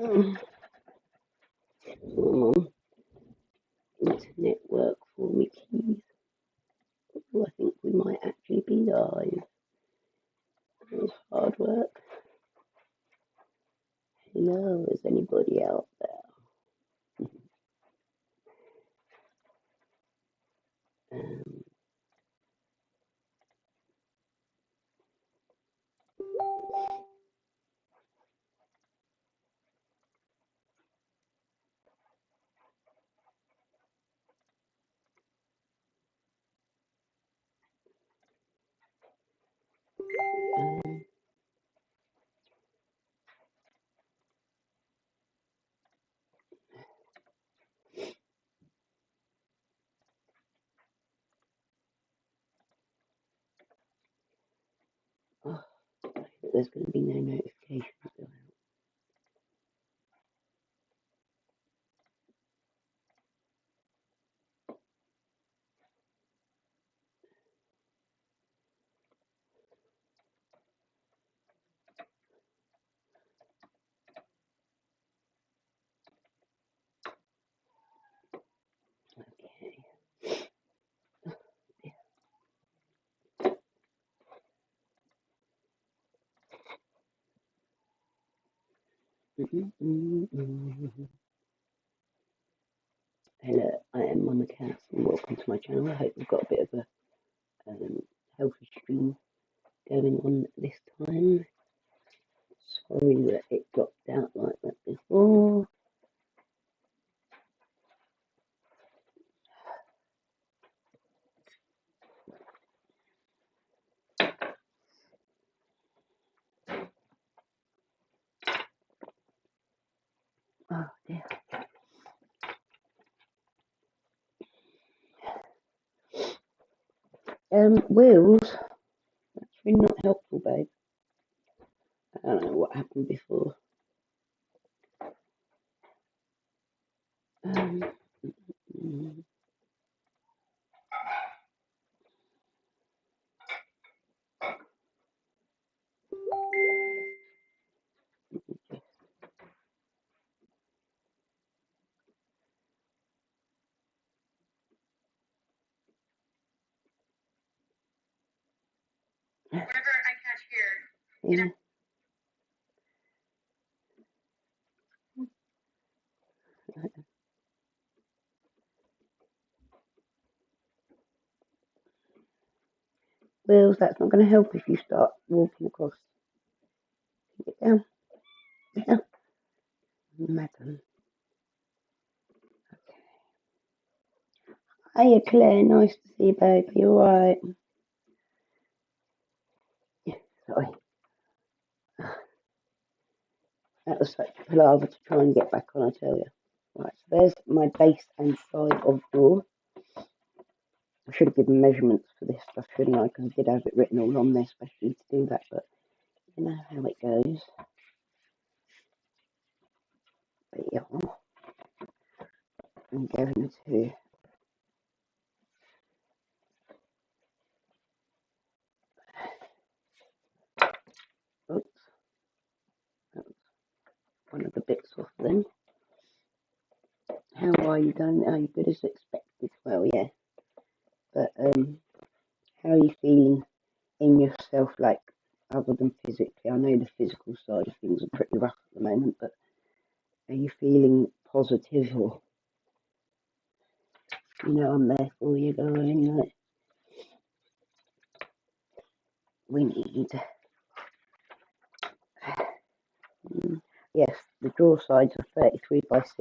Come on, internet work for me, please. Oh, I think we might actually be live. That was hard work. Hello, is anybody out there? Um, um, oh, there's going to be no notifications going out. Okay. Hello, I am Mama Cass and welcome to my channel. I hope we've got a bit of a healthy stream going on this time. Sorry that it dropped out like that before. Oh dear. Wheels, that's really not helpful, babe. I don't know what happened before. Um, mm, yeah. Wheels, that's not going to help if you start walking across. Get down. Get down. Madam. Hiya, Claire. Nice to see you, babe. You alright? Yeah, sorry. That was such a palaver to try and get back on, I tell you. Right, so there's my base and side of door. I should have given measurements for this stuff, shouldn't I? Because I did have it written all on there, especially to do that, but you know how it goes. But yeah, I'm going to. Oops, that was one of the bits off then. How are you going? Are you good as expected? Well, yeah, but how are you feeling in yourself, like other than physically? I know the physical side of things are pretty rough at the moment, but are you feeling positive, or you know, I'm there for you, darling. Like, we need. Yes, the draw sides are 33 by 6.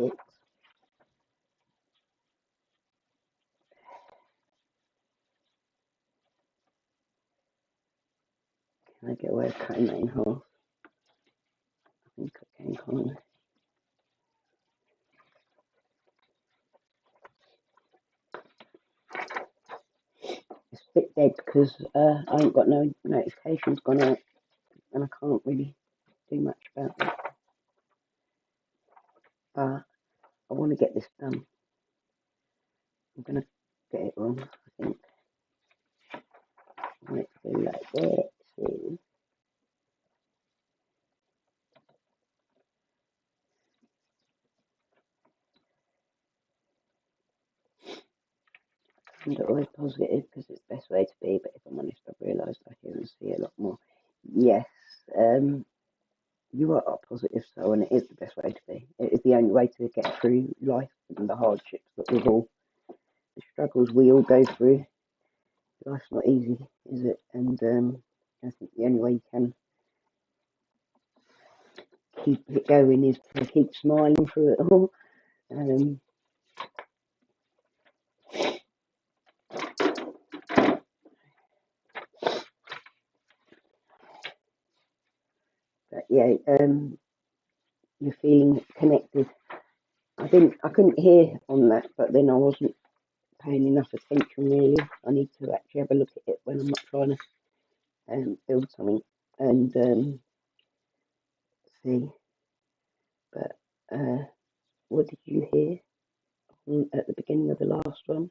Can I get away with cutting that in half? I think I can, can't I? It's a bit dead because I ain't got no notifications gone out and I can't really do much about it. But I want to get this done. I'm going to get it wrong, I think. I want it to do like this. See. mentioned always positive because it's the best way to be, but if I'm honest, I've realised I hear and see a lot more. Yes, you are a positive soul, and it is the best way to be. It is the only way to get through life and the hardships that the struggles we all go through. Life's not easy, is it? And I think the only way you can keep it going is to keep smiling through it all. But yeah, you're feeling connected. I couldn't hear on that, but then I wasn't paying enough attention really. I need to actually have a look at it when I'm not trying to build something and see. But what did you hear at the beginning of the last one?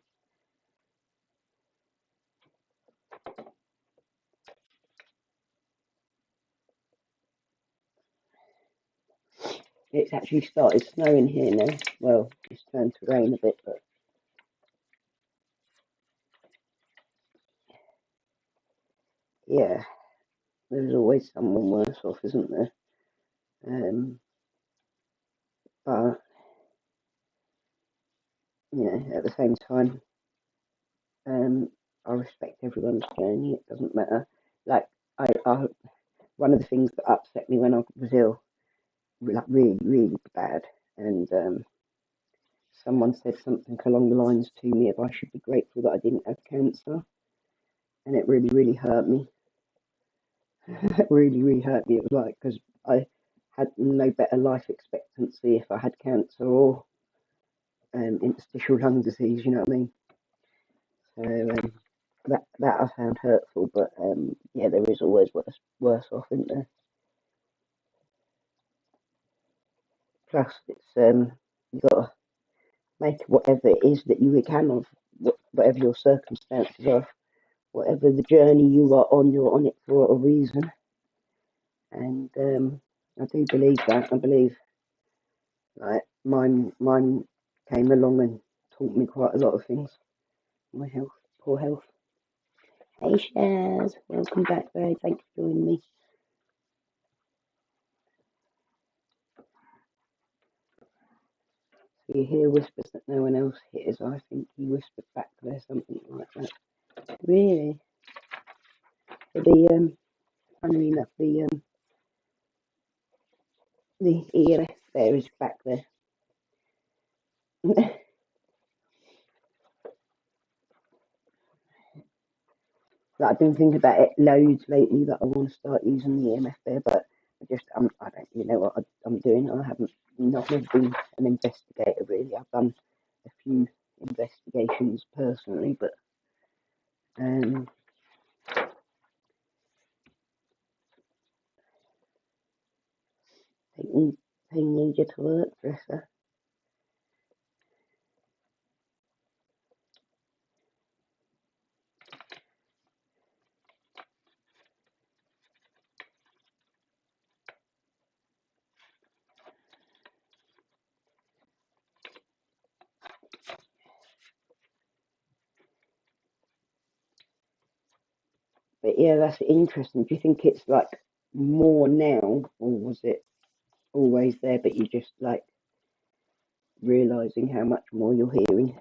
It's actually started snowing here now. Well, it's turned to rain a bit, but yeah, there's always someone worse off, isn't there? But you know, at the same time, I respect everyone's journey. It doesn't matter. Like I one of the things that upset me when I was ill, like really, really bad, and someone said something along the lines to me of I should be grateful that I didn't have cancer, and it really, really hurt me. It really, really hurt me. It was like because I had no better life expectancy if I had cancer or interstitial lung disease. You know what I mean? So that I found hurtful, but yeah, there is always worse off, isn't there? Plus, it's you got to make whatever it is that you can of whatever your circumstances are, whatever the journey you are on, you're on it for a reason. And I do believe that. I believe like mine came along and taught me quite a lot of things. My health, poor health. Hey Shaz, welcome back, Ray. Thanks for joining me. So you hear whispers that no one else hears. I think he whispered back there something like that. Really? So funny enough, the EMF there is back there. Like, I've been thinking about it loads lately that I want to start using the EMF there, but I don't really know what I'm doing. I've never been an investigator really. I've done a few investigations personally, but they need you to work, Dresser. But yeah, that's interesting. Do you think it's like more now, or was it always there, but you just like realizing how much more you're hearing?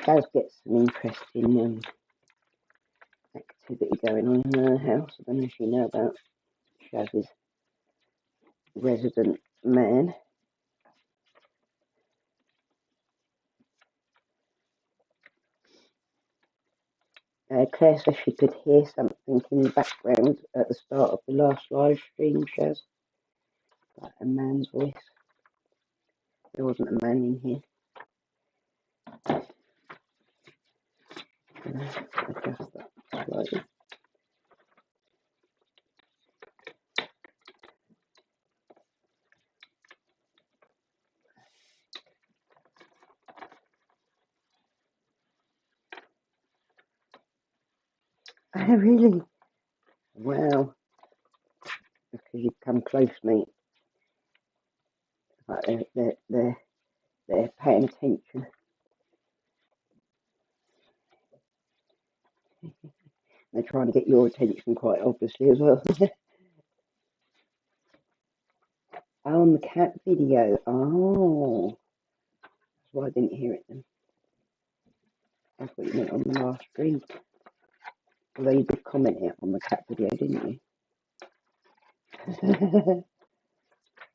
Does get some interesting activity going on in her house. I don't know if you know about Shaz's resident man. Claire says she could hear something in the background at the start of the last live stream, Shaz. Like a man's voice. There wasn't a man in here. Adjust that slightly. Oh, really? Wow. Because you've come close, mate. Like they're paying attention. They're trying to get your attention quite obviously as well. On the cat video. Oh, that's why I didn't hear it then. That's what you meant on the last stream. Although you did comment it on the cat video, didn't you?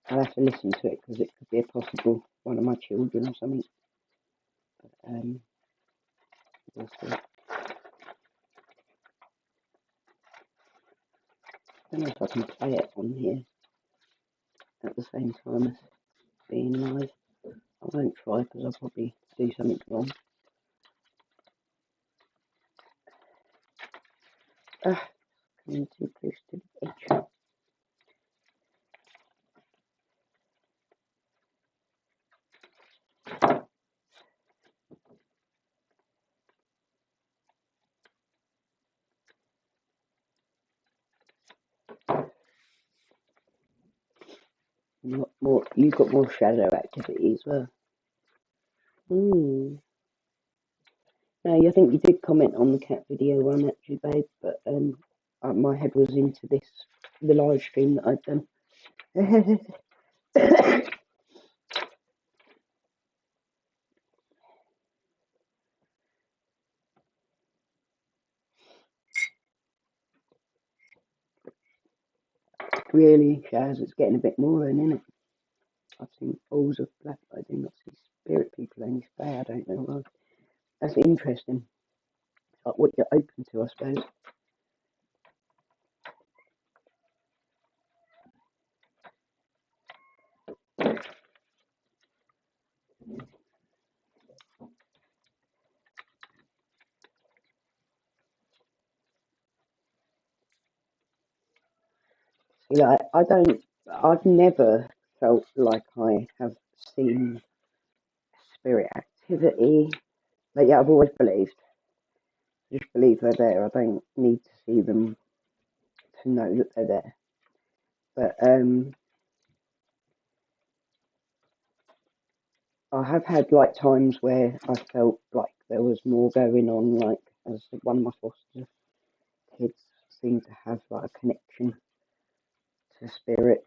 I'll have to listen to it because it could be a possible one of my children or something. We'll see. I don't know if I can play it on here at the same time as being live. I won't try because I'll probably do something wrong. Coming too close to the edge. You've got more shadow activity as well. No, I think you did comment on the cat video one actually, babe, but my head was into the live stream that I'd done. Really, Shaz, it's getting a bit more then, isn't it? I've seen balls of black, but I do not see spirit people only spray. I don't know why. That's interesting. It's like what you're open to, I suppose. See, like, I've never felt like I have seen spirit activity. But yeah, I've always believed. Just believe they're there. I don't need to see them to know that they're there. But I have had like times where I felt like there was more going on, like as one of my foster kids seemed to have like a connection to spirit.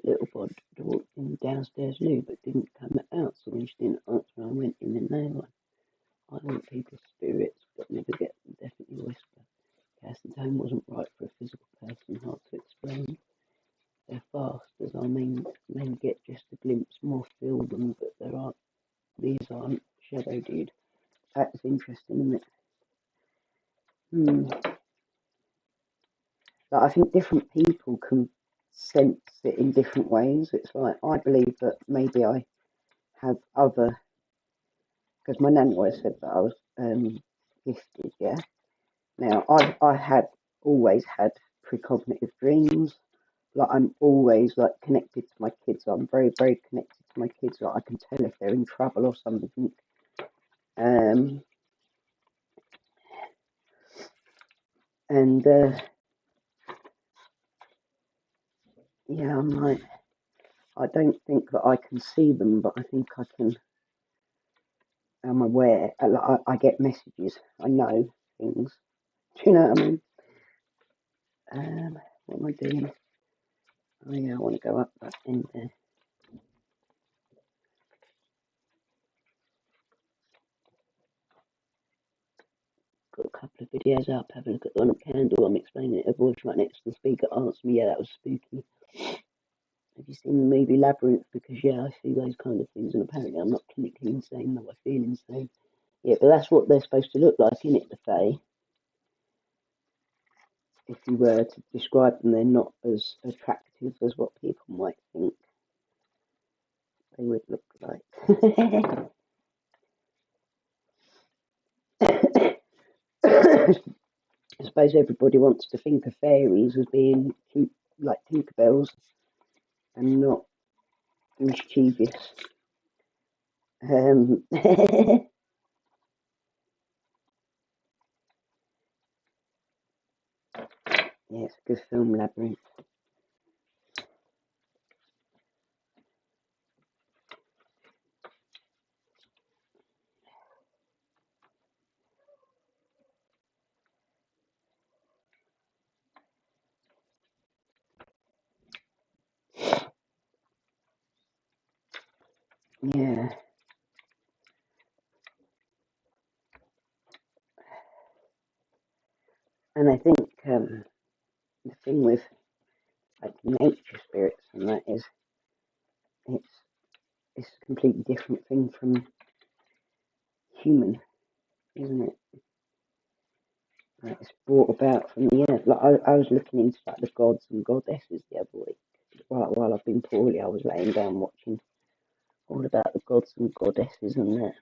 Little bod walked in the downstairs loo but didn't come out, so when she didn't answer I went in and there. I want people's spirits but never get them, definitely whisper. Casting tone wasn't right for a physical person, hard to explain. They're fast as I may get just a glimpse, more feel them, but these aren't shadow dude. That's interesting, isn't it? Like, I think different people can sense it in different ways. It's like, I believe that maybe I have other, because my nan always said that I was gifted, yeah. Now, I had always had precognitive dreams. Like, I'm always like connected to my kids. I'm very, very connected to my kids. Like, I can tell if they're in trouble or something. Yeah, I'm like, I don't think that I can see them, but I think I can. I'm aware. I get messages. I know things. Do you know what I mean? What am I doing? Oh yeah, I want to go up that end there. Got a couple of videos up. Have a look at the one at Candle. I'm explaining it. A voice right next to the speaker answered me. Yeah, that was spooky. Have you seen the movie Labyrinth? Because yeah, I see those kind of things, and apparently I'm not clinically insane, though I feel insane. Yeah, but that's what they're supposed to look like, isn't it, the Fae? if you were to describe them, they're not as attractive as what people might think they would look like. I suppose everybody wants to think of fairies as being cute, like Tinkerbells, and not mischievous. Yeah, it's a good film, Labyrinth. Yeah, and I think the thing with like nature spirits and that is it's it's a completely different thing from human, isn't it? Like it's brought about from the earth. Like I was looking into like the gods and goddesses the other week. While I've been poorly, I was laying down watching all about the gods and goddesses and that.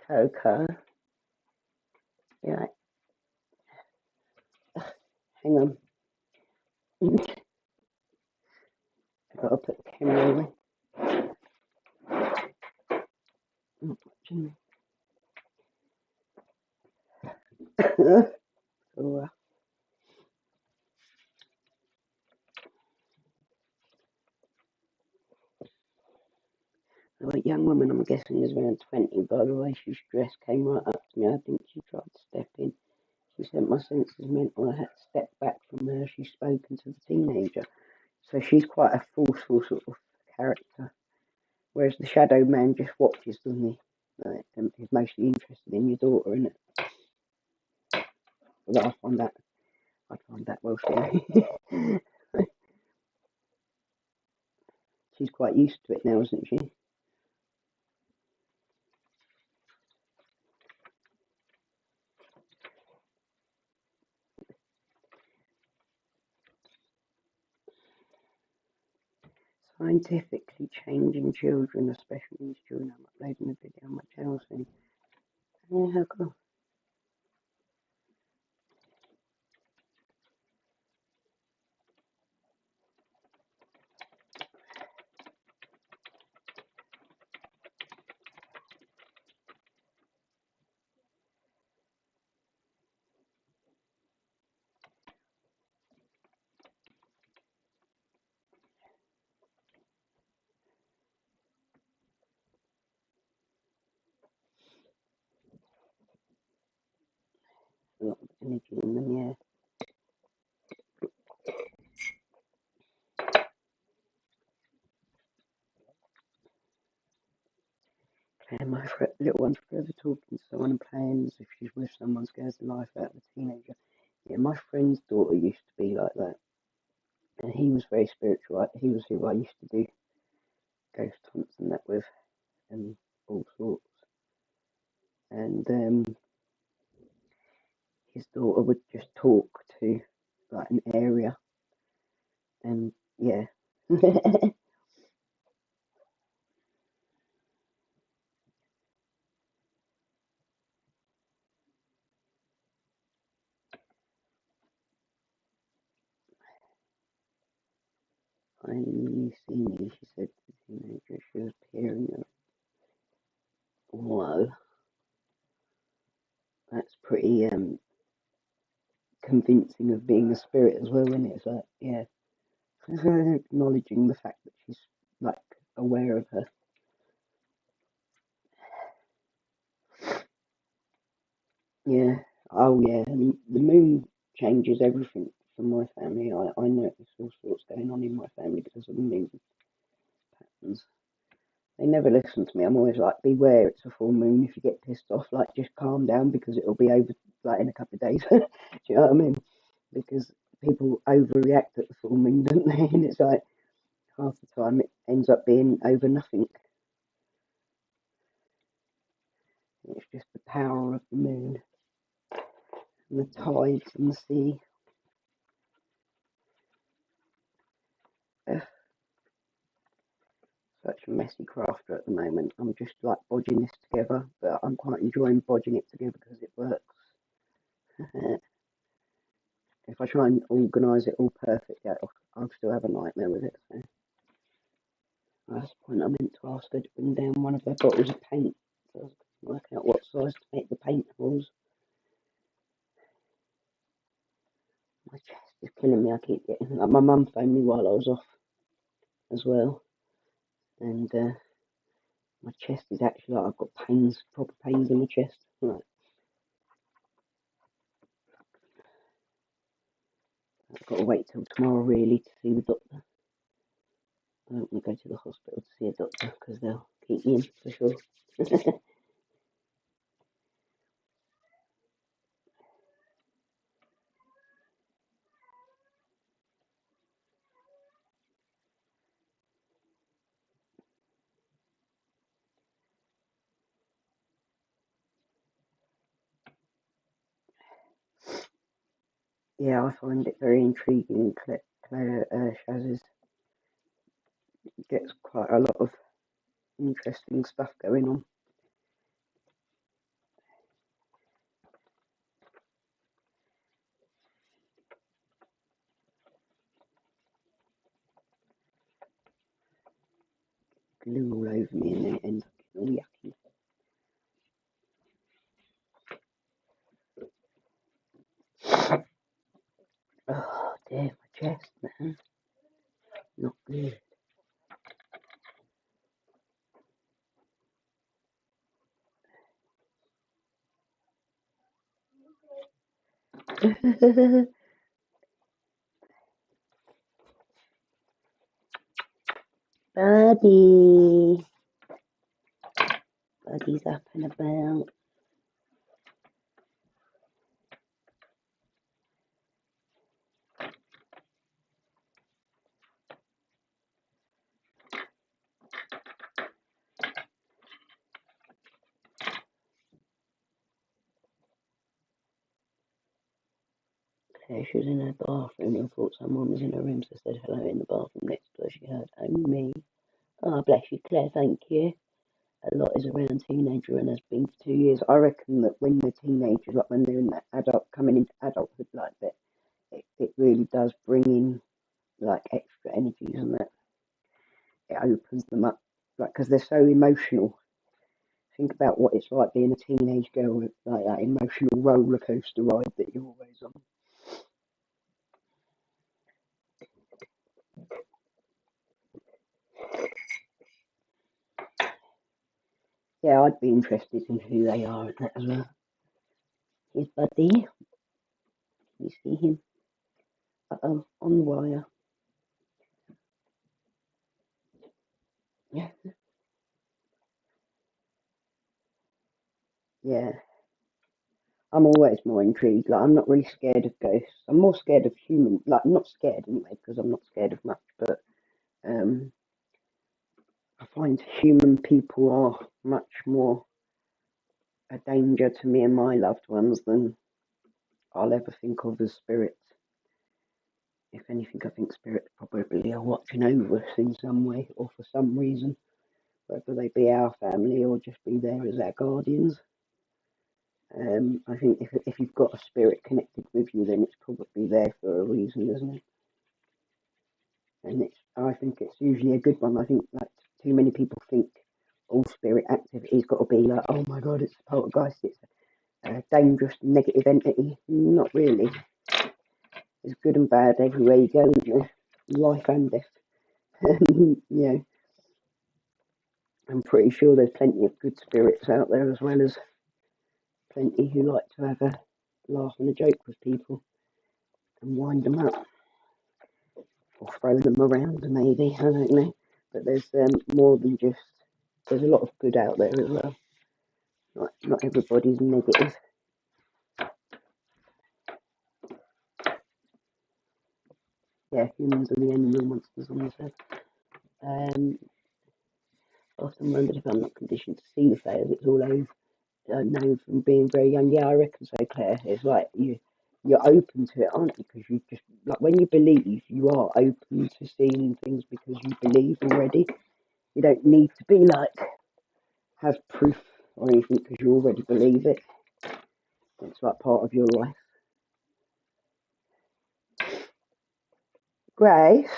Coco, yeah, hang on, I've got to put the camera away. So, a young woman, I'm guessing, is around 20. By the way, she's dressed, came right up to me. I think she tried to step in. She said my senses mental. I had to step back from her. She's spoken to the teenager. So she's quite a forceful sort of character. Whereas the shadow man just watches, doesn't he? Like, he's mostly interested in your daughter, innit? But I find that well scary. She's quite used to it now, isn't she? Scientifically changing children, especially these children. I'm uploading a video on my channel soon. Yeah, how cool. A lot of energy in them, yeah. And my little one's forever talking to someone and playing as if she's with someone, scares the life out of a teenager. Yeah, my friend's daughter used to be like that. And he was very spiritual. He was who I used to do ghost hunts and that with, and all sorts. And his daughter would just talk to like an area, and yeah. Finally, you see me, she said to the teenager. She was peering her. Whoa, that's pretty convincing of being a spirit as well, isn't it? It's like, yeah, acknowledging the fact that she's like aware of her. Yeah. Oh yeah. And the moon changes everything for my family. I notice all sorts going on in my family because of the moon patterns. They never listen to me. I'm always like, beware, it's a full moon. If you get pissed off, like, just calm down because it'll be over like in a couple of days. Do you know what I mean? Because people overreact at the full moon, don't they? And it's like half the time it ends up being over nothing. power of the moon and the tides and the sea. Such a messy crafter at the moment. I'm just like bodging this together, but I'm quite enjoying bodging it together because it works. If I try and organise it all perfectly, I'll still have a nightmare with it. So at this point, I meant to ask her to bring down one of her bottles of paint, so I was work out what size to make the paint holes. My chest is killing me. I keep getting like my mum phoned me while I was off as well, and my chest is actually like I've got pains, proper pains in my chest. Right. I've got to wait till tomorrow really to see the doctor. I don't want to go to the hospital to see a doctor because they'll keep me in for sure. Yeah, I find it very intriguing. Claire Shaz's gets quite a lot of interesting stuff going on. Glue all over me and then it ends up getting all yucky. Oh dear, my chest, man. Not good. Buddy. Buddy's up and about. Claire, she was in her bathroom and thought someone was in her room, so said hello in the bathroom next to her. She heard only me. Oh, bless you, Claire, thank you. A lot is around teenager and has been for 2 years. I reckon that when they're teenagers, like when they're in that coming into adulthood like that, it really does bring in like extra energies and that. It opens them up, like, because they're so emotional. Think about what it's like being a teenage girl with like that emotional roller coaster ride that you're always on. Yeah, I'd be interested in who they are and that as well. His buddy, you see him? Uh-oh, on the wire. Yeah. Yeah. I'm always more intrigued. Like, I'm not really scared of ghosts. I'm more scared of human. Like, I'm not scared anyway, because I'm not scared of much. But I find human people are much more a danger to me and my loved ones than I'll ever think of as spirits. If anything, I think spirits probably are watching over us in some way or for some reason, whether they be our family or just be there as our guardians. I think if you've got a spirit connected with you, then it's probably there for a reason, isn't it? And I think it's usually a good one. I think like too many people think all spirit activity's got to be like, oh my god, it's a poltergeist, it's a dangerous negative entity. Not really. There's good and bad everywhere you go, isn't there? Life and death. Yeah, I'm pretty sure there's plenty of good spirits out there as well as plenty who like to have a laugh and a joke with people and wind them up or throw them around maybe, I don't know. But there's more than just, there's a lot of good out there as well. Not everybody's negative. Yeah, humans are the only real monsters on this earth. Often wondered if I'm not conditioned to see the fairs. It's all over. I know from being very young. Yeah, I reckon so, Claire. It's like you're open to it, aren't you? Because you just like when you believe, you are open to seeing things because you believe already. You don't need to be like have proof or anything because you already believe it. It's like part of your life. Grace,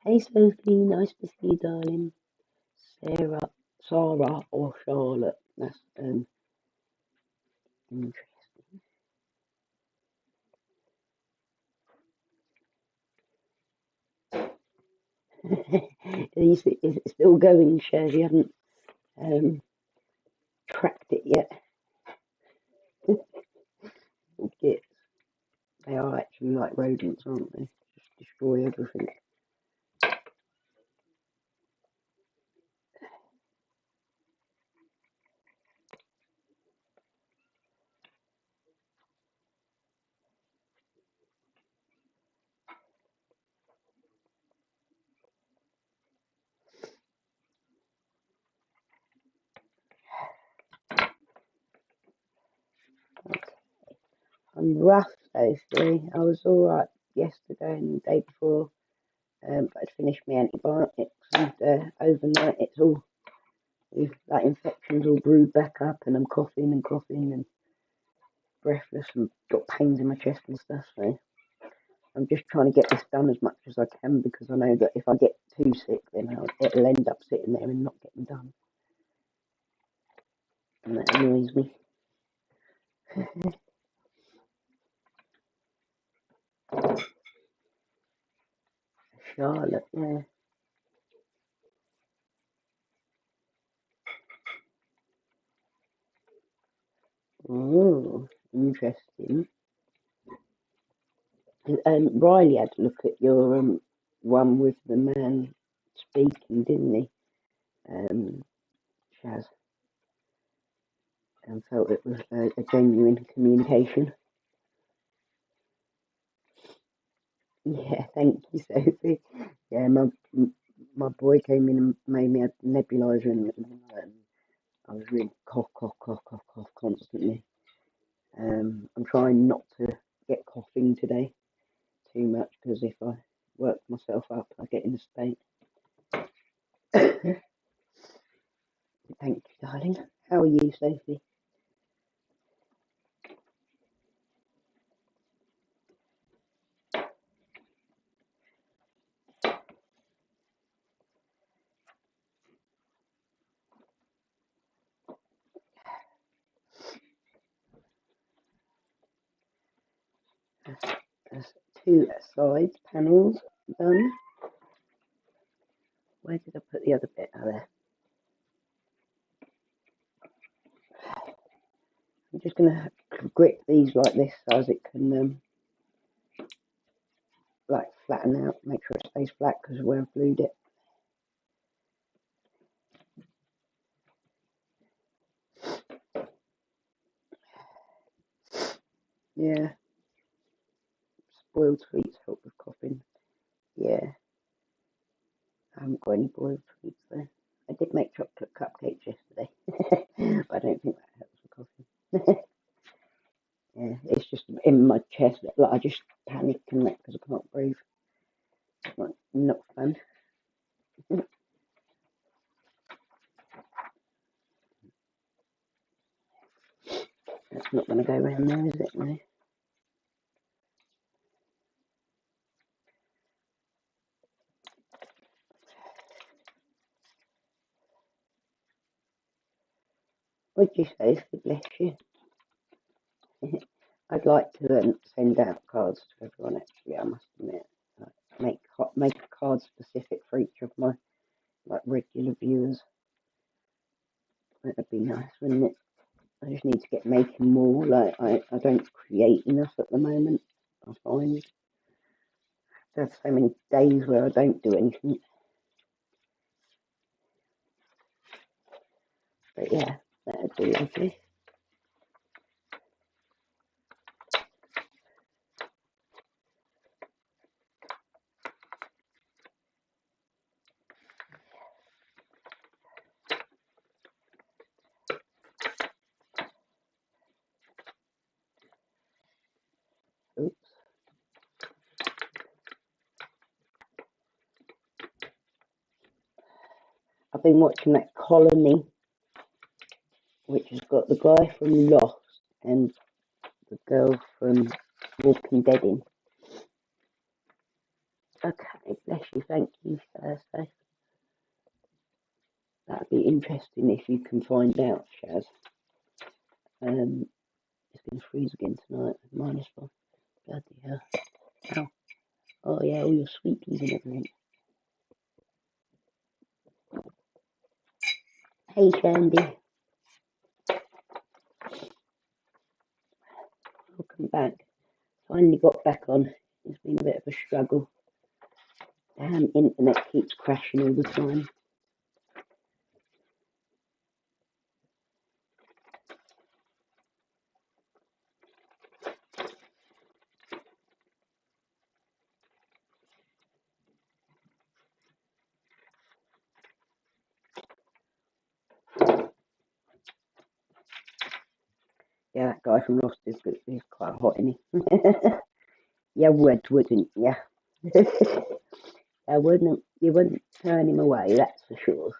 hey Sophie, nice to see you, darling. Sarah or Charlotte. That's interesting. Is it still going, Shaz? You haven't um, tracked it yet. Gits. They are actually like rodents, aren't they? Just destroy everything. I'm rough, Sophie. I was alright yesterday and the day before. But I'd finished my antibiotics and overnight it's all like infections all brewed back up and I'm coughing and breathless and got pains in my chest and stuff. So I'm just trying to get this done as much as I can because I know that if I get too sick, then it'll end up sitting there and not getting done, and that annoys me. Charlotte, yeah. Oh, interesting. Riley had to look at your one with the man speaking, didn't he? Shaz, and felt it was a genuine communication. Yeah, thank you, Sophie. Yeah, my boy came in and made me a nebulizer in the middle of the night, and I was really cough constantly. I'm trying not to get coughing today too much because if I work myself up, I get in a state. Thank you, darling. How are you, Sophie? There's two sides panels done. Where did I put the other bit? Oh, there. I'm just going to grip these like this so as it can like flatten out, make sure it stays flat because of where I've glued it. Yeah, boiled sweets help with coughing. Yeah, I haven't got any boiled sweets though. I did make chocolate cupcakes yesterday, but I don't think that helps with coughing. Yeah, it's just in my chest. Like I just panic and that because I can't breathe. It's like not fun. That's not going to go around there, is it? No. What'd you say? Bless you. I'd like to send out cards to everyone. Actually, I must admit, like, make a card specific for each of my like regular viewers. That'd be nice, wouldn't it? I just need to get making more. Like I don't create enough at the moment. I find there's so many days where I don't do anything. But yeah, that'd be lovely. I've been watching that Colony, which has got the guy from Lost and the girl from Walking Dead in. Okay, bless you, thank you, Thursday. That'd be interesting if you can find out, Shaz. It's going to freeze again tonight, -5. Bloody hell. Ow. Oh yeah, all your sweeties and everything. Hey Shandy, welcome back. Finally got back on. It's been a bit of a struggle. Damn internet keeps crashing all the time. Yeah, that guy from Lost is good. He's quite hot, isn't he? You wouldn't you? You wouldn't turn him away, that's for sure.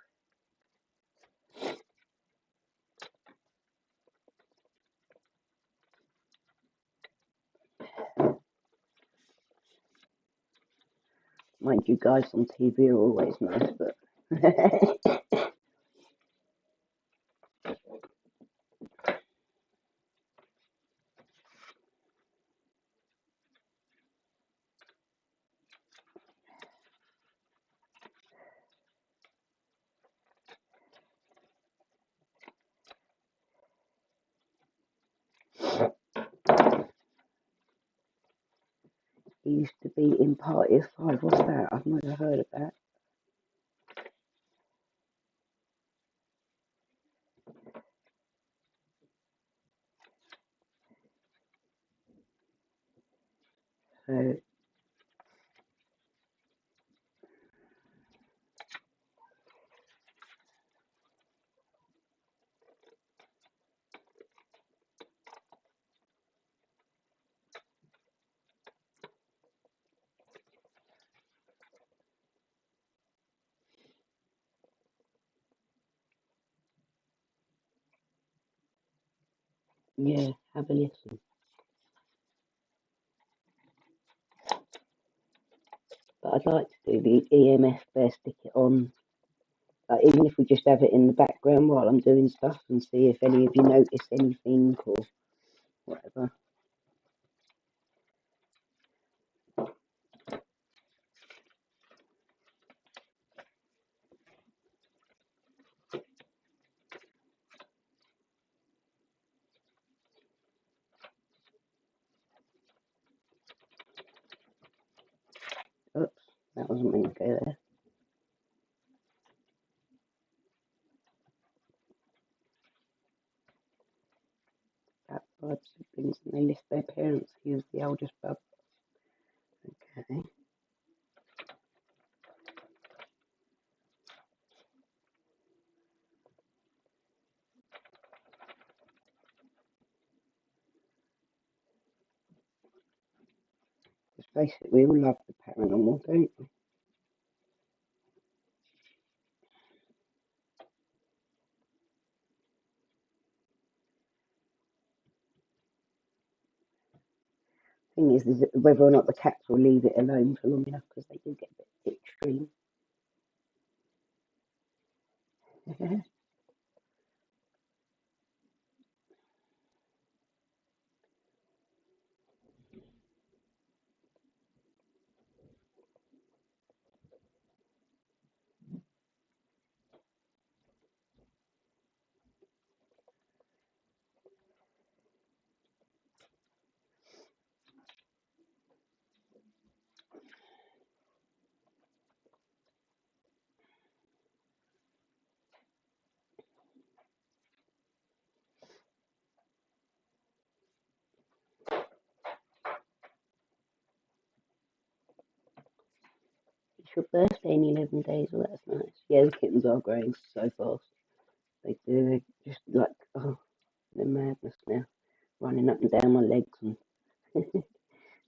Mind you, guys on TV are always nice, but he used to be in Party of Five. What's that? I've never heard of that. So yeah, have a listen. But I'd like to do the EMF there, stick it on, even if we just have it in the background while I'm doing stuff, and see if any of you notice anything or whatever. Oops, that wasn't meant to go there. That five siblings, and they list their parents. He was the eldest bub. Okay. Just basically, we all love the paranormal, don't we? Thing is whether or not the cats will leave it alone for long enough, because they do get a bit extreme. It's your birthday in 11 days, well, that's nice. Yeah, the kittens are growing so fast. They do, they just like, oh, they're madness now. Running up and down my legs, and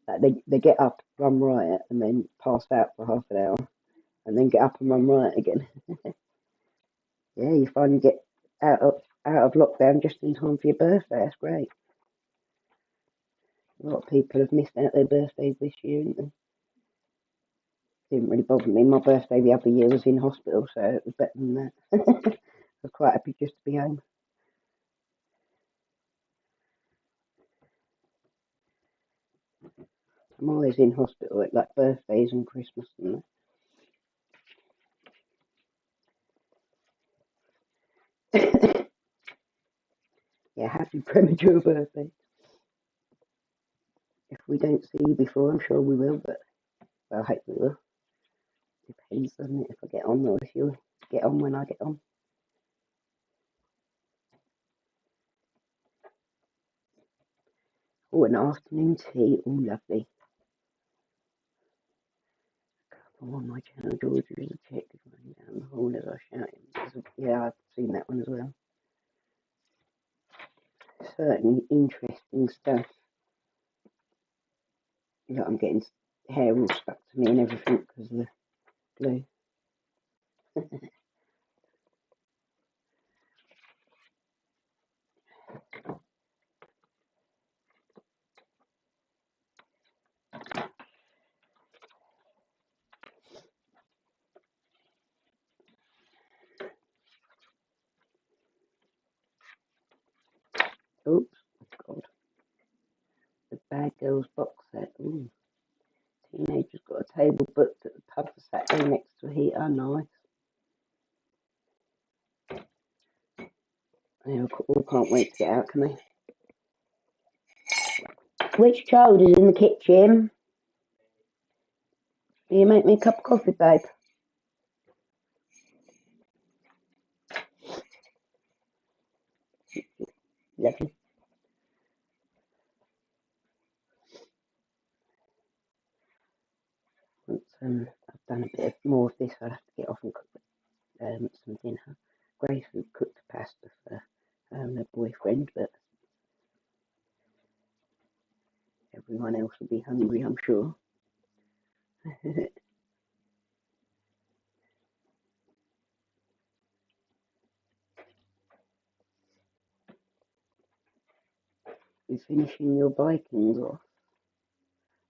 like they get up, run riot, and then pass out for half an hour, and then get up and run riot again. Yeah, you finally get out of lockdown just in time for your birthday. That's great. A lot of people have missed out their birthdays this year, haven't they? Didn't really bother me. My birthday the other year was in hospital, so it was better than that. I was quite happy just to be home. I'm always in hospital at like birthdays and Christmas and that. Yeah, happy premature birthday. If we don't see you before, I'm sure we will, but well, I hope we will. Depends, doesn't it, if I get on or if you get on when I get on. Oh, an afternoon tea. Oh, lovely. Come on, my channel, George, is a chick running down the hall as I shout him. Yeah, I've seen that one as well. Certainly interesting stuff. Yeah, I'm getting hair all stuck to me and everything because of the glue. Oops, God. The Bad Girls box set. Ooh. Teenager's got a table booked at the pub for Saturday next to a heater. Nice. They all can't wait to get out, can they? Which child is in the kitchen? Will you make me a cup of coffee, babe? Lovely. Once I've done a bit more of this, I'll have to get off and cook some dinner. Grace has cooked pasta for her boyfriend, but everyone else will be hungry, I'm sure. You finishing your Vikings off?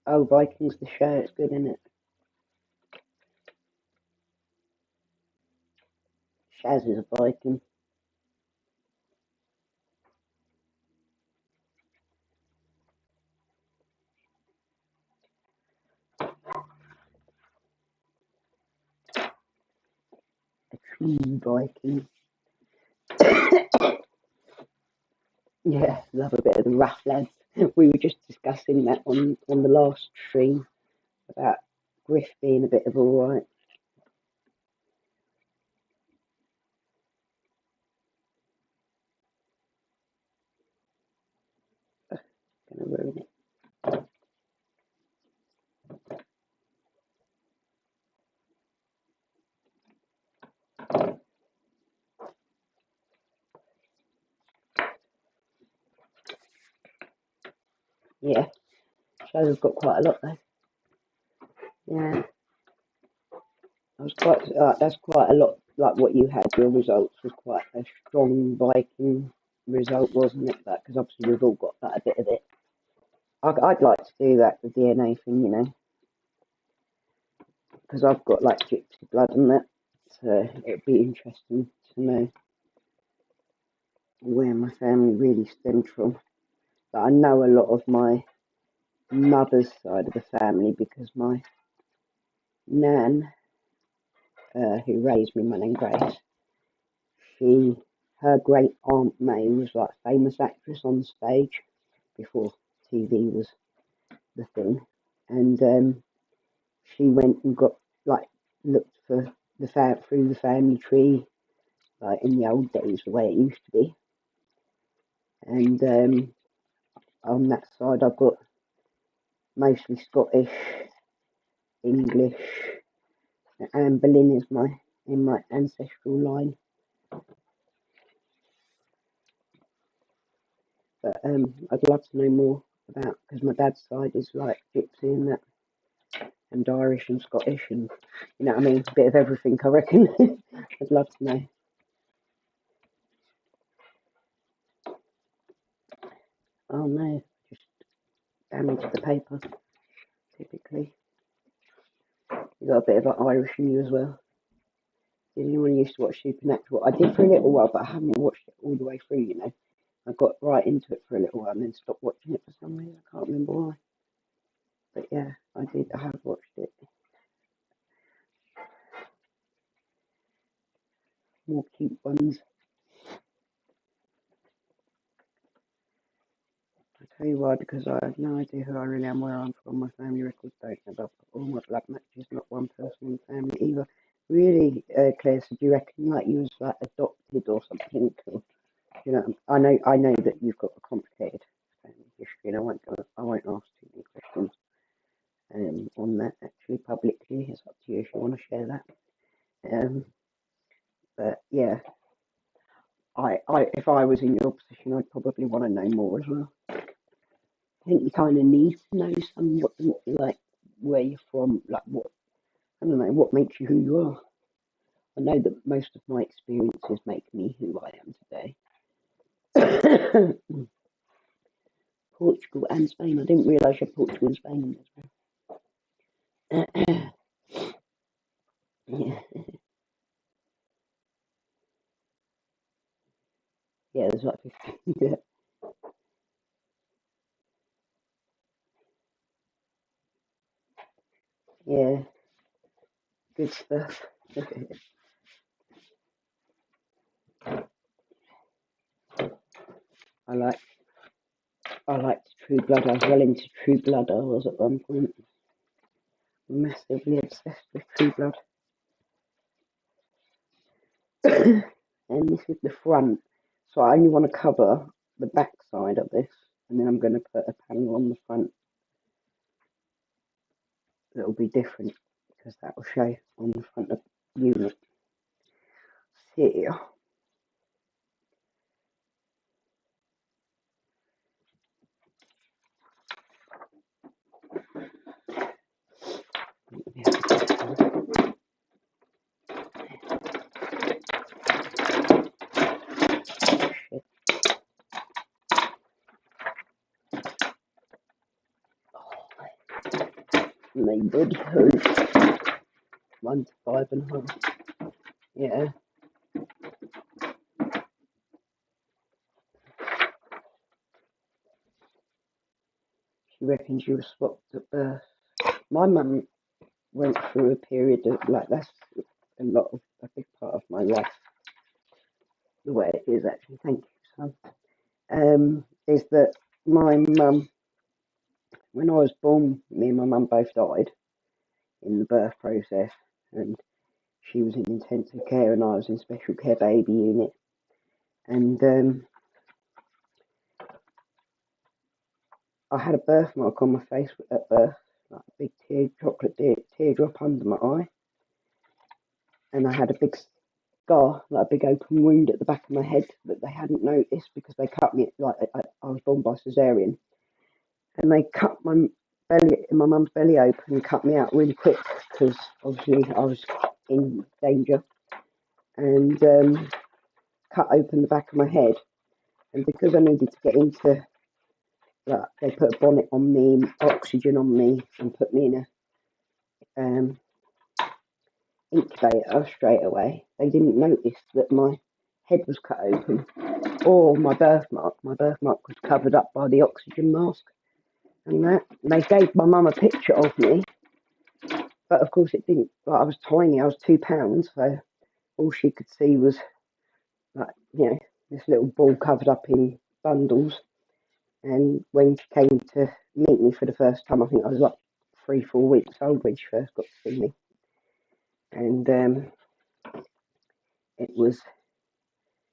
Oh, Vikings the show, it's good, isn't it? Shaz is a Viking. A true Viking. Yeah, love a bit of the rough lads. We were just discussing that on the last stream about Griff being a bit of alright. Gonna ruin it. Yeah, Shaz has got quite a lot though. Yeah, that's quite a lot. Like what you had, your results was quite a strong Viking result, wasn't it? That because obviously we've all got that a bit of it. I'd like to do that, the DNA thing, you know, because I've got like gypsy blood and that, so it'd be interesting to know where my family really stems from. But I know a lot of my mother's side of the family because my nan, who raised me, my name Grace, her great aunt May was like a famous actress on stage before TV was the thing, and she went and got like looked for through the family tree, like in the old days, the way it used to be, and on that side I've got mostly Scottish, English, and Boleyn is in my ancestral line. But I'd love to know more about because my dad's side is like gypsy and that, and Irish and Scottish, and you know what I mean, a bit of everything. I reckon. I'd love to know. Oh no, just damage the paper, typically. You got a bit of an Irish in you as well. Did anyone used to watch Supernatural? I did for a little while, but I haven't watched it all the way through, you know. I got right into it for a little while and then stopped watching it for some reason. I can't remember why. But yeah, I did. I have watched it. More cute ones. I tell you why, because I have no idea who I really am, where I'm from. My family records don't have up all my blood matches, not one person in the family either. Really, Claire, so do you reckon like you was like adopted or something? Or, you know, I know that you've got a complicated family history, and I won't ask too many questions on that actually publicly. It's up to you if you want to share that. But yeah, if I was in your position, I'd probably want to know more as well. I think you kind of need to know somewhat, like where you're from, like what, I don't know, what makes you who you are. I know that most of my experiences make me who I am today. Portugal and Spain. I didn't realise you had Portugal and Spain as well. Yeah, yeah, there's like 50. Yeah, good stuff. I like I liked True Blood. I was well into True Blood. I was at one point massively obsessed with True Blood. And this is the front. So I only want to cover the back side of this, and then I'm going to put a panel on the front that will be different because that will show on the front of the unit. Here. Neighbourhood 1 to 5.5. Yeah. She reckons you were swapped at birth. My mum went through a period of like that's a big part of my life. The way it is actually. Thank you, son. Is that my mum, when I was born, me and my mum both died in the birth process, and she was in intensive care and I was in special care baby unit. And I had a birthmark on my face at birth, like a big teardrop under my eye, and I had a big scar, like a big open wound at the back of my head that they hadn't noticed because they cut me, like I was born by cesarean, and they cut my mum's belly open and cut me out really quick because obviously I was in danger, and cut open the back of my head, and because I needed to get into, like, they put a bonnet on me, oxygen on me, and put me in a incubator straight away. They didn't notice that my head was cut open or my birthmark. My birthmark was covered up by the oxygen mask and that. And they gave my mum a picture of me, but of course it didn't. Like, I was tiny. I was 2 pounds, so all she could see was like, you know, this little ball covered up in bundles. And when she came to meet me for the first time, I think I was like 3-4 weeks old when she first got to see me. And it was,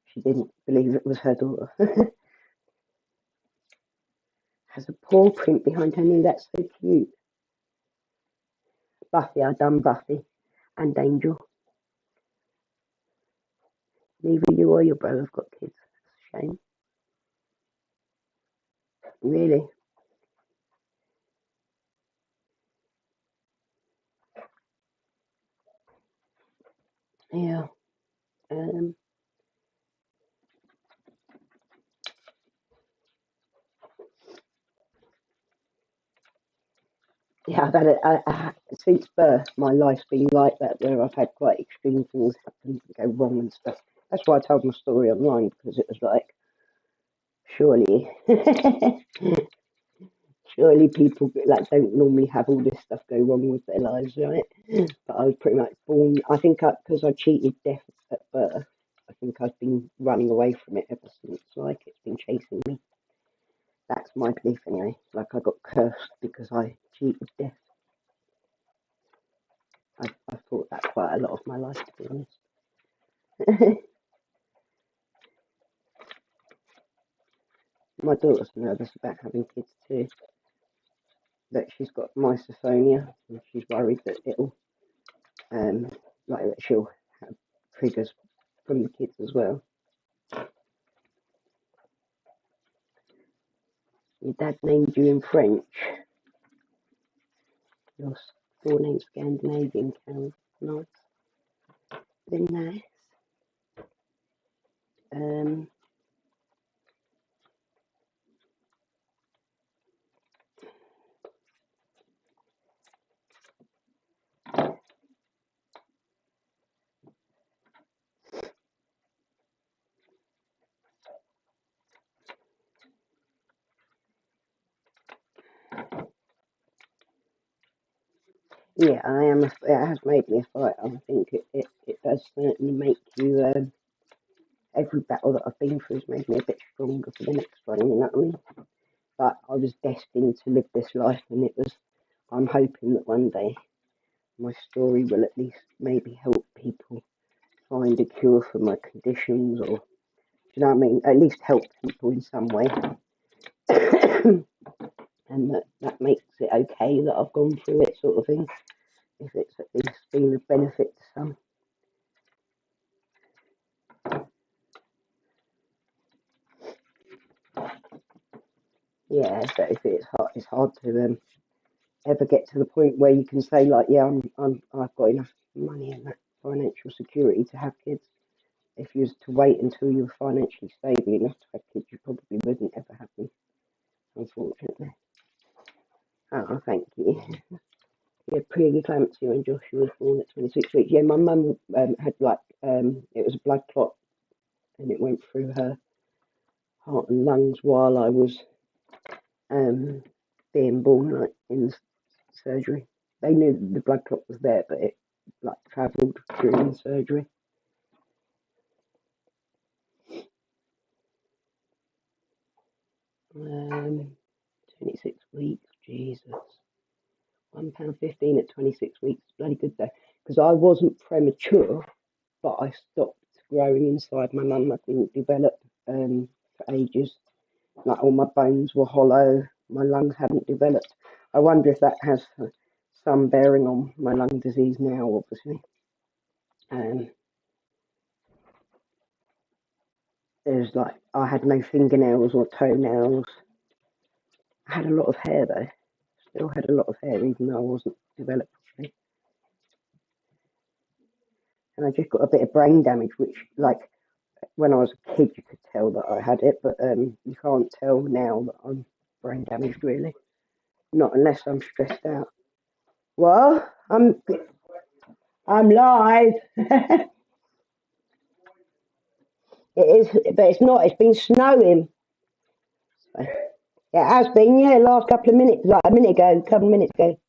she didn't believe it was her daughter. Has a paw print behind her knee. That's so cute. Buffy, I done Buffy and Angel. Neither you or your brother have got kids. That's a shame. Really? Yeah. Yeah, I've had since birth, my life's been like that, where I've had quite extreme things happen and go wrong and stuff. That's why I told my story online, because it was like, surely, surely people like don't normally have all this stuff go wrong with their lives, right? But I was pretty much born. I think because I cheated death at birth, I think I've been running away from it ever since. Like it's been chasing me. That's my belief anyway. Like I got cursed because I cheated death. I thought that quite a lot of my life, to be honest. My daughter's nervous about having kids too. That she's got misophonia, and she's worried that it'll, like that she'll have triggers from the kids as well. Your dad named you in French. Your forename's Scandinavian, Carol. Nice. Very nice. Yeah, I am. It has made me a fighter. I think it does certainly make you. Every battle that I've been through has made me a bit stronger for the next one. You know what I mean? But I was destined to live this life, and it was. I'm hoping that one day my story will at least maybe help people find a cure for my conditions, or do you know what I mean? At least help people in some way, and that makes it okay that I've gone through it, sort of thing. If it's at least been of benefit to some. Yeah, so if it's hard to ever get to the point where you can say like, yeah, I've got enough money and that financial security to have kids. If you was to wait until you were financially stable enough to have kids, you probably wouldn't ever have them, unfortunately. Oh, thank you. Yeah, preeclampsia when Joshua was born at 26 weeks. Yeah, my mum had like it was a blood clot and it went through her heart and lungs while I was being born, like in surgery. They knew the blood clot was there, but it like travelled during the surgery. 26 weeks, Jesus. £1.15 at 26 weeks, bloody good though. Because I wasn't premature, but I stopped growing inside my mum. I didn't develop for ages. Like all my bones were hollow, my lungs hadn't developed. I wonder if that has some bearing on my lung disease now, obviously. There's like, I had no fingernails or toenails. I had a lot of hair though. Still had a lot of hair, even though I wasn't developed properly. And I just got a bit of brain damage, which, like, when I was a kid, you could tell that I had it, but you can't tell now that I'm brain damaged, really. Not unless I'm stressed out. Well, I'm live. It is, but it's not. It's been snowing. It has been, yeah, last couple of minutes, like a minute ago, a couple of minutes ago.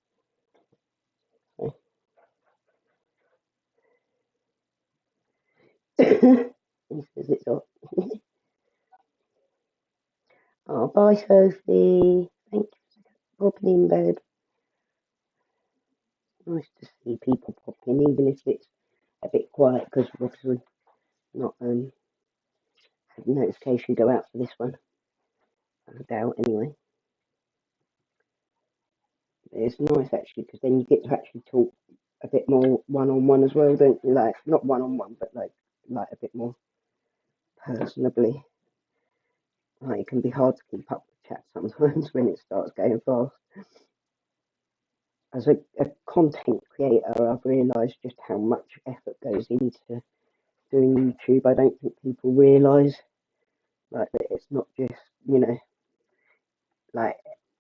He says it's hot. Oh, bye, Sophie. Thank you for popping in, babe. Nice to see people pop in, even if it's a bit quiet, because we've obviously not had a notification go out for this one. I doubt, anyway. It's nice, actually, because then you get to actually talk a bit more one-on-one as well, don't you? Like, not one-on-one, but like a bit more personably. Like, it can be hard to keep up with chat sometimes when it starts going fast. As a content creator, I've realised just how much effort goes into doing YouTube. I don't think people realise like that it's not just, like,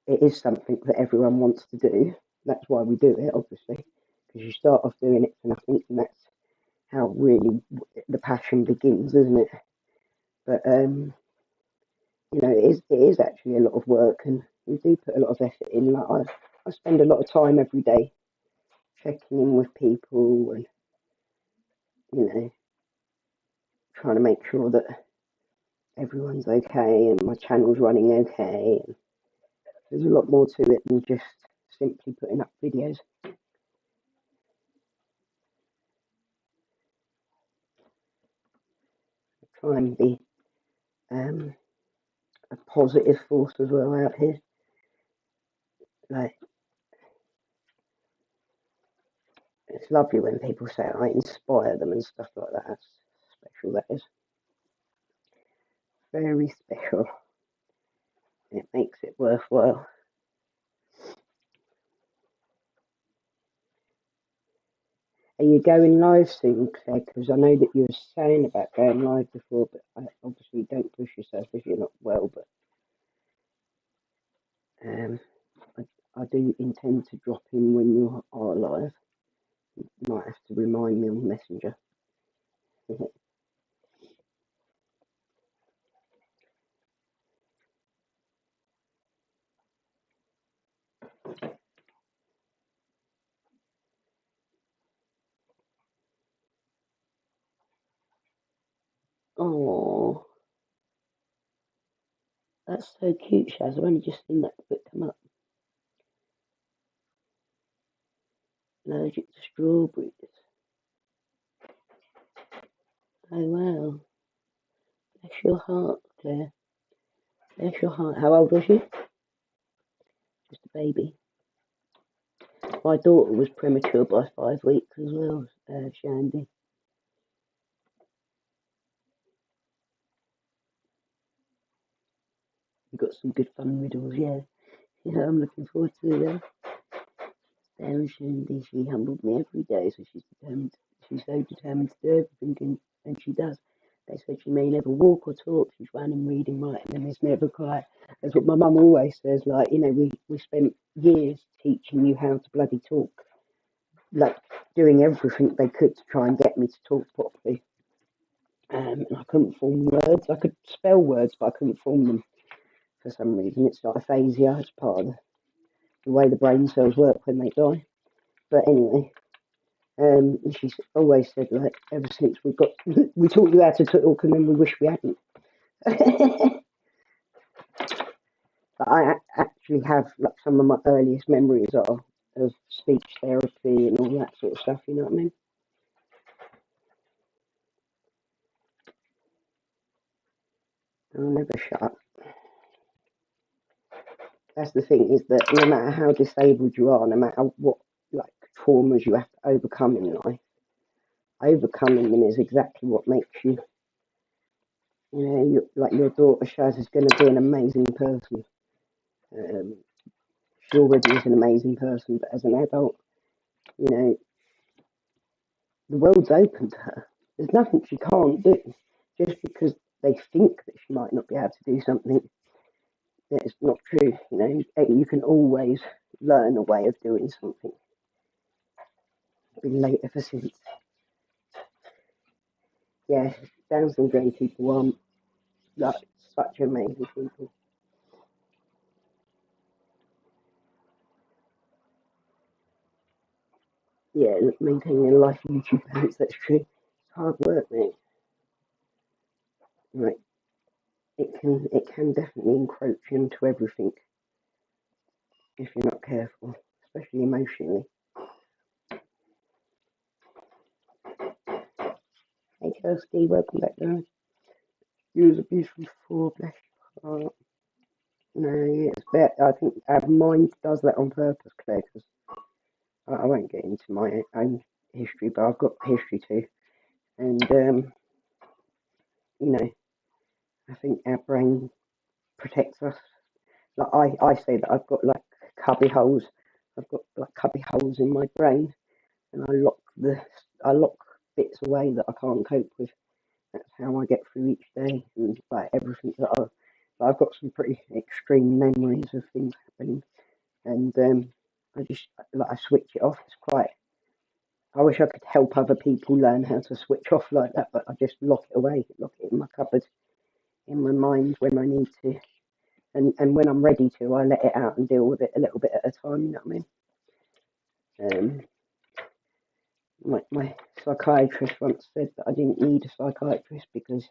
it is something that everyone wants to do, that's why we do it, obviously, because you start off doing it for nothing, and that's how really the passion begins, isn't it? But it is actually a lot of work, and we do put a lot of effort in. Like I spend a lot of time every day checking in with people, and trying to make sure that everyone's okay and my channel's running okay. And there's a lot more to it than just simply putting up videos. I try and be a positive force as well out here. Like, it's lovely when people say I inspire them and stuff like that. That's special, that is. Very special. It makes it worthwhile. Are you going live soon, Claire? Because I know that you were saying about going live before, but obviously don't push yourself if you're not well. But I do intend to drop in when you are live. You might have to remind me on Messenger. Oh, that's so cute, Shaz. I've only just seen that bit come up. Allergic to strawberries. Oh, wow. Bless your heart, Claire. Bless your heart. How old was she? Just a baby. My daughter was premature by 5 weeks as well, Shandy. We've got some good fun riddles, yeah. Yeah, I'm looking forward to them. Shandy, she humbled me every day, so she's determined. She's so determined to do everything, and she does. They said she may never walk or talk. She's running, reading, writing, and is never quiet. That's what my mum always says. Like, we spent years teaching you how to bloody talk, like doing everything they could to try and get me to talk properly. And I couldn't form words. I could spell words, but I couldn't form them for some reason. It's like aphasia. It's part of the way the brain cells work when they die. But anyway, she's always said, like, ever since we taught you how to talk, and then we wish we hadn't. But I actually have, like, some of my earliest memories are of speech therapy and all that sort of stuff. You know what I mean? I'll never shut up. That's the thing, is that no matter how disabled you are, no matter what, like, traumas you have to overcome in life, overcoming them is exactly what makes you. Like your daughter Shaz is going to be an amazing person. She already is an amazing person, but as an adult, the world's open to her. There's nothing she can't do. Just because they think that she might not be able to do something, it's not true. You can always learn a way of doing something. I've been late ever since. Yeah, Down syndrome people are like such amazing people. Yeah, maintaining a life on YouTube posts, that's true. It's hard work, mate. Right. It can definitely encroach into everything if you're not careful, especially emotionally. Hey Kirsty, welcome back guys. You was abused before, bless your heart. No, yeah, it's better. I think our mind does that on purpose, Claire, because I won't get into my own history, but I've got history too. And, I think our brain protects us. Like I say that I've got like cubby holes. I've got like cubby holes in my brain, and I lock bits away that I can't cope with. That's how I get through each day, and like everything I've got some pretty extreme memories of things happening, and like I switch it off. It's quite. I wish I could help other people learn how to switch off like that, but I just lock it away, lock it in my cupboard, in my mind when I need to, and when I'm ready to, I let it out and deal with it a little bit at a time. You know what I mean? My psychiatrist once said that I didn't need a psychiatrist because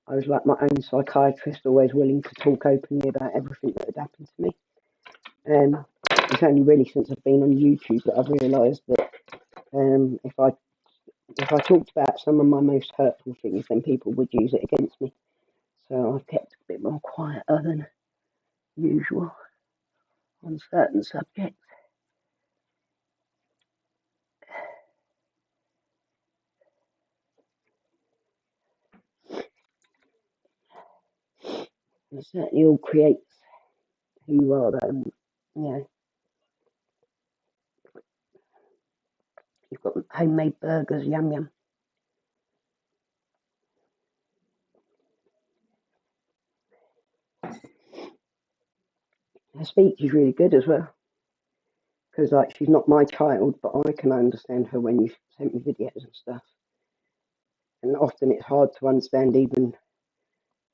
I was like my own psychiatrist, always willing to talk openly about everything that had happened to me. It's only really since I've been on YouTube that I've realised that if I talked about some of my most hurtful things, then people would use it against me. So I've kept a bit more quieter than usual on certain subjects. It certainly all creates who you are, though. Yeah, you've got homemade burgers, yum yum. Her speech is really good as well, because like she's not my child, but I can understand her when you sent me videos and stuff. And often it's hard to understand even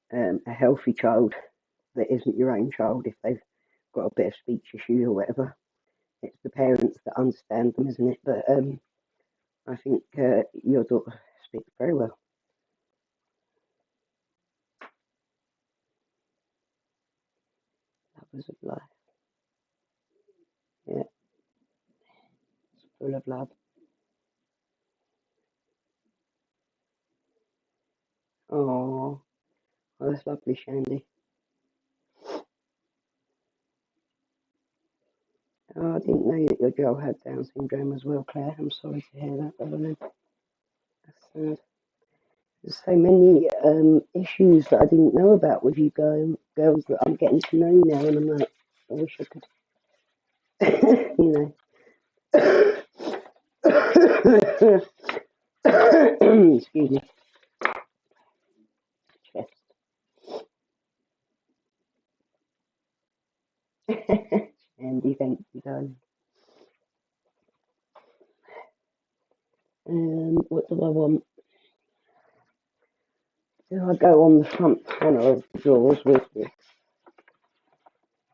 a healthy child that isn't your own child if they've got a bit of speech issues or whatever. It's the parents that understand them, isn't it? But I think your daughter speaks very well. Lovers of life. Yeah, it's full of love. Oh, that's lovely, Shandy. Oh, I didn't know that your Joe had Down syndrome as well, Claire. I'm sorry to hear that, Evelyn. That's sad. There's so many issues that I didn't know about with you girls that I'm getting to know now, and I'm like, I wish I could, you know. Excuse me. Chest. Andy, thank you, darling. What do I want? Do I go on the front panel of the drawers with this?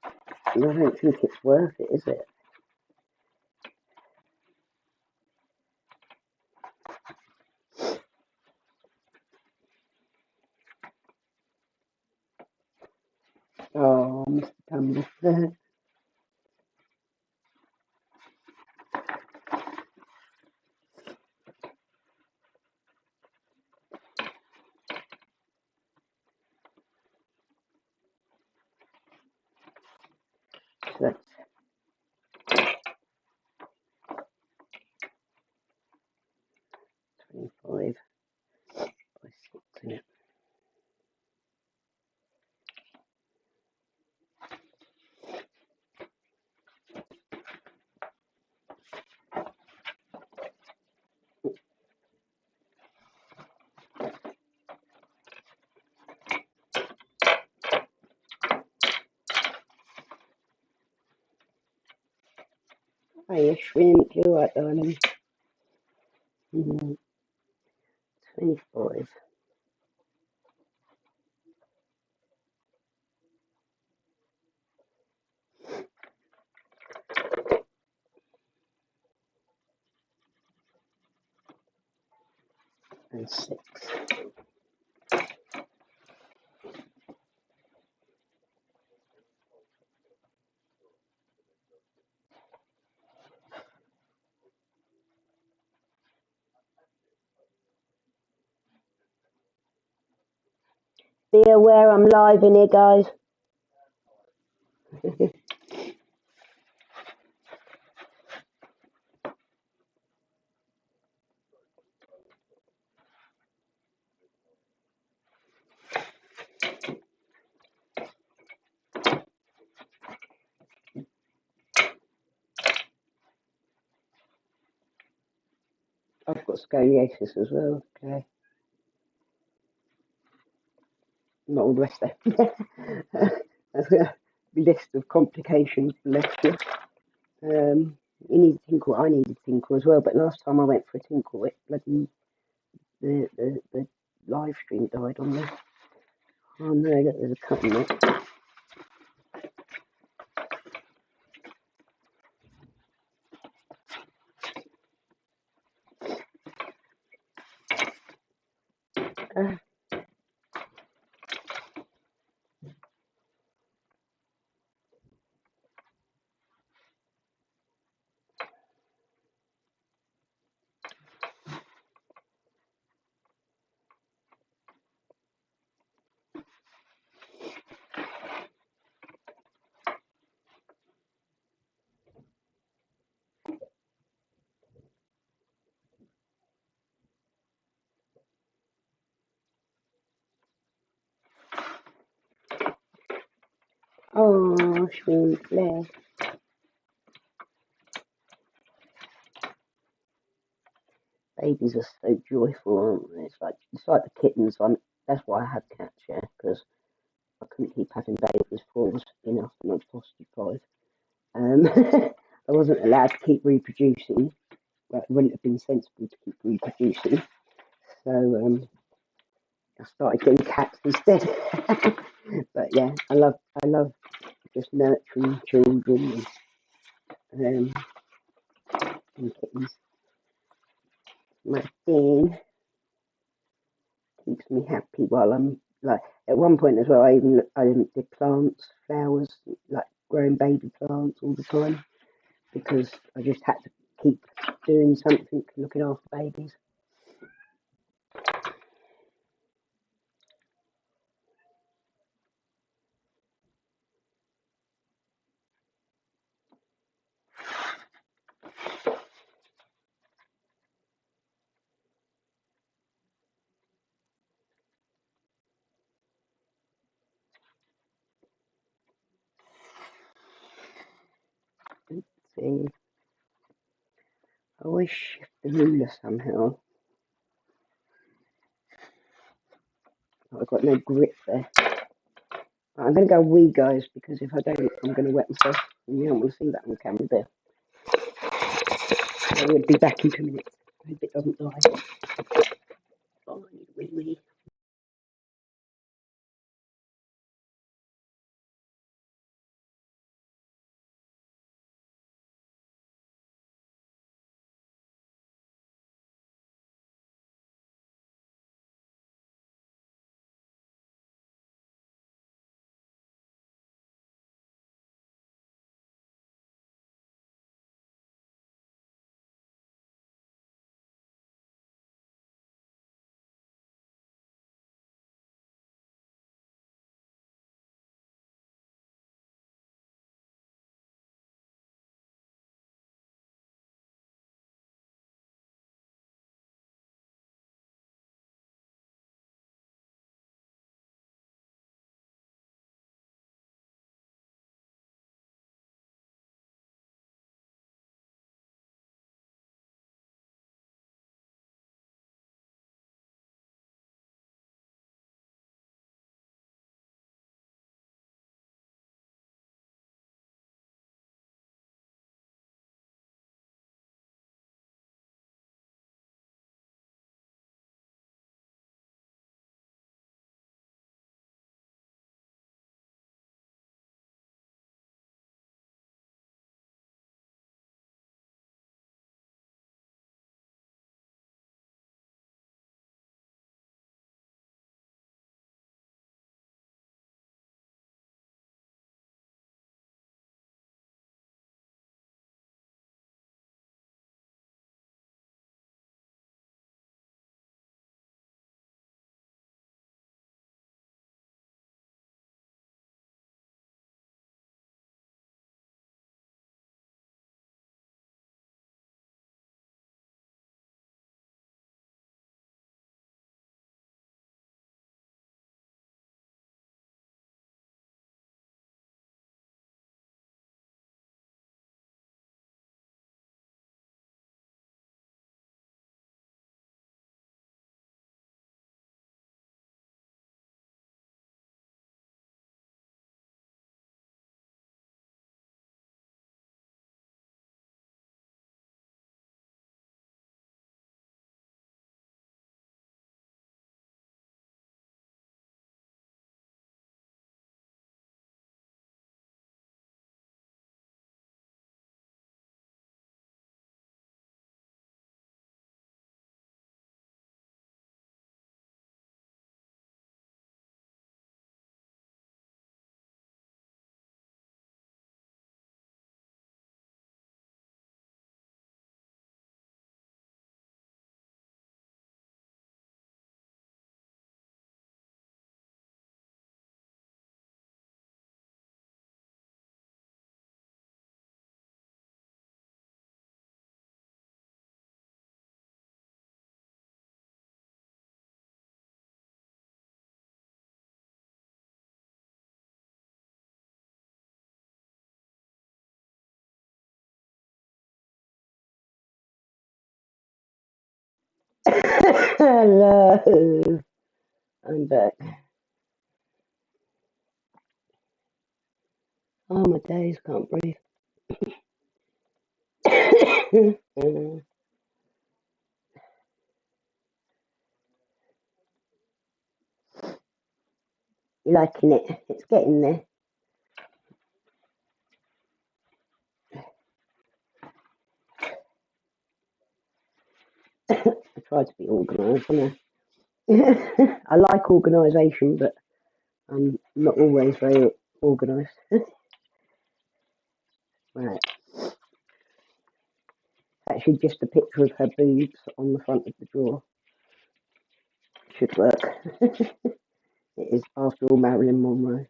I don't think it's worth it, is it? Oh, Mr. Tumble. So that's 25 by 6, isn't it? Hiya, shrimp. You're right, darling. 25 and 6. Be aware I'm live in here, guys. I've got scoliosis as well. Okay. Not all the rest there. That's a list of complications left you. You need a tinkle. I need a tinkle as well. But last time I went for a tinkle, it bloody the live stream died on me. Oh no, look, there's a cut in it. Oh, sweet Blair. Babies are so joyful, aren't they? It's like the kittens. That's why I had cats, yeah, because I couldn't keep having babies. Four was enough, and I fostered five. I wasn't allowed to keep reproducing. Well, it wouldn't have been sensible to keep reproducing. So I started getting cats instead. But yeah, I love just nurturing children and kittens. My thing keeps me happy while I'm like at one point as well. I did plants, flowers, like growing baby plants all the time because I just had to keep doing something, looking after babies. Let's see. I always shift the ruler somehow. I've got no grip there. I'm going to go wee, guys, because if I don't, I'm going to wet myself. And you don't want to see that on camera there. I will be back in 2 minutes. I hope it doesn't die. Oh, I need a wee wee. Hello, I'm back. Oh, my days, can't breathe. You liking it? It's getting there. I try to be organised, don't I? I like organisation, but I'm not always very organised. Right, actually, just a picture of her boobs on the front of the drawer should work. It is, after all, Marilyn Monroe.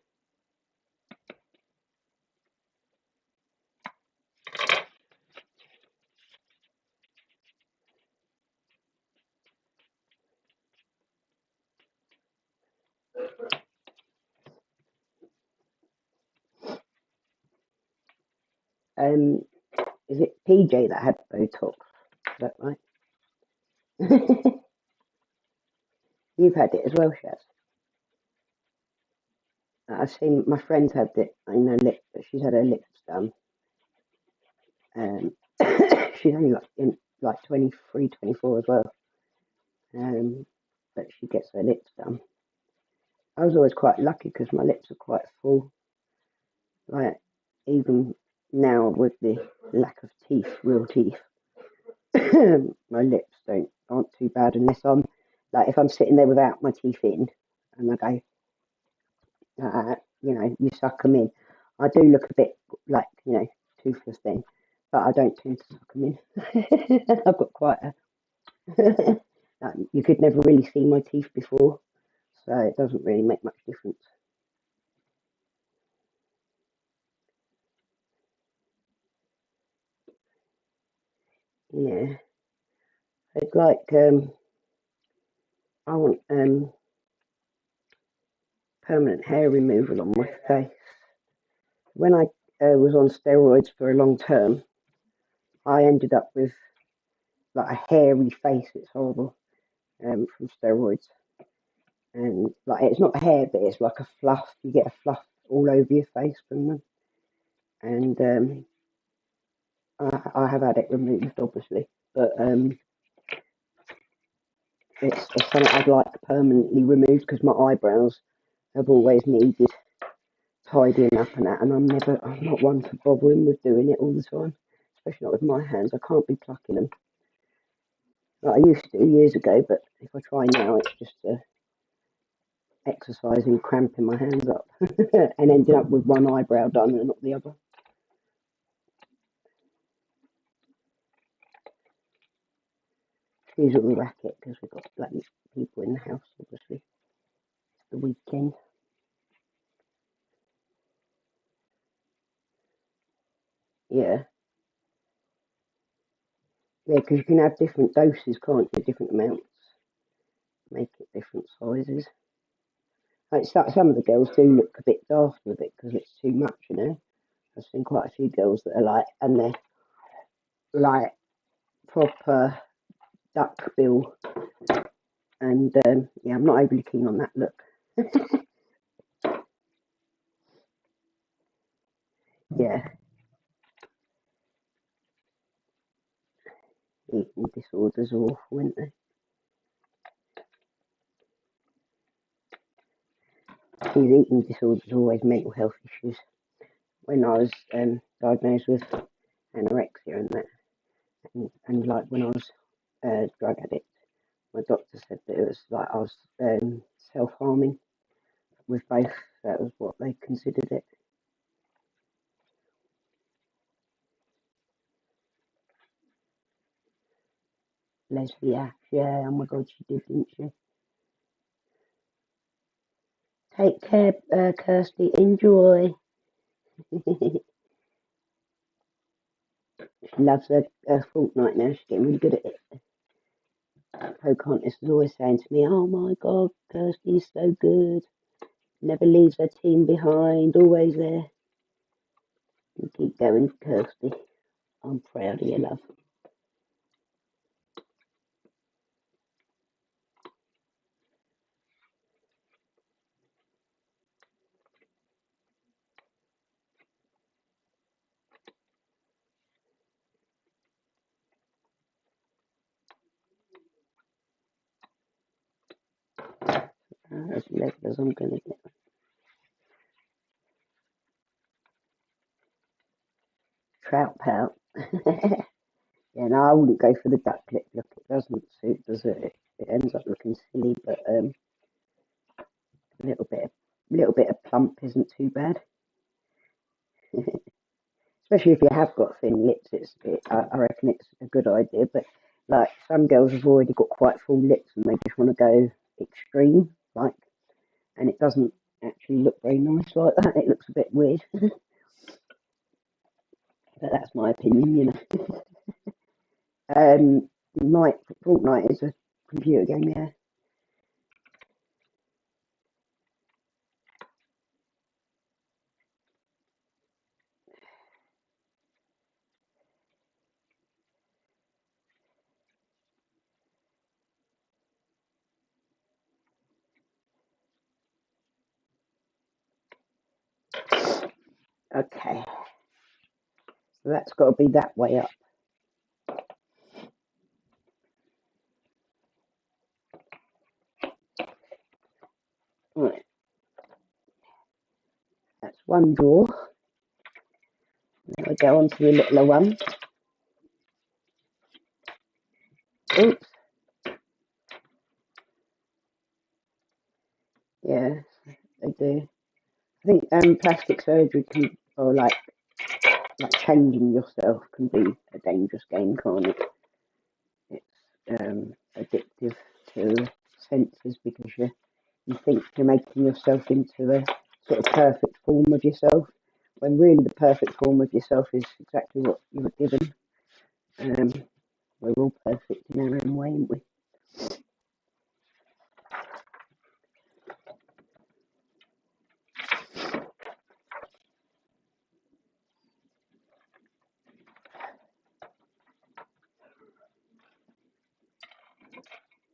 Um, is it PJ that had Botox? Is that right? You've had it as well, Shaz. I've seen my friends had it in her lip, but she's had her lips done. Um, she's only like 23, 24 as well. But she gets her lips done. I was always quite lucky because my lips are quite full. Like even now with the lack of teeth, real teeth, my lips aren't too bad unless I'm like if I'm sitting there without my teeth in, and I go, you suck them in. I do look a bit like toothless then, but I don't tend to suck them in. I've got quite a you could never really see my teeth before, so it doesn't really make much difference. Yeah, it's like I want permanent hair removal on my face. When I was on steroids for a long term, I ended up with like a hairy face. It's horrible from steroids, and like it's not hair, but it's like a fluff. You get a fluff all over your face from them, and I have had it removed, obviously, but it's something I'd like permanently removed because my eyebrows have always needed tidying up and that, and I'm not one for bothering with doing it all the time, especially not with my hands. I can't be plucking them like I used to years ago, but if I try now, it's just exercising, cramping my hands up, and ending up with one eyebrow done and not the other. Excuse the racket because we've got like people in the house, obviously. It's the weekend. Yeah, yeah, because you can have different doses, can't you? Different amounts, make it different sizes. Like some of the girls do look a bit daft with it because it's too much. I've seen quite a few girls that are like, and they're like proper duck bill, and yeah, I'm not overly keen on that look. Yeah, eating disorders are awful, aren't they? These eating disorders are always mental health issues. When I was diagnosed with anorexia and that, and like when I was a drug addict, my doctor said that it was like I was self-harming with both. That was what they considered it. Leslie Ash, yeah, oh my god, she did, didn't she? Take care, Kirsty, enjoy. She loves her fortnight now, she's getting really good at it. Pocahontas is always saying to me, oh my god, Kirsty's so good. Never leaves her team behind, always there. You keep going, Kirsty. I'm proud of you, love. as level as I'm going to get. Trout pout. Yeah, no, I wouldn't go for the duck lip look. It doesn't suit, does it? It ends up looking silly, but a little bit of plump isn't too bad. Especially if you have got thin lips, I reckon it's a good idea. But like some girls have already got quite full lips and they just want to go extreme, like, and it doesn't actually look very nice like that. It looks a bit weird. But that's my opinion, you know. Night Fortnite is a computer game, yeah. Okay, so that's got to be that way up. Right, that's one drawer. Now we go on to the littler one. Oops. Yeah, they do. I think plastic surgery or like changing yourself can be a dangerous game, can't it? It's addictive to senses because you think you're making yourself into a sort of perfect form of yourself, when really the perfect form of yourself is exactly what you were given. We're all perfect in our own way, aren't we?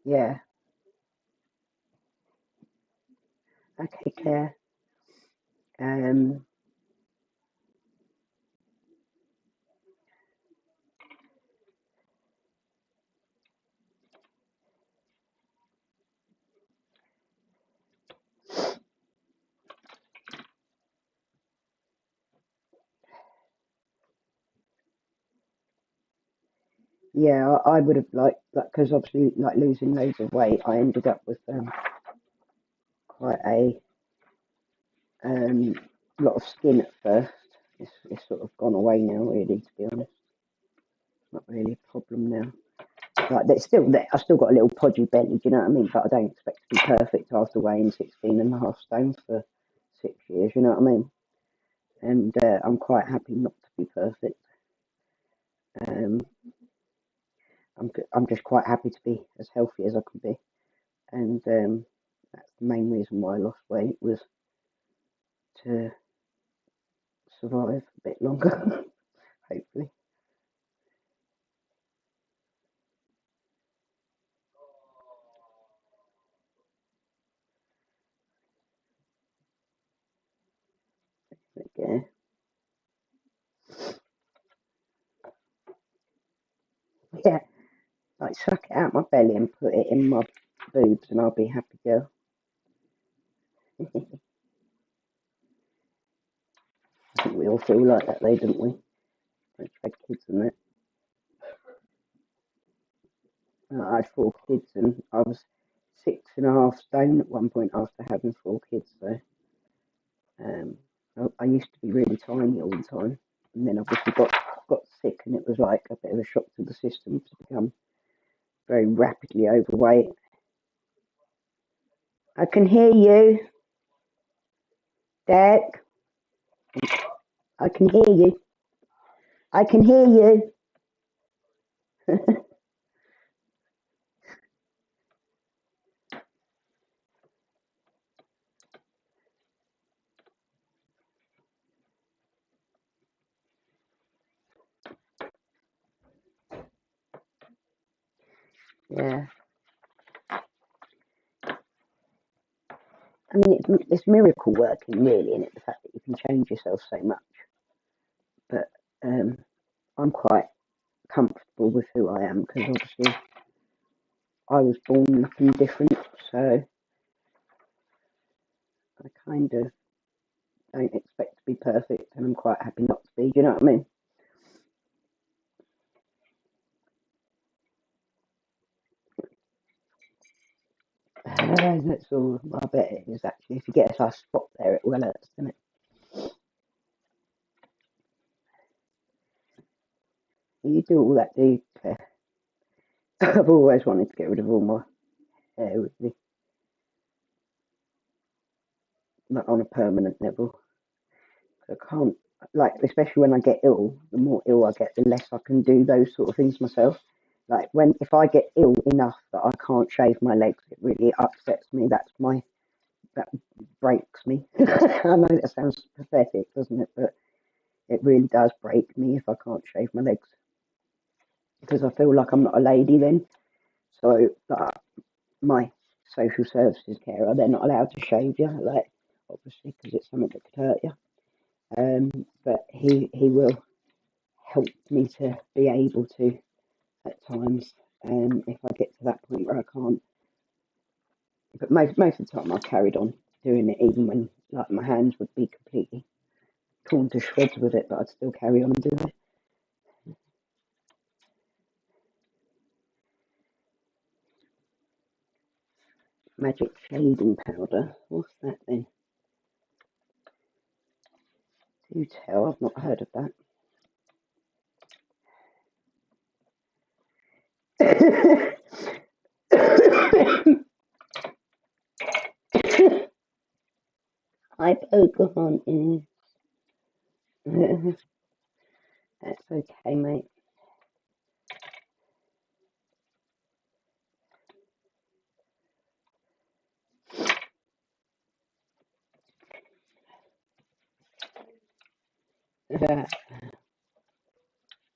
Yeah. Okay, Claire. Yeah, I would have liked that because obviously, like losing loads of weight, I ended up with quite a lot of skin at first. It's sort of gone away now, really. To be honest, it's not really a problem now. Like, it's still there. I've still got a little podgy belly. Do you know what I mean? But I don't expect to be perfect after weighing 16.5 stone for 6 years. You know what I mean? And I'm quite happy not to be perfect. Um, I'm just quite happy to be as healthy as I can be, and that's the main reason why I lost weight, was to survive a bit longer, hopefully. But yeah, yeah, like suck it out my belly and put it in my boobs, and I'll be happy girl. I think we all feel like that, though, don't we? Once we had kids and that. I had 4 kids, and I was 6.5 stone at one point after having 4 kids. So um, I used to be really tiny all the time, and then obviously got sick, and it was like a bit of a shock to the system to become very rapidly overweight. I can hear you, Dad. I can hear you. I can hear you. Yeah. I mean, it's miracle working, really, isn't it? The fact that you can change yourself so much. But I'm quite comfortable with who I am because obviously I was born looking different. So I kind of don't expect to be perfect, and I'm quite happy not to be. Do you know what I mean? That's all. I bet it is actually. If you get a nice spot there, it will hurt, doesn't it? You do all that, do you, Claire? I've always wanted to get rid of all my hair with this, not on a permanent level. I can't, like, especially when I get ill. The more ill I get, the less I can do those sort of things myself. Like if I get ill enough that I can't shave my legs, it really upsets me. That breaks me. I know that sounds pathetic, doesn't it? But it really does break me if I can't shave my legs, because I feel like I'm not a lady then. So my social services carer, they're not allowed to shave you, like, obviously, because it's something that could hurt you. But he will help me to be able to at times, if I get to that point where I can't. But most of the time I've carried on doing it, even when like my hands would be completely torn to shreds with it, but I'd still carry on doing it. Magic shading powder. What's that then? Do tell, I've not heard of that. Hi, Pokemon. That's okay, mate.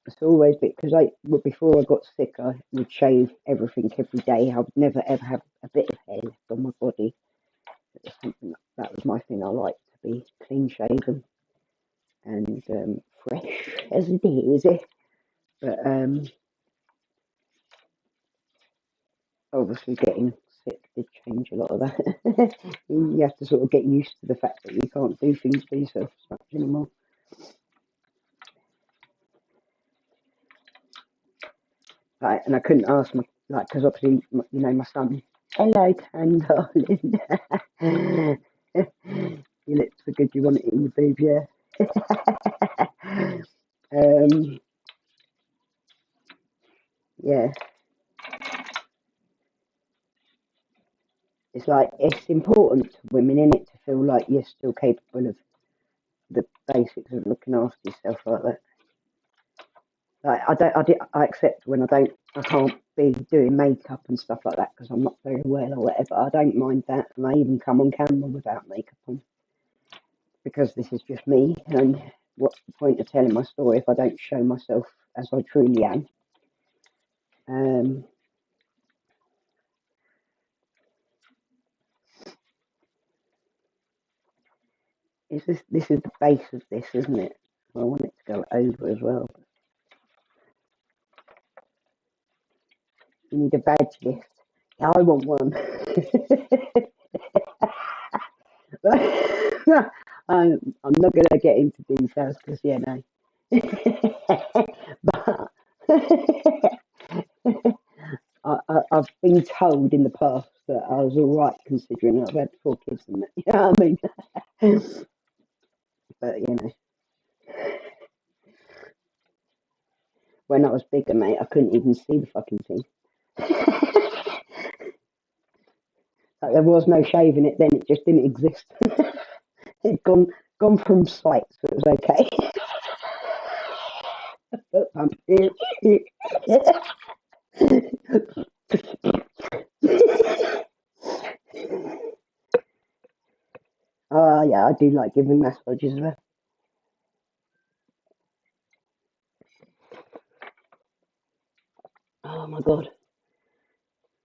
It's always because before I got sick, I would shave everything every day. I would never ever have a bit of hair left on my body. It was something that was my thing. I like to be clean shaven and fresh as it is. But obviously, getting sick did change a lot of that. You have to sort of get used to the fact that you can't do things for yourself as much anymore. Like, and I couldn't ask because obviously, my son. Hello, Tan, darling. Your lips are good. You want it in your boob, yeah. Yeah. It's like it's important to women in it to feel like you're still capable of the basics of looking after yourself like that. Like I accept when I can't be doing makeup and stuff like that because I'm not very well or whatever. I don't mind that, and I even come on camera without makeup on because this is just me. And what's the point of telling my story if I don't show myself as I truly am? This is the base of this, isn't it? I want it to go over as well. You need a badge lift. Yeah, I want one. I'm not going to get into details because, no. But I've been told in the past that I was all right considering I've had 4 kids and that. You know what I mean? But, when I was bigger, mate, I couldn't even see the fucking thing. Like, there was no shaving it then, it just didn't exist. It'd gone from sight, so it was okay. Oh, yeah, I do like giving massages as well. Oh my god,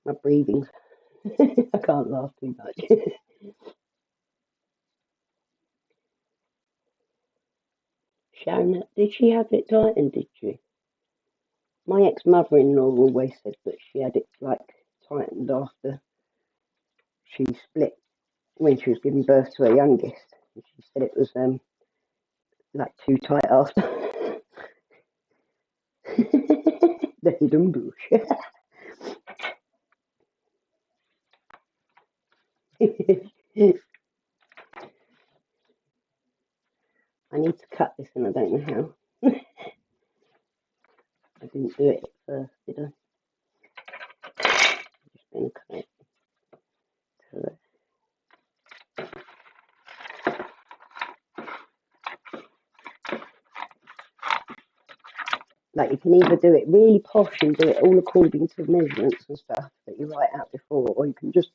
my breathing. I can't laugh too much. Sharon, did she have it tightened, did she? My ex-mother-in-law always said that she had it, like, tightened after she split. when she was giving birth to her youngest. And she said it was like too tight after. The hidden bush. I need to cut this and I don't know how. I didn't do it at first, did I? I'm just going to cut it to the... Like, you can either do it really posh and do it all according to measurements and stuff that you write out before, or you can just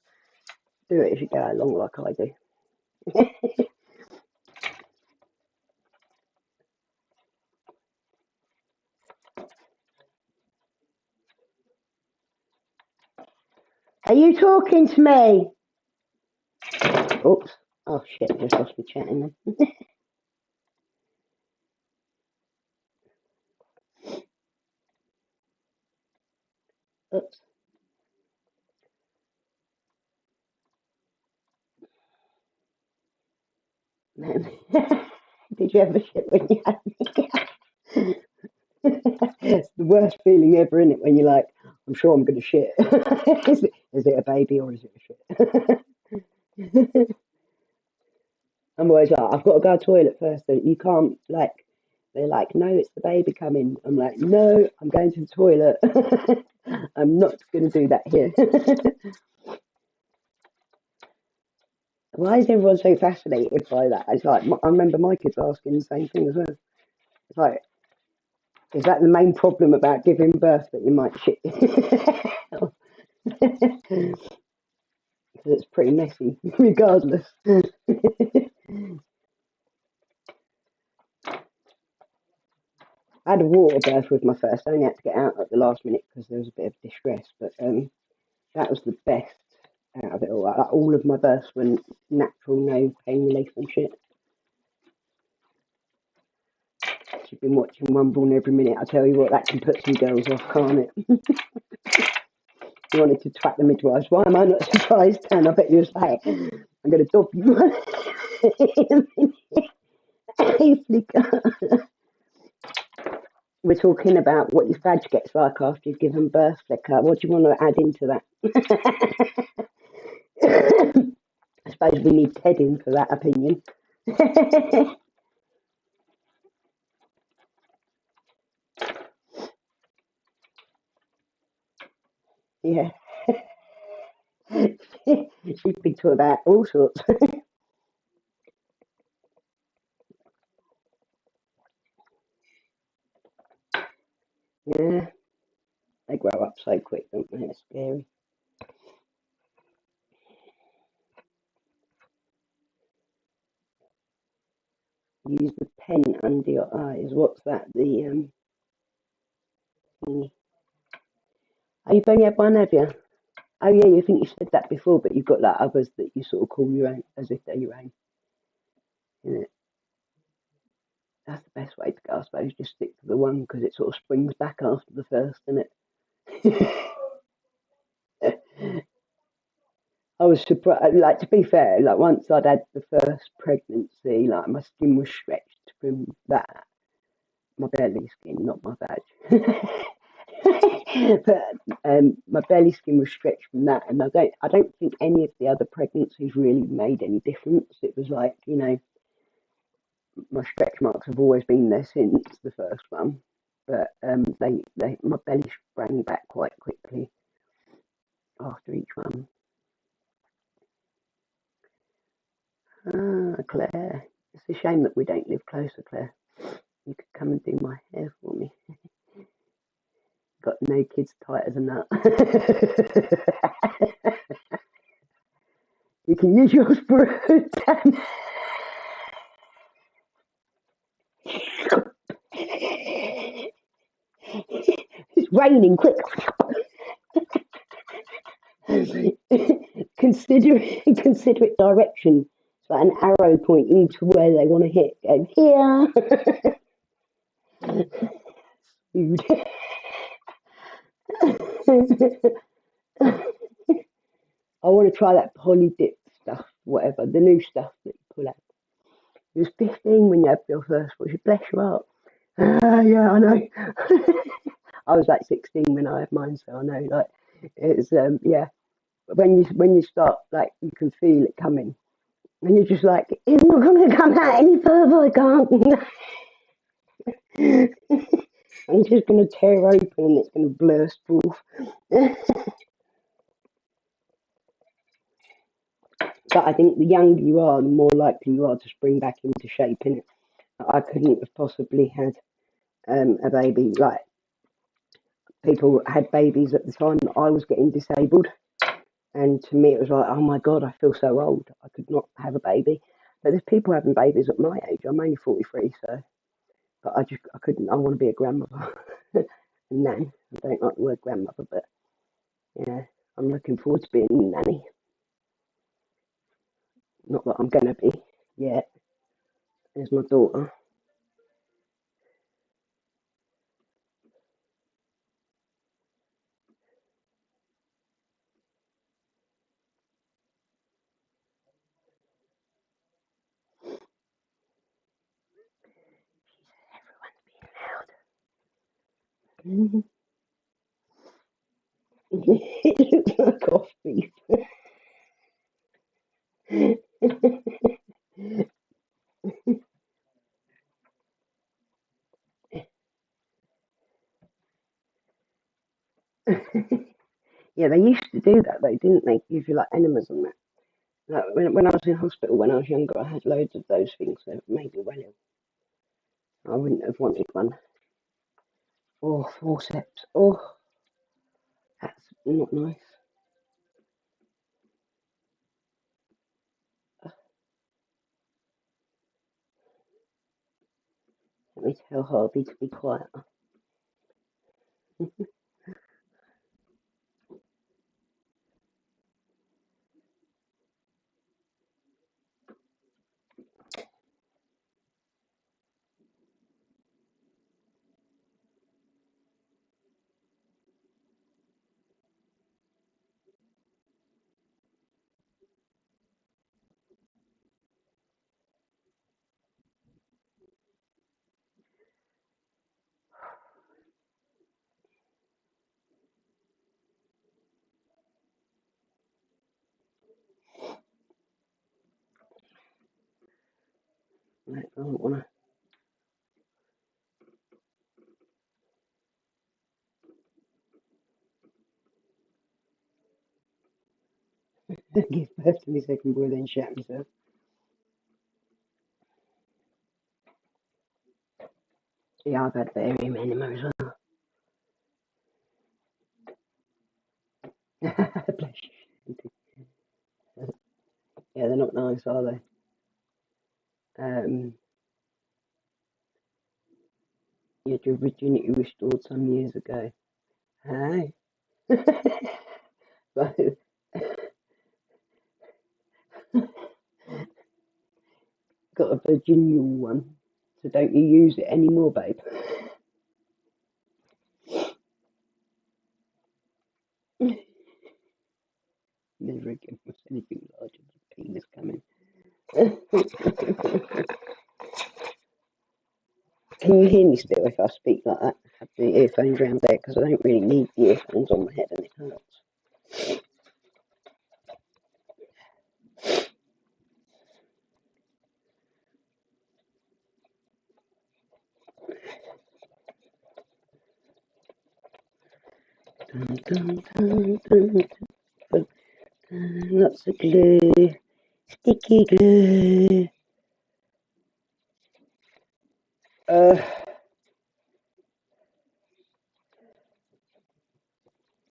do it as you go along like I do. Are you talking to me? Oops. Oh shit, I just lost me chatting then. Oops. Man. Did you ever shit when you had me? It's the worst feeling ever, isn't it? When you're like, I'm sure I'm going to shit. Is it a baby or is it a shit? I'm always like, I've got to go to the toilet first. So you can't, like, they're like, no, it's the baby coming. I'm like, no, I'm going to the toilet. I'm not going to do that here. Why is everyone so fascinated by that? It's like, I remember my kids asking the same thing as well. It's like, is that the main problem about giving birth, that you might shit? Because it's pretty messy, regardless. I had a water birth with my first. I only had to get out at the last minute because there was a bit of distress, but that was the best out of it all. Like, all of my births were natural, no pain relief and shit. You've been watching One Born Every Minute. I tell you what, that can put some girls off, can't it? You wanted to twat the midwives. Why am I not surprised, Dan? I bet you was like, I'm going to dob you. We're talking about what your vag gets like after you've given birth, Flicker. What do you want to add into that? I suppose we need Ted in for that opinion. Yeah. She's been talking about all sorts. Yeah. They grow up so quick, don't they? It's scary. Use the pen under your eyes. What's that? The thingy. Oh, you've only had one, have you? Oh yeah, you think you said that before, but you've got like others that you sort of call your own, as if they're your own. Isn't it? That's the best way to go, I suppose. Just stick to the one because it sort of springs back after the first, isn't it? I was surprised. Like, to be fair, like once I'd had the first pregnancy, like my skin was stretched from that. My belly skin, not my vag. But my belly skin was stretched from that, and I don't think any of the other pregnancies really made any difference. It was like, my stretch marks have always been there since the first one, but my belly sprang back quite quickly after each one. Ah, Claire, it's a shame that we don't live closer, Claire. You could come and do my hair for me. Got no kids tight as a nut. You can use yours for a tan. It's raining, quick. Consider it direction. It's like an arrow pointing to where they want to hit. Go here. Food. I want to try that poly dip stuff whatever, the new stuff that you pull out. You was 15 when you had your first bush. Bless your heart. Yeah, I know. I was like 16 when I had mine, so I know. Like it's yeah. When you start, like you can feel it coming, and you're just like, it's not going to come out any further. I can't. I'm just going to tear open and it's going to burst forth. But I think the younger you are, the more likely you are to spring back into shape. In it, I couldn't have possibly had a baby. Like people had babies at the time that I was getting disabled, and to me it was like, oh my god, I feel so old. I could not have a baby. But there's people having babies at my age. I'm only 43, so but I couldn't. I want to be a grandmother. And nan. I don't like the word grandmother, but yeah, I'm looking forward to being a nanny. Not that I'm gonna be yet. There's my daughter. It looks like off beef. Yeah, they used to do that though, didn't they? Give you like enemas and that. Like when I was in hospital when I was younger, I had loads of those things that made me well ill. I wouldn't have wanted one. Oh, forceps. Oh, that's not nice. Let me tell Harvey to be quiet. Right, I don't want to give birth to my second boy, then shat myself. Yeah, I've had very many as well. Bless you. Yeah, they're not nice, are they? You had your virginity restored some years ago. Hey. But got a virginal one. So don't you use it anymore, babe? Never again was anything larger than penis coming. Can you hear me still if I speak like that? I have the earphones around there because I don't really need the earphones on my head and it hurts. Dun, dun, dun, dun, dun. Lots of glue, sticky glue. Uh,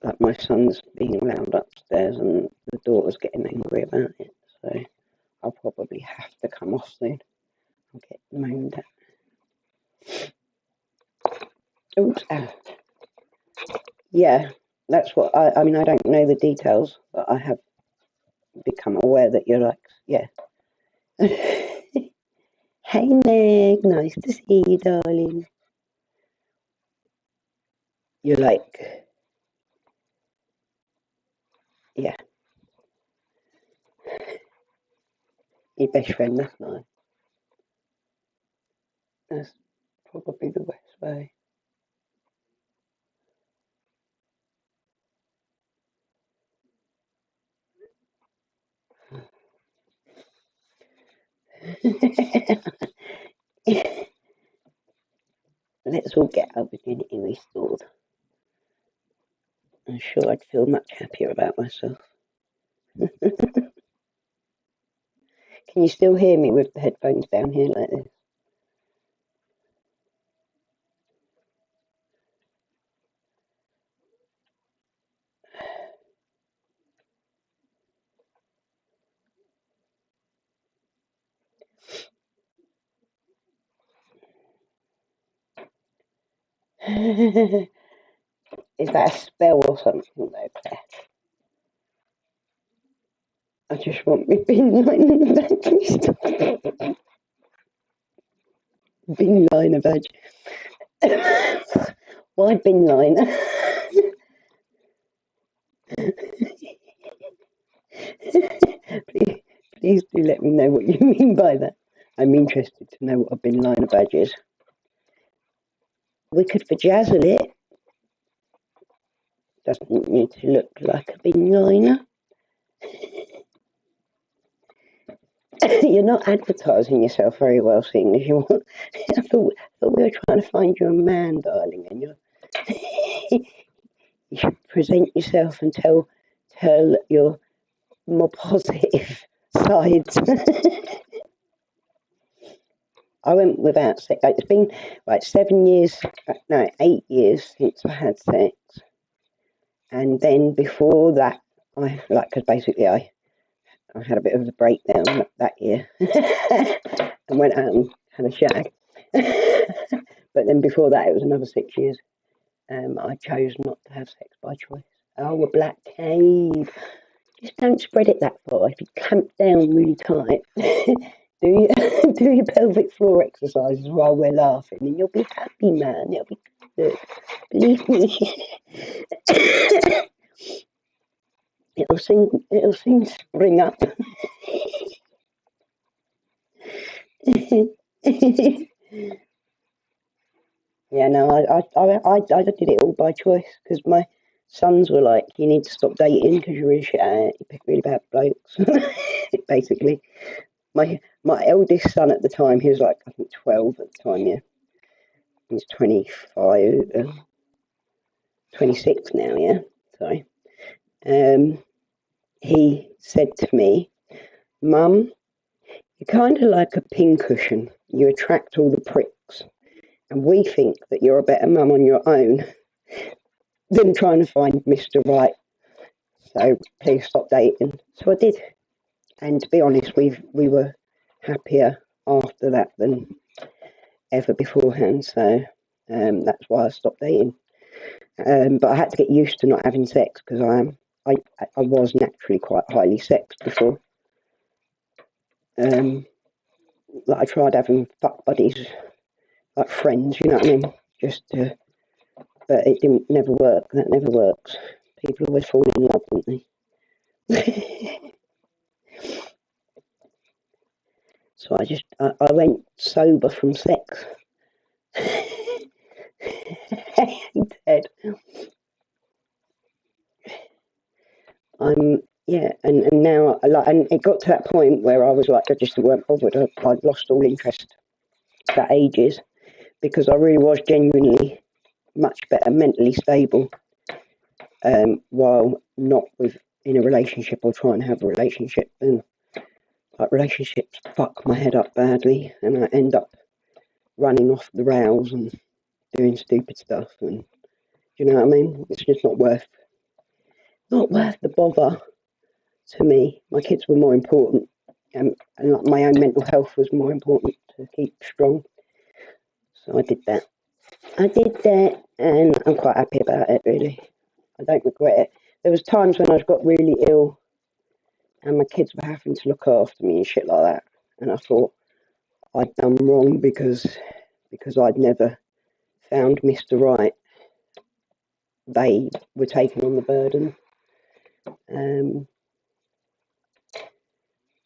like my son's being loud upstairs and the daughter's getting angry about it, so I'll probably have to come off soon. I'll get moaned at. Oops. Yeah, that's what I mean, I don't know the details, but I have become aware that you're like, yeah. Hey, Meg, nice to see you, darling. You're like, yeah. Your best friend, that's nice. That's probably the best way. Let's all get our virginity restored. I'm sure I'd feel much happier about myself. Can you still hear me with the headphones down here like this? Is that a spell or something though, Claire? I just want my bin liner badge. Bin liner badge. Why bin liner? Please do let me know what you mean by that. I'm interested to know what a bin liner badge is. We could vajazzle it. Doesn't need to look like a bin liner. You're not advertising yourself very well, seeing as you want. I thought we were trying to find you a man, darling, and you should present yourself and tell your more positive sides. I went without sex. It's been like 8 years since I had sex, and then before that, because basically I had a bit of a breakdown that year and went out and had a shag. But then before that, it was another 6 years. I chose not to have sex by choice. Oh, a black cave. Just don't spread it that far. If you clamp down really tight, do your pelvic floor exercises while we're laughing, and you'll be happy, man. It'll be good. Believe me. It'll soon spring up. Yeah, no, I did it all by choice because my sons were like, "You need to stop dating because you're really shit at it. You pick really bad blokes." Basically, my eldest son at the time, he was like, I think 12 at the time. Yeah, he's 25, 26 now. Yeah, sorry. He said to me, "Mum, you're kind of like a pincushion. You attract all the pricks, and we think that you're a better mum on your own than trying to find Mr. Right. So please stop dating." So I did, and to be honest, we were happier after that than ever beforehand. So that's why I stopped dating. But I had to get used to not having sex because I was naturally quite highly sexed before. Like I tried having fuck buddies, like friends, you know what I mean? But it didn't never work. That never works. People always fall in love, don't they? So I went sober from sex. Dead. And now and it got to that point where I was like, I just weren't bothered. I'd lost all interest for ages because I really was genuinely much better mentally stable while not in a relationship or trying to have a relationship. And like relationships fuck my head up badly, and I end up running off the rails and doing stupid stuff. And you know what I mean? It's just not worth the bother to me. My kids were more important, and like my own mental health was more important to keep strong. So I did that. And I'm quite happy about it, really. I don't regret it. There was times when I got really ill and my kids were having to look after me and shit like that, and I thought I'd done wrong because I'd never found Mr. Right. They were taking on the burden.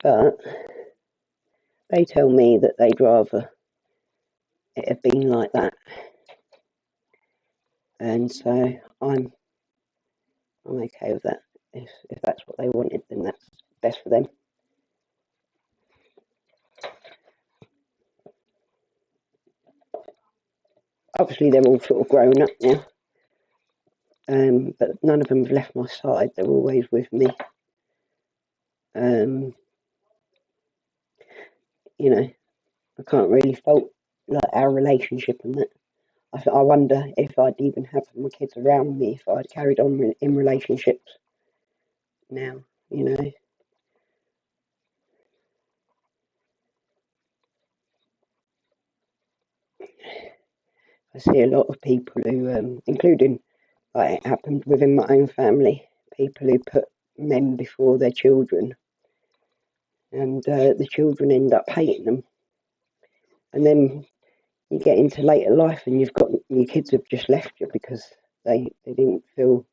But they tell me that they'd rather it have been like that, and so I'm okay with that. If that's what they wanted, then that's best for them. Obviously, they're all sort of grown up now, but none of them have left my side. They're always with me. You know, I can't really fault like our relationship and that. I wonder if I'd even have my kids around me if I'd carried on in relationships now. You know, I see a lot of people who, including like it happened within my own family, people who put men before their children, and the children end up hating them, and then you get into later life and you've got your kids have just left you because they didn't feel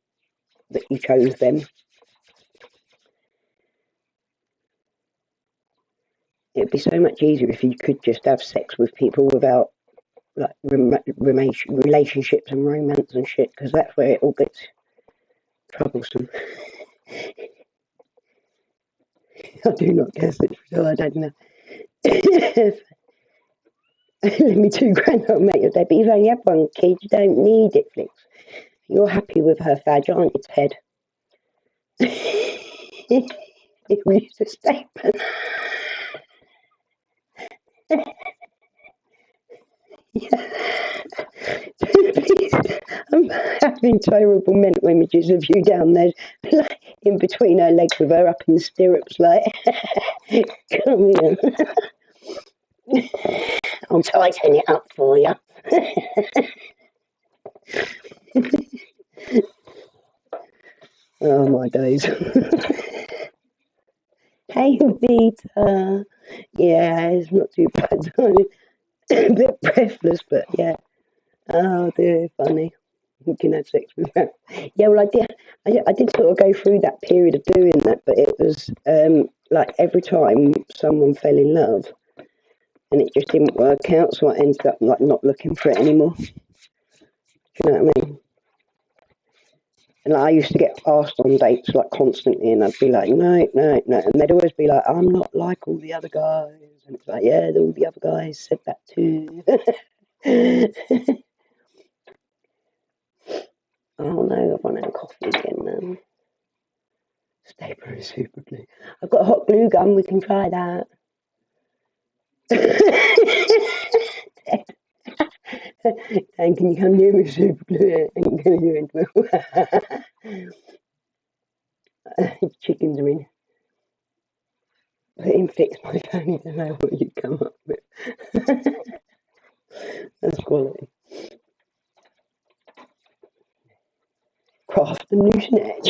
that you chose them. It'd be so much easier if you could just have sex with people without like relationships and romance and shit, because that's where it all gets troublesome. I do not guess it, so I don't know. Let me £2 I'll make your day, but you've only had one kid, you don't need it, Flix. You're happy with her fadge, aren't you, Ted? It was a statement. I'm having terrible mental images of you down there, like, in between her legs with her up in the stirrups, like, come here. I'll tighten it up for you. Oh, my days. Hey, Vita. Yeah, it's not too bad. A bit breathless, but yeah. Oh, dear, funny. You can have sex with that. Yeah, well, I did sort of go through that period of doing that, but it was like every time someone fell in love and it just didn't work out, so I ended up like not looking for it anymore. Do you know what I mean? And like, I used to get asked on dates like constantly, and I'd be like, no, no, no, and they'd always be like, I'm not like all the other guys, and it's like, yeah, all the other guys said that too. Oh no, I've run out of coffee again, man. Stapler and super glue. I've got a hot glue gun, we can try that. And can you come near me, super glue? And can you into chickens are in. Put in fix my phone, don't know what you come up with. That's quality. Craft the new snatch.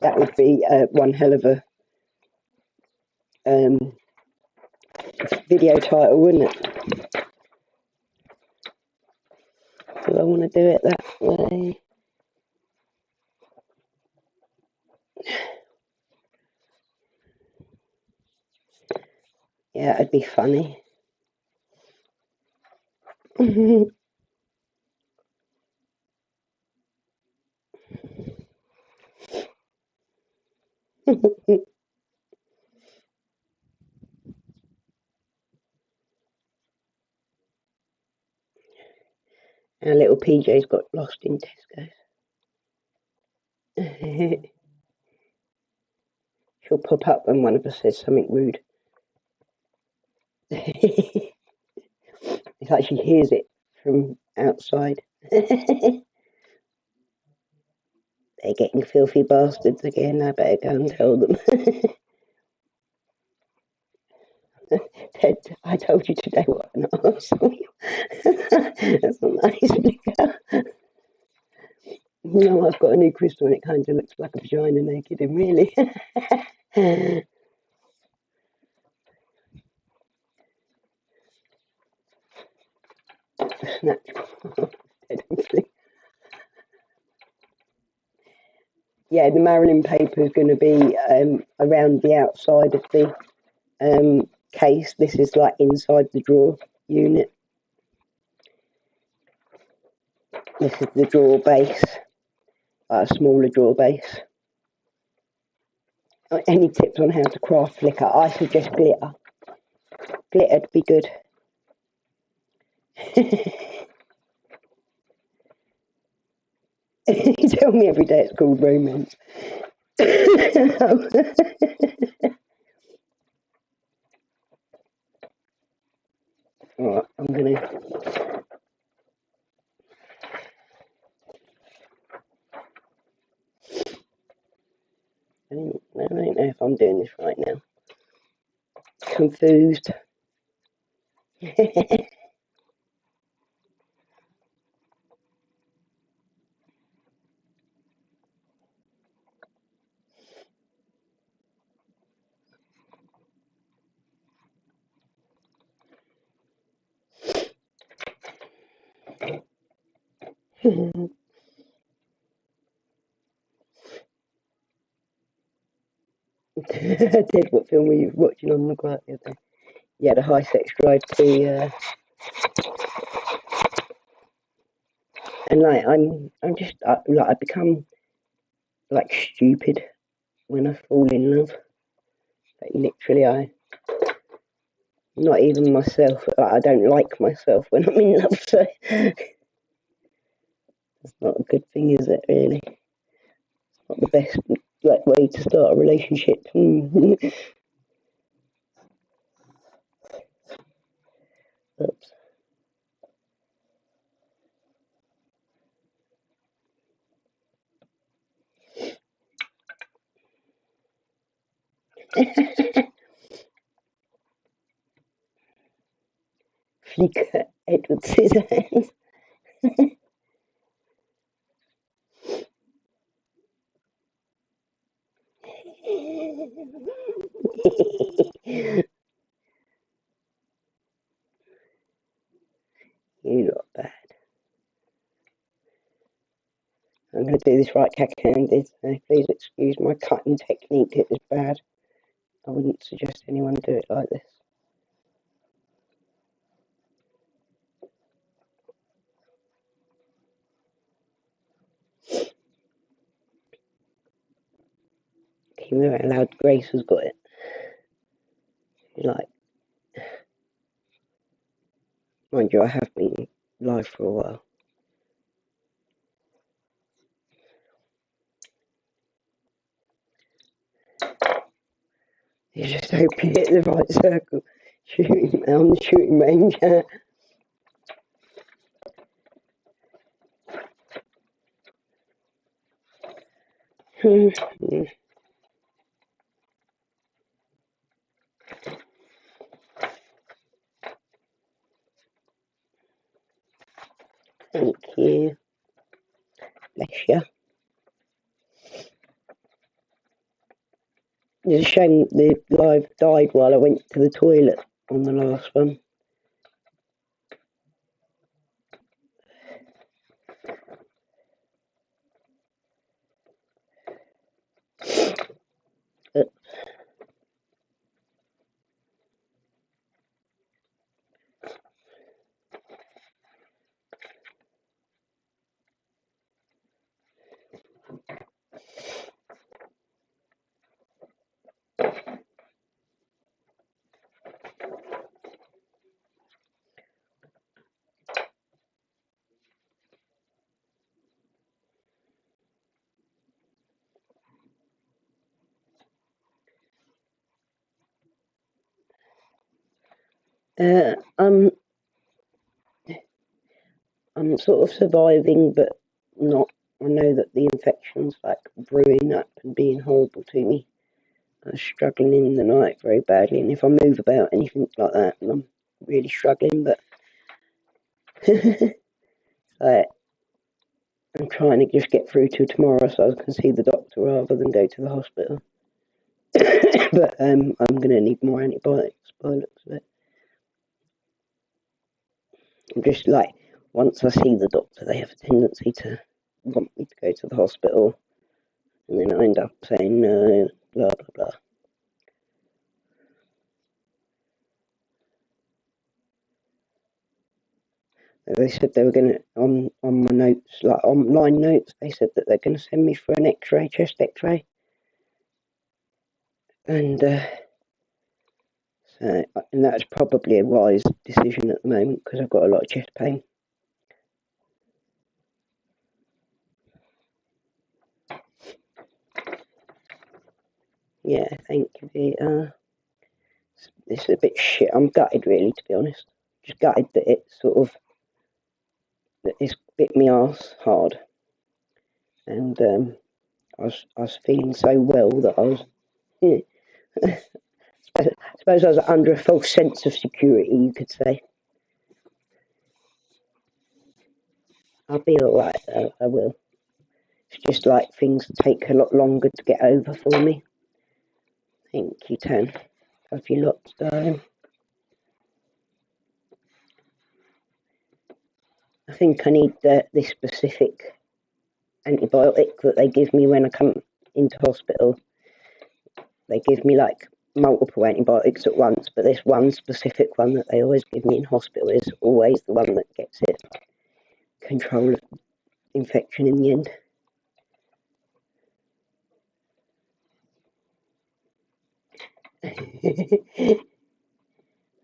That would be one hell of a video title, wouldn't it? Do I want to do it that way? Yeah, it'd be funny. Our little PJ's got lost in Tesco. She'll pop up when one of us says something rude. It's like she hears it from outside. They're getting filthy bastards again. I better go and tell them. Ted, I told you today what an arsehole. That's not nice. No, I've got a new crystal and it kind of looks like a vagina naked, and really. Snatch. Yeah, the Marilyn paper is going to be around the outside of the case. This is like inside the drawer unit. This is the drawer base, a smaller drawer base. Any tips on how to craft flicker? I suggest glitter. Glitter'd be good. You tell me every day it's called romance. Alright, I'm gonna... I don't know if I'm doing this right now. Confused. Did what film were you watching on the quiet the other day? Yeah, the high sex drive to and like I'm just like I become like stupid when I fall in love. Like literally, not even myself. Like, I don't like myself when I'm in love. So it's not a good thing, is it? Really, it's not the best like way to start a relationship. Oops. Flicker Edward Scissorhands. You lot bad. I'm going to do this right cack-handed, so please excuse my cutting technique. It is bad. I wouldn't suggest anyone do it like this. Can you remember how loud Grace has got it? Like, mind you, I have been live for a while. You just hope you hit the right circle. Shooting on the shooting range. Thank you. Bless you. It's a shame the live died while I went to the toilet on the last one. I'm sort of surviving, but not. I know that the infection's like brewing up and being horrible to me. I'm struggling in the night very badly, and if I move about anything like that, I'm really struggling. But like, I'm trying to just get through to tomorrow so I can see the doctor rather than go to the hospital. But I'm going to need more antibiotics by the looks of it. I'm just like, once I see the doctor, they have a tendency to want me to go to the hospital, and then I end up saying no, blah blah blah. They said they were going to, on my notes, like online notes, they said that they're going to send me for an X-ray, chest X-ray. And and that's probably a wise decision at the moment because I've got a lot of chest pain. Yeah, thank you. It's a bit shit. I'm gutted, really, to be honest. Just gutted that it's bit me arse hard. And I was feeling so well that I was. I suppose I was under a false sense of security, you could say. I'll be alright, though. I will. It's just like things take a lot longer to get over for me. Thank you, Tan. Have you lots, darling? I think I need this specific antibiotic that they give me when I come into hospital. They give me like multiple antibiotics at once, but this one specific one that they always give me in hospital is always the one that gets it. Control of infection in the end.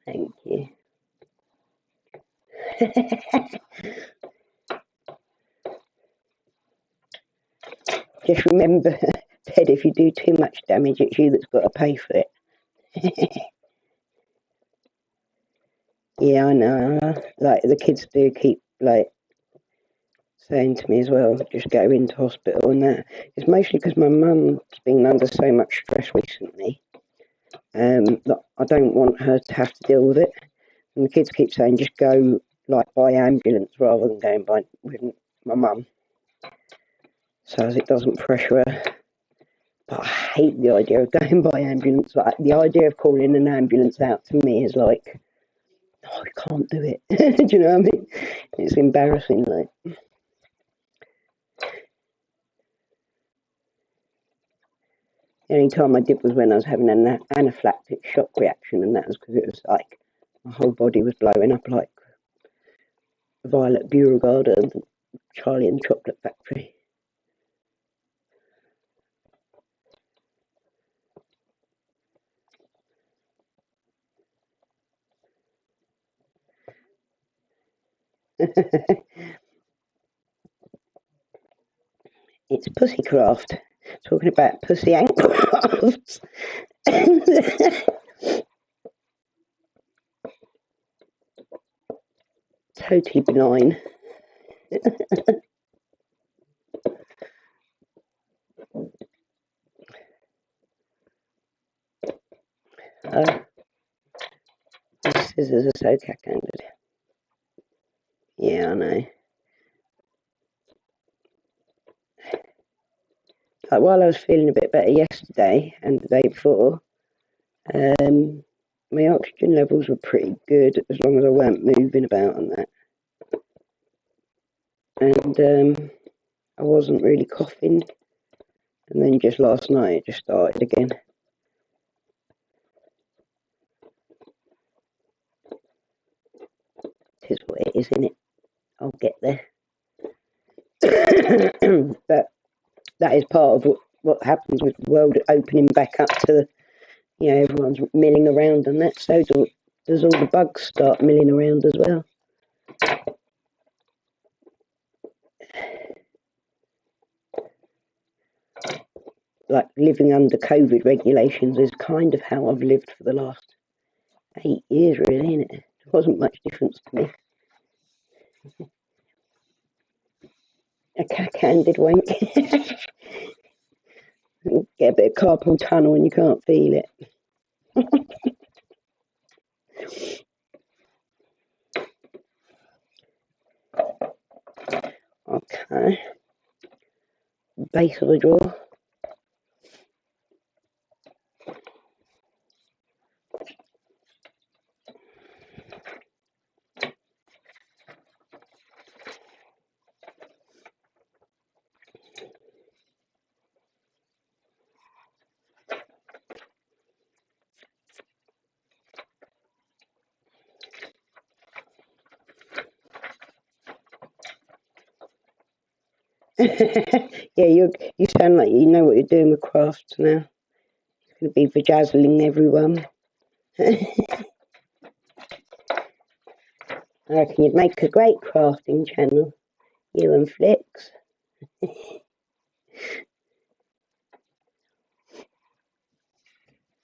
Thank you. Just remember, Ted, if you do too much damage, it's you that's got to pay for it. Yeah, I know. Like the kids do keep like saying to me as well, just go into hospital and that. It's mostly because my mum's been under so much stress recently. That I don't want her to have to deal with it. And the kids keep saying, just go like by ambulance rather than going by with my mum, so as it doesn't pressure her. But I hate the idea of going by ambulance. Like the idea of calling an ambulance out to me is like, oh, I can't do it. Do you know what I mean? It's embarrassing, like. The only time I did was when I was having an anaphylactic shock reaction, and that was because it was like my whole body was blowing up like Violet Beauregard and Charlie and the Chocolate Factory. It's Pussycraft. Talking about pussy and crafts. Totally benign. These scissors are so cack-handed. Yeah, I know. Like, while I was feeling a bit better yesterday and the day before, my oxygen levels were pretty good as long as I weren't moving about and that. And I wasn't really coughing. And then just last night it just started again. It is what it is, innit? I'll get there. But that is part of what happens with the world opening back up to, everyone's milling around and that. So does all the bugs start milling around as well. Like living under COVID regulations is kind of how I've lived for the last 8 years, really, innit? There wasn't much difference to me. A cack-handed wank. Get a bit of carpal tunnel and you can't feel it. Okay. Base of the drawer. Yeah, you sound like you know what you're doing with crafts now. You're going to be bedazzling everyone. I reckon you'd make a great crafting channel, you and Flicks.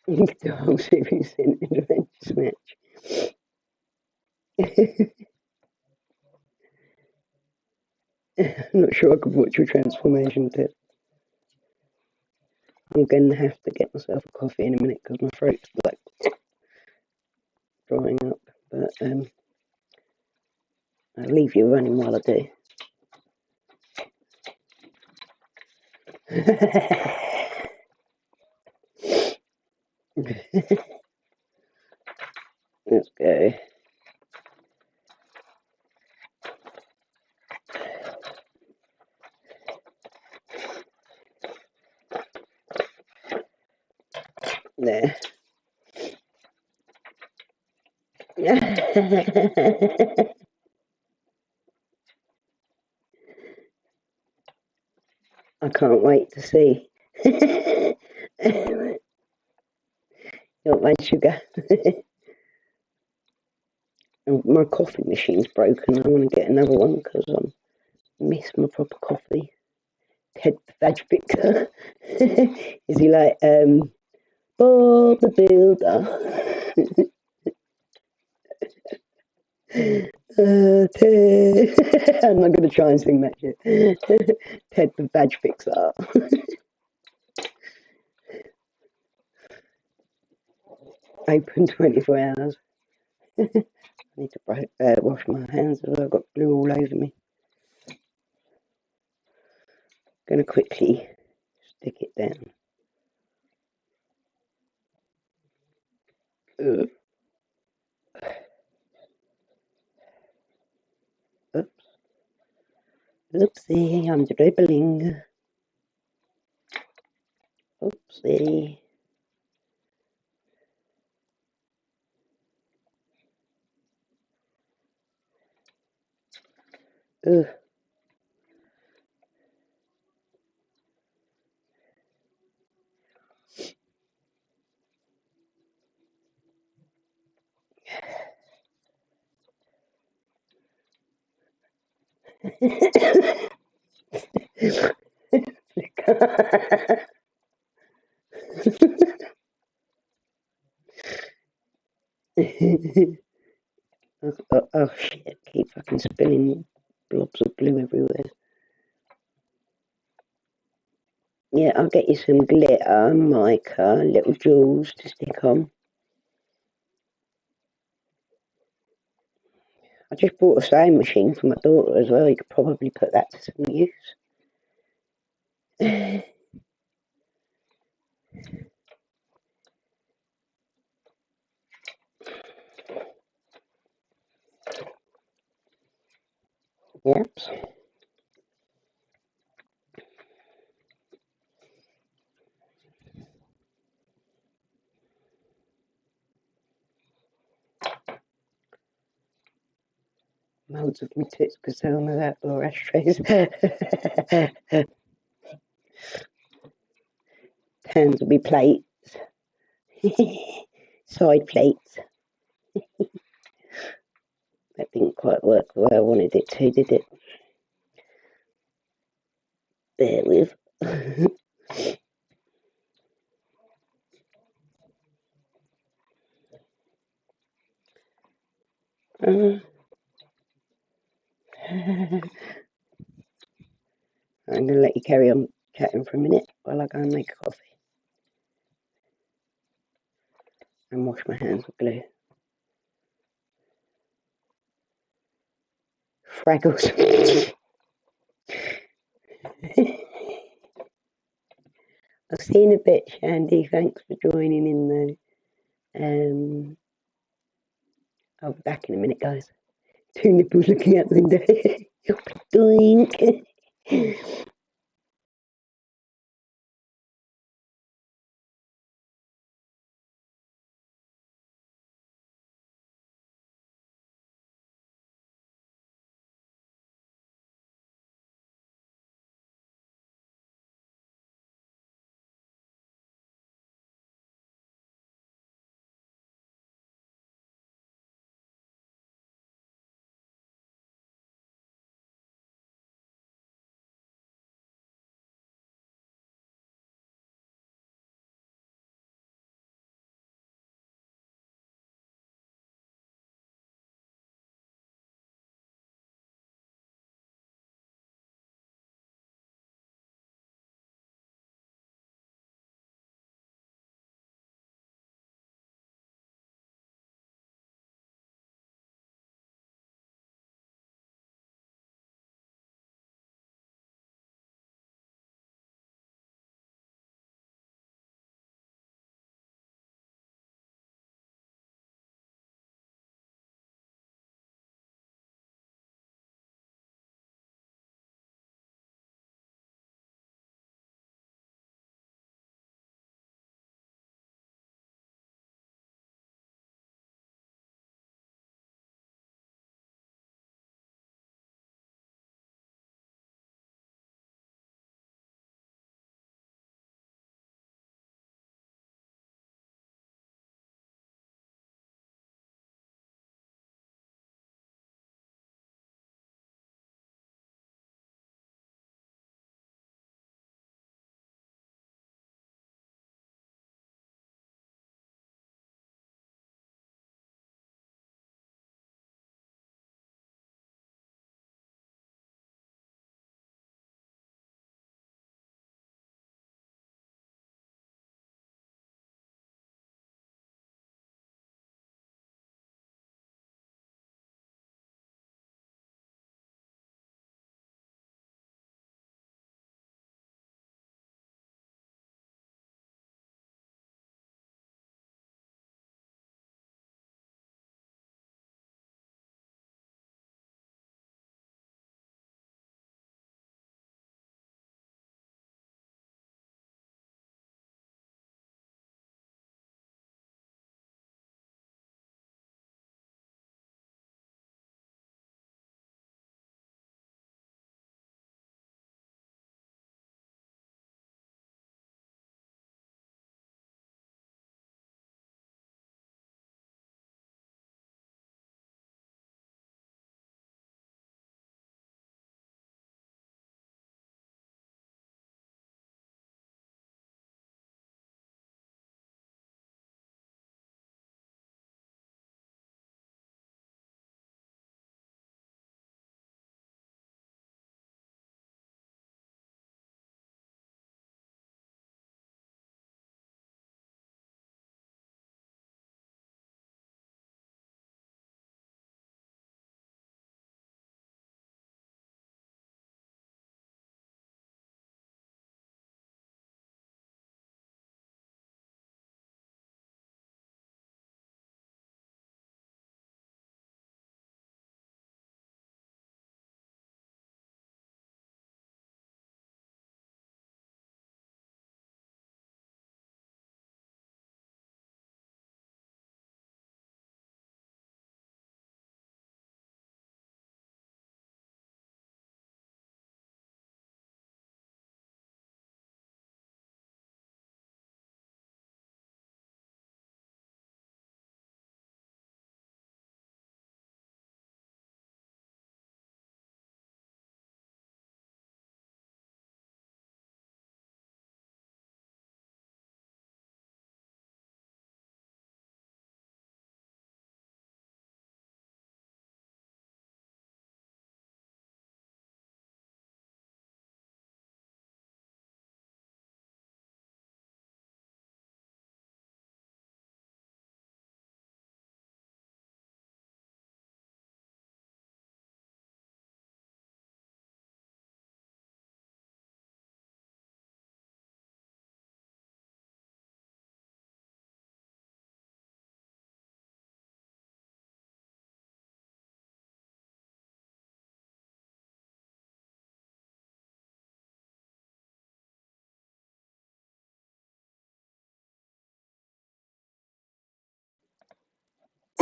The whole series in Adventure Match. I'm not sure I could watch your transformation tip. I'm going to have to get myself a coffee in a minute because my throat's like drying up. But I'll leave you running while I do. Let's go. There. I can't wait to see. Not my sugar. My coffee machine's broken. I want to get another one because I miss my proper coffee. Ted the Veg Fixer. Is he like Bob the Builder? Ted. I'm not going to try and sing that shit. Ted the Veg Fixer. Open 24 hours. I need to wash my hands as well. I've got glue all over me. Going to quickly stick it down. Oops. Oopsie, I'm dribbling. Oopsie. Ugh. Oh shit, keep fucking spilling blobs of glue everywhere. Yeah, I'll get you some glitter, mica, little jewels to stick on. I just bought a sewing machine for my daughter as well. You could probably put that to some use. Yep. Moulds of my tits because they're on that or ashtrays. Hands will be plates. Side plates. That didn't quite work the way I wanted it to, did it? Bear with. I'm going to let you carry on chatting for a minute while I go and make a coffee and wash my hands with glue. Fraggles. I'll see you in a bit, Shandy. Thanks for joining in though. I'll be back in a minute, guys. Two nipples looking out the window. Doink.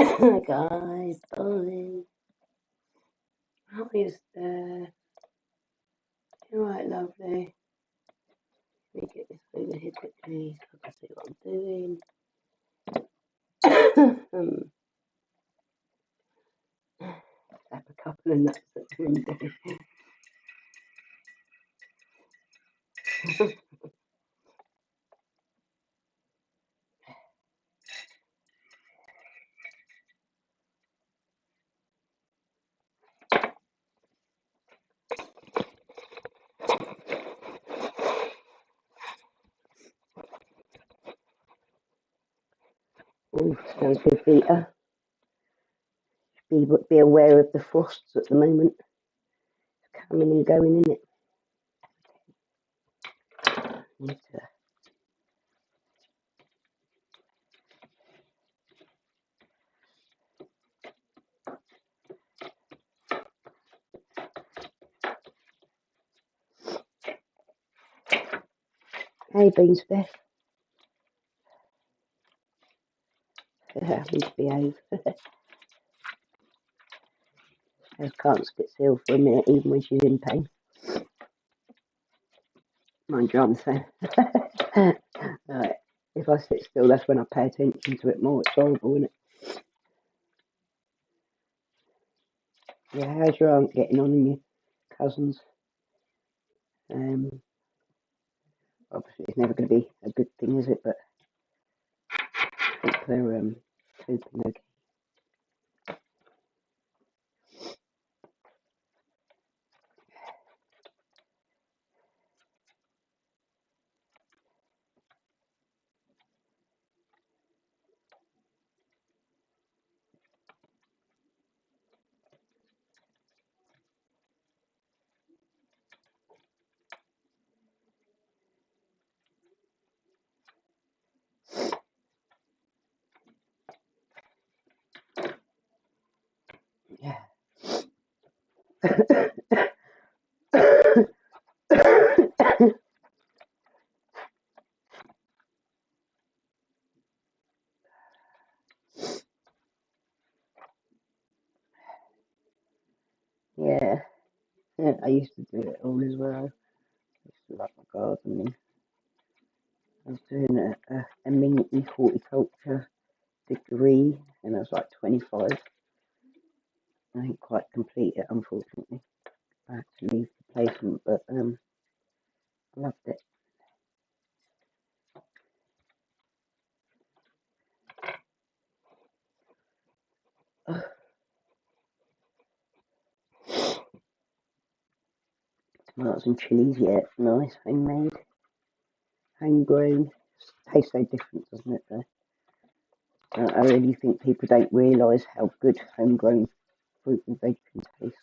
Guys, darling, how is there? You alright, lovely? Let me get this over here quickly so I can see what I'm doing. Slap a couple of nuts at the window. Oh, smells good, Vera. Be aware of the frosts at the moment. Coming and going, in it. Need to. Hey, Beans Beth. Please behave. I can't sit still for a minute, even when she's in pain. Mind you, I'm saying. Right. If I sit still, that's when I pay attention to it more. It's horrible, isn't it? Yeah, how's your aunt getting on and your cousins? Obviously, it's never going to be a good thing, is it? But I think they're coping okay. Yeah. Yeah. I used to do it all as well. I used to like my gardening. I was doing a mini horticulture degree and I was like 25. I didn't quite complete it, unfortunately. I had to leave the placement, but I loved it. Tomatoes and chilies, yeah, it's nice, homemade, homegrown. Tastes so different, doesn't it, though? I really think people don't realise how good homegrown fruit and veg can taste.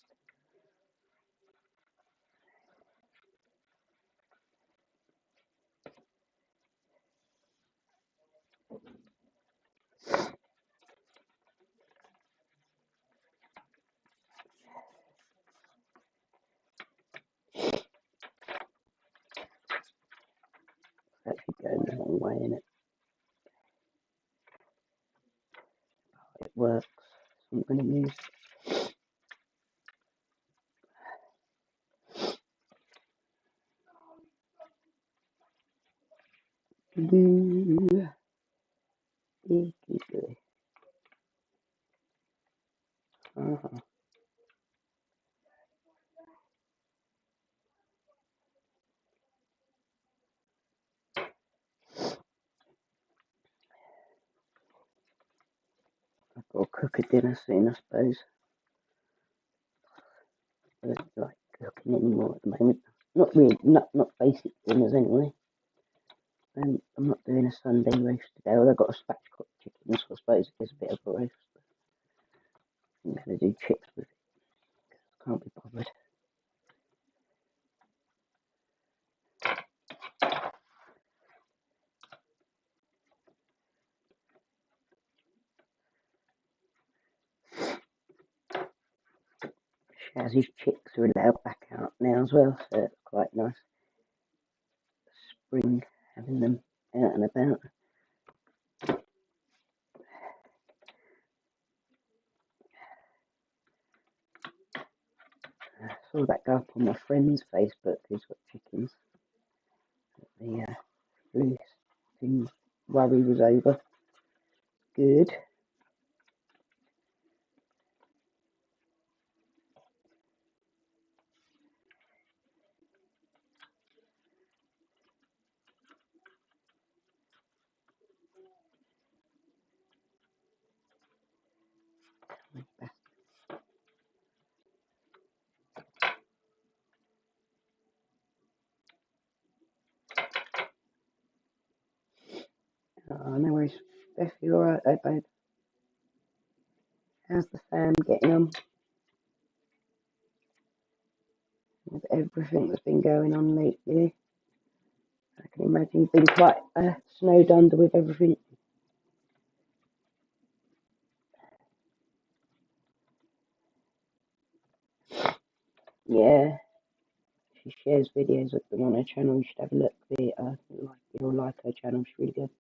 It's actually going a long way in it. It works. So I'm going to use. Uh-huh. I've got to cook a dinner soon, I suppose. I don't like cooking anymore at the moment. Not really, not basic dinners anyway. I'm not doing a Sunday roast today, although I've got a spatchcock chicken, so I suppose it is a bit of a roast. I'm going to do chips with it. Can't be bothered. Shazzy's chicks are allowed back out now as well, so it's quite nice. Spring, having them out and about. saw that go up on my friend's Facebook who's got chickens. The flu thing worry was over. Good. Oh, no worries. Beth, you alright though, babe? How's the fam getting on with everything that's been going on lately? I can imagine you've been quite snowed under with everything. Yeah, she shares videos of them on her channel. You should have a look. You'll like her channel. She's really good.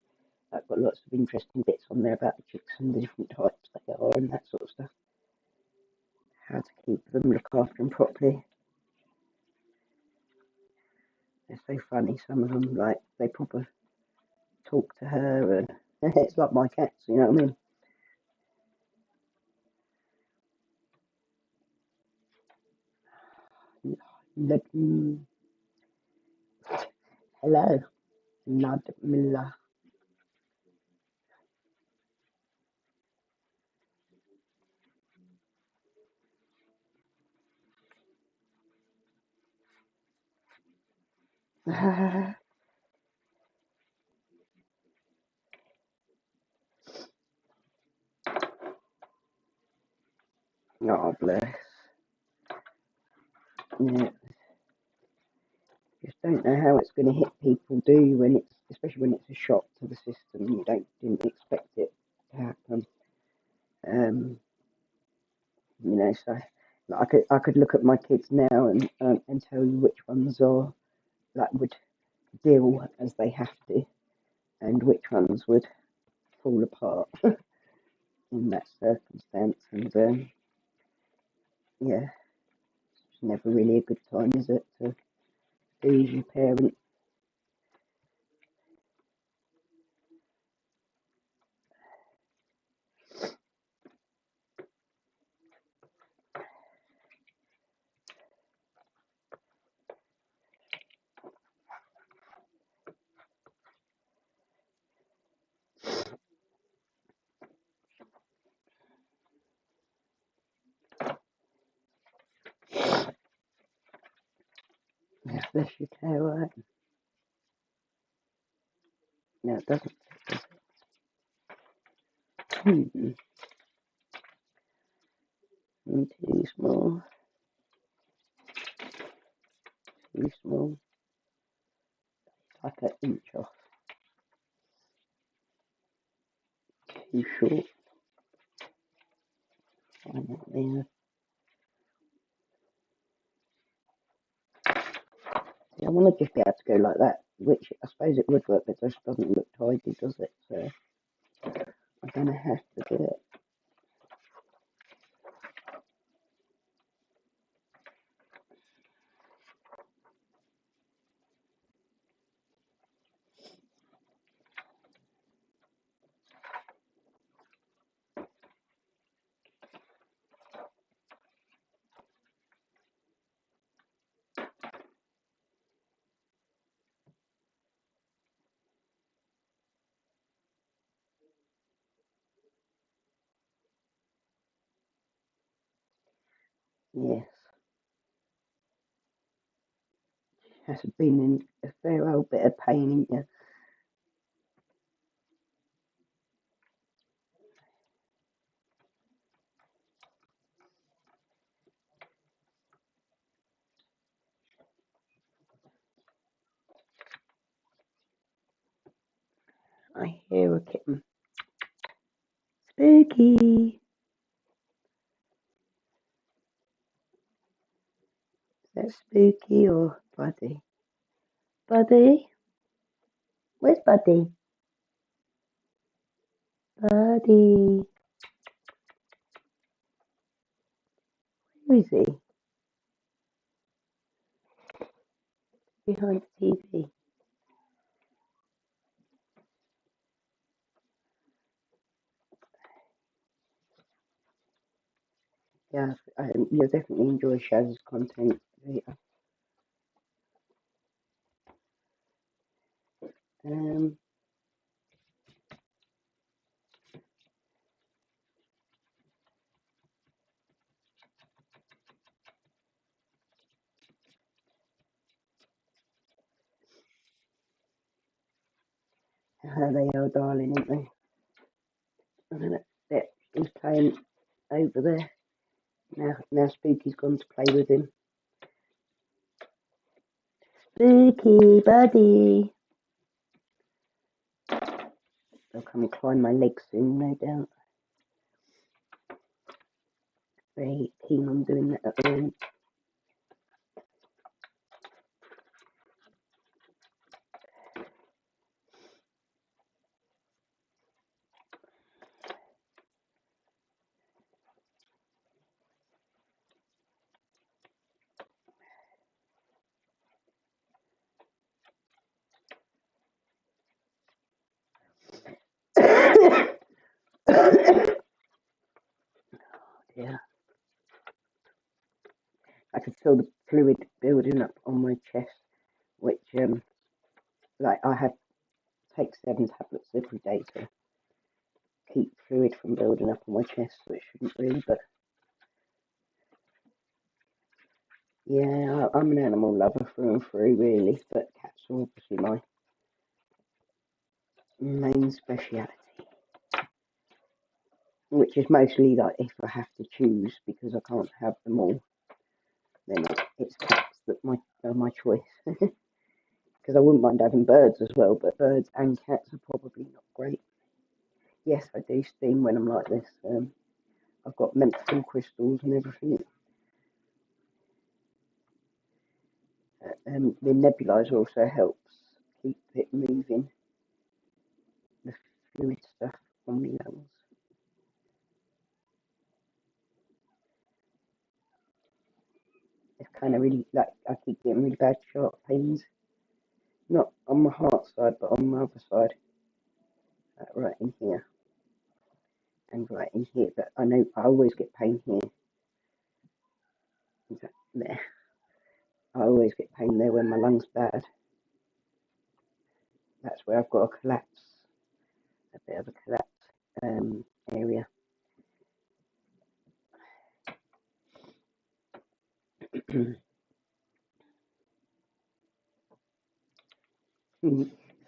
I've got lots of interesting bits on there about the chicks and the different types they are and that sort of stuff. How to keep them, look after them properly. They're so funny. Some of them, like, they proper talk to her, and it's like my cats. You know what I mean? Hello, Nadmilla. Oh, bless. Yeah, just don't know how it's going to hit people, do you? When it's, especially when it's a shock to the system, didn't expect it to happen. You know, so like, I could look at my kids now and tell you which ones are like would deal as they have to, and which ones would fall apart in that circumstance. And yeah, it's never really a good time, is it, to lose your parent? Yeah, bless you, care, right? No, it doesn't. Too small, too small. Like an inch off. Too short. Find that there. See, I want to just be able to go like that, which I suppose it would work, but it just doesn't look tidy, does it? So I'm going to have to do it. Yes, has been in a fair old bit of pain, isn't you? I hear a kitten. Spooky. Is that Spooky or Buddy? Buddy? Where's Buddy? Buddy. Where is he? behind the TV? Yeah, you'll definitely enjoy Shaz's content. Um, they are darling, aren't they? And that's he's playing over there. Now Spooky's gone to play with him. Spooky, buddy. They'll come and climb my legs soon, no doubt. Very keen on doing that at the moment. Yeah, I can feel the fluid building up on my chest, which like I have take 7 tablets every day to keep fluid from building up on my chest, so it shouldn't really. But yeah, I'm an animal lover through and through, really. But cats are obviously my main speciality, which is mostly like if I have to choose because I can't have them all, then it's cats that are my choice. Because I wouldn't mind having birds as well, but birds and cats are probably not great. Yes, I do steam when I'm like this. I've got menthol crystals and everything. The nebulizer also helps keep it moving, the fluid stuff on my lungs. It's kind of really, like, I keep getting really bad sharp pains. Not on my heart side, but on my other side. Right in here. And right in here. But I know I always get pain here. There. I always get pain there when my lung's bad. That's where I've got a collapse. A bit of a collapse area.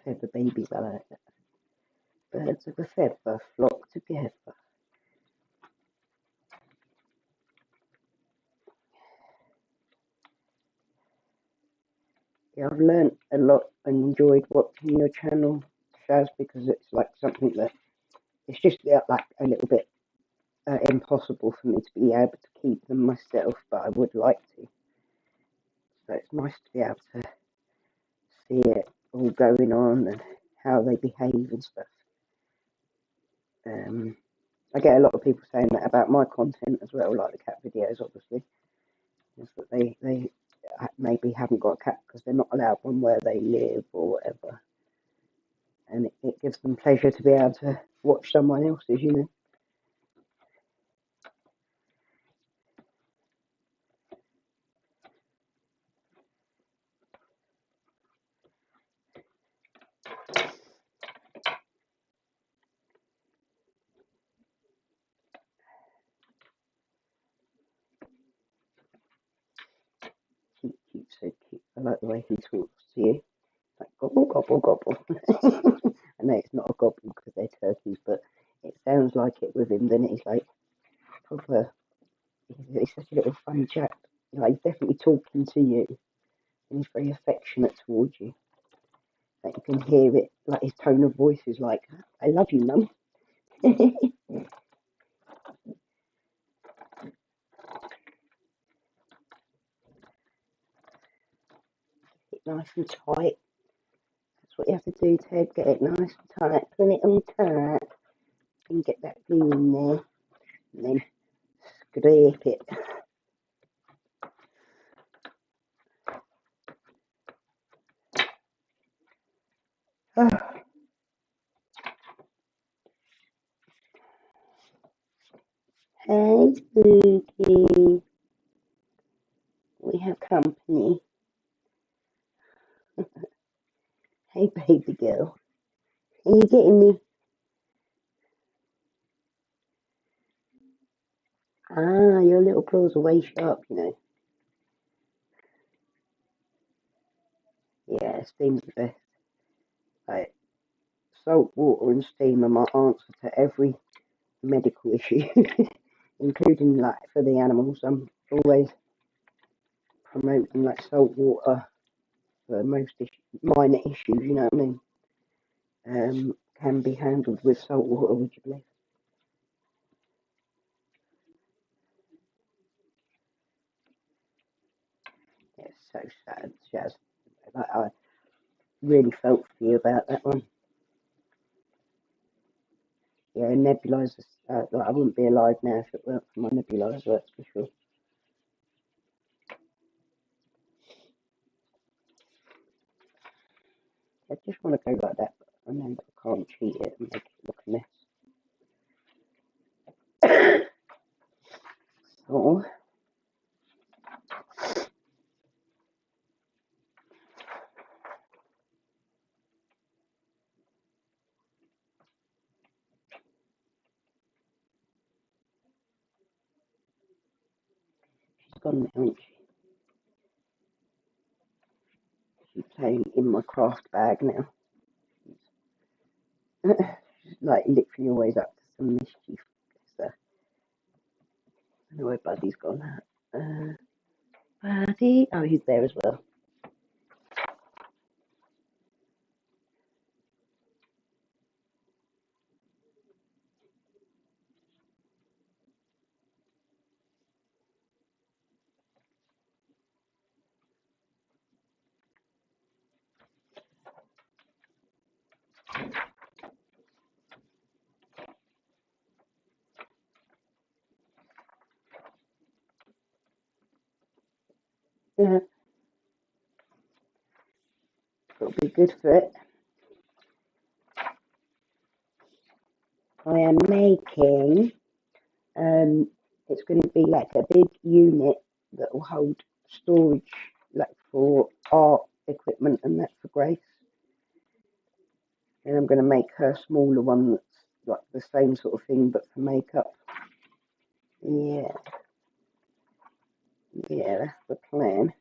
Feather babies, I like that. Birds of a feather flock together. Yeah, I've learnt a lot and enjoyed watching your channel, Shaz, because it's like something that it's just like a little bit impossible for me to be able to keep them myself, but I would like to. So it's nice to be able to see it all going on and how they behave and stuff. I get a lot of people saying that about my content as well, like the cat videos, obviously, is that they maybe haven't got a cat because they're not allowed one where they live or whatever. And it gives them pleasure to be able to watch someone else's, you know. Cute, cute, so cute. I like the way he talks to you. Like gobble, gobble, gobble. I know it's not a gobble because they're turkeys, but it sounds like it with him. Then he's like proper. He's such a little funny chap. Like he's definitely talking to you, and he's very affectionate towards you. Like you can hear it. Like his tone of voice is like, "I love you, mum." It's nice and tight. That's what you have to do, Ted. Get it nice and tight. Put it on tight. And get that glue in there, and then scrape it. Hey, Spooky. We have company. Hey, baby girl. Are you getting me? Ah, your little claws are way sharp, you know. Yeah, steam's the best. Like, salt water and steam are my answer to every medical issue, including like for the animals. I'm always promoting like salt water for most minor issues. You know what I mean? Can be handled with salt water. Would you believe? Yeah, it's so sad, Jazz. Like, I really felt for you about that one. Yeah, nebulizers. Like, I wouldn't be alive now if it weren't for my nebulizer. That's for sure. I just want to go like that, but I know that I can't cheat it and make it look a mess. So, she's gone now, isn't she? She's playing in my craft bag now. She's like literally always up to some mischief. So, I don't know where Buddy's gone. Buddy, oh, he's there as well. Yeah, it'll be good for it. I am making. It's going to be like a big unit that will hold storage, like for art equipment and that for Grace. And I'm going to make her a smaller one that's like the same sort of thing but for makeup. Yeah, yeah, that's the plan.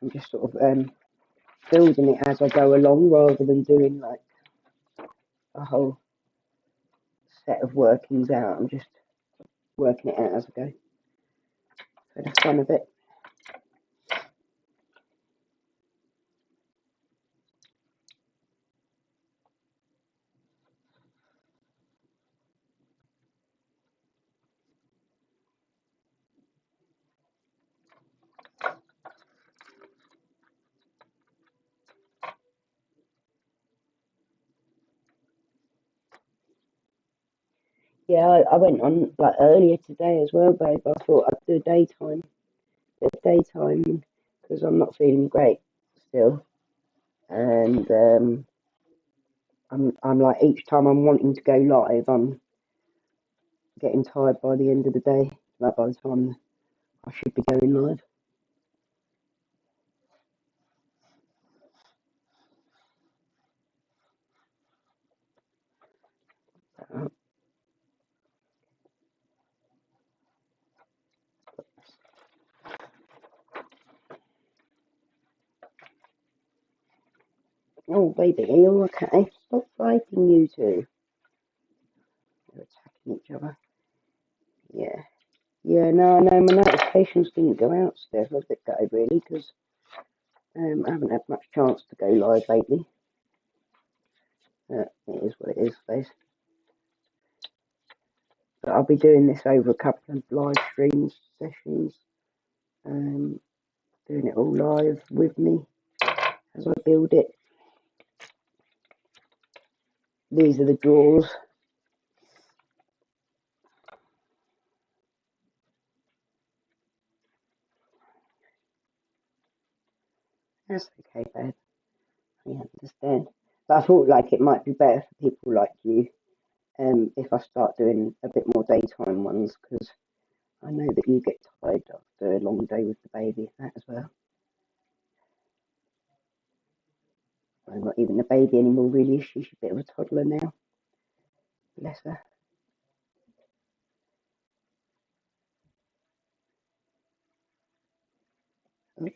I'm just sort of building it as I go along rather than doing like a whole set of workings out. I'm just working it out as I go for the fun of it. Yeah, I went on like earlier today as well, babe. I thought I'd do daytime because I'm not feeling great still, and I'm like each time I'm wanting to go live, I'm getting tired by the end of the day. Like by the time I should be going live. Oh baby, are you okay? Stop fighting, you two. They're attacking each other. Yeah. Yeah, no, my notifications didn't go out still. I was a bit gutted really because I haven't had much chance to go live lately. It is what it is, I suppose. But I'll be doing this over a couple of live streams sessions, doing it all live with me as I build it. These are the drawers. That's okay, babe. I understand. But I thought like it might be better for people like you, if I start doing a bit more daytime ones, because I know that you get tired after a long day with the baby that as well. I'm not even a baby anymore, really. She's a bit of a toddler now. Bless her. Oops.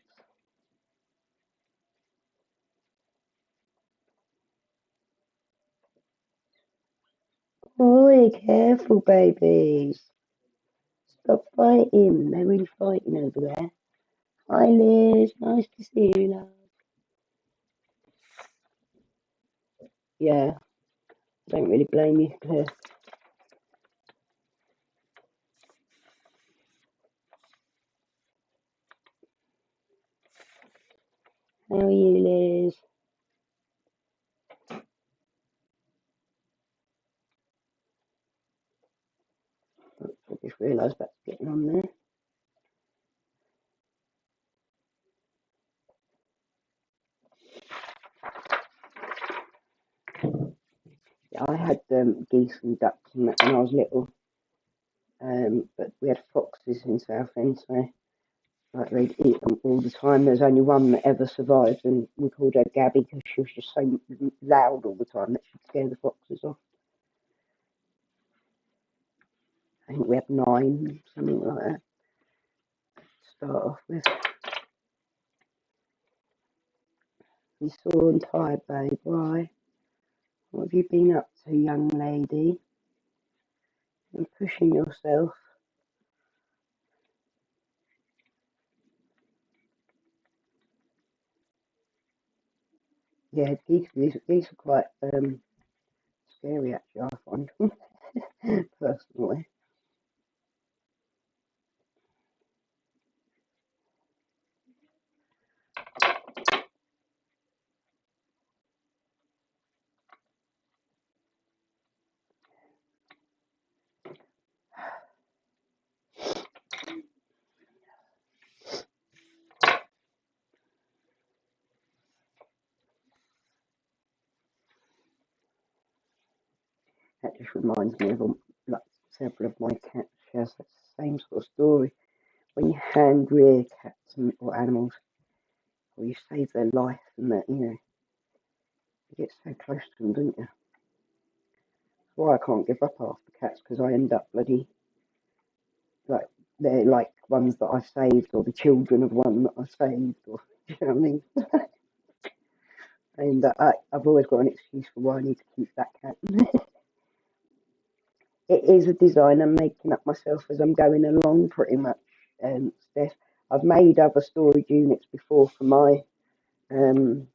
Boy, careful, babies. Stop fighting. They're really fighting over there. Hi, Liz. Nice to see you, love. Yeah, don't really blame you, Claire. How are you, Liz? I just realised that's getting on there. Yeah, I had geese and ducks and that when I was little, but we had foxes in Southend, so like they'd eat them all the time. There's only one that ever survived, and we called her Gabby because she was just so loud all the time that she'd scare the foxes off. I think we had 9, something like that, to start off with. You sore and tired, babe. Why? What have you been up to, young lady? You're pushing yourself. Yeah, geese are quite scary, actually, I find, personally. That just reminds me of like several of my cats. She has that same sort of story. When you hand rear cats or animals, or you save their life and that, you get so close to them, don't you? That's why I can't give up after cats, because I end up bloody, like, they're like ones that I saved, or the children of one that I saved, or, you know what I mean? And I've always got an excuse for why I need to keep that cat. It is a design I'm making up myself as I'm going along, pretty much, Steph. I've made other storage units before for my um,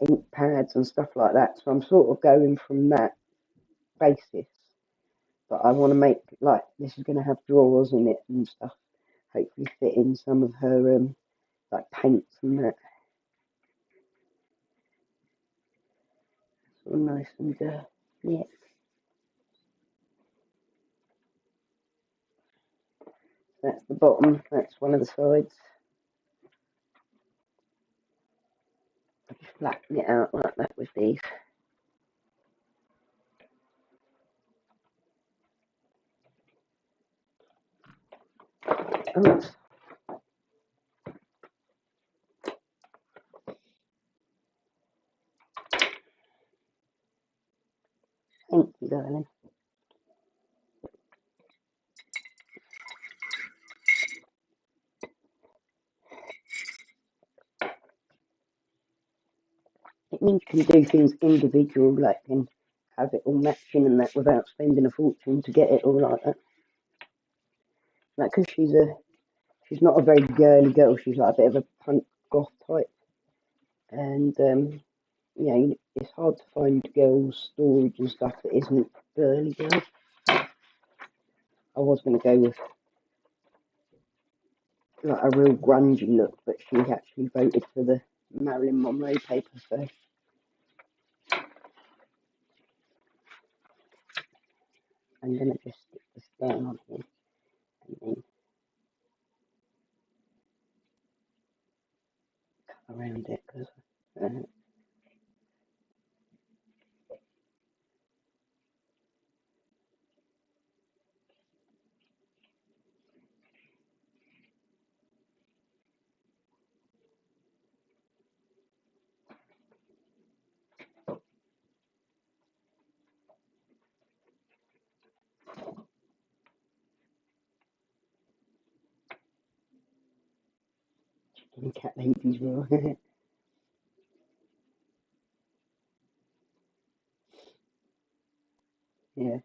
ink pads and stuff like that, so I'm sort of going from that basis. But I want to make, like, this is going to have drawers in it and stuff. Hopefully, fit in some of her like paints and that. It's all nice and yeah. That's the bottom. That's one of the sides. I just flatten it out like that with these. Oh, thank you, darling. It means you can do things individual, like, and have it all matching and that without spending a fortune to get it all like that. Like, because she's not a very girly girl. She's like a bit of a punk goth type, and it's hard to find girls' storage and stuff that isn't girly girl. I was going to go with like a real grungy look, but she actually voted for the Marilyn Monroe paper, so I'm going to just stick this down on here, and then around it because cat babies will. Yeah.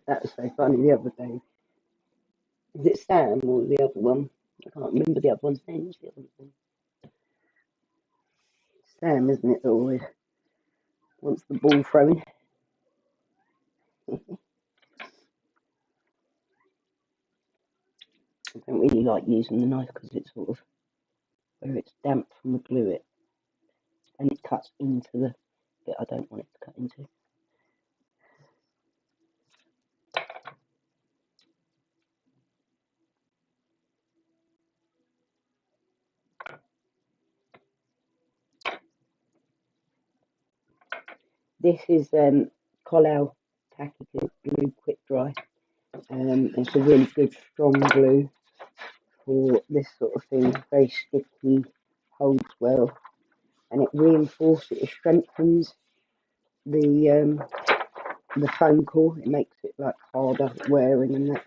That was so funny the other day. Is it Sam or the other one? I can't remember the other one's name. What's the other one's name? Sam, isn't it? That always wants the ball throwing. I don't really like using the knife because it's sort of where it's damp from the glue it and it cuts into the bit I don't want it to cut into. This is Colal Tacky Glue Quick Dry. It's a really good strong glue for this sort of thing. Very sticky, holds well, and it reinforces, it strengthens the foam core. It makes it like harder wearing and that.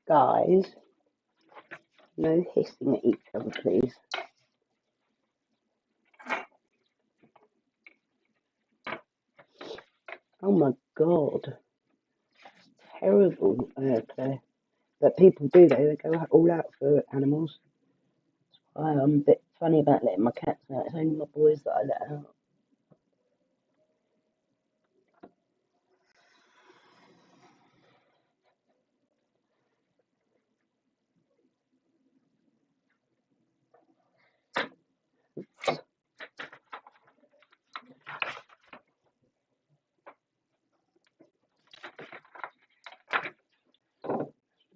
Guys, no hissing at each other, please. Oh my god, terrible, Claire. But people do though, they go all out for animals. I'm a bit funny about letting my cats out. It's only my boys that I let out.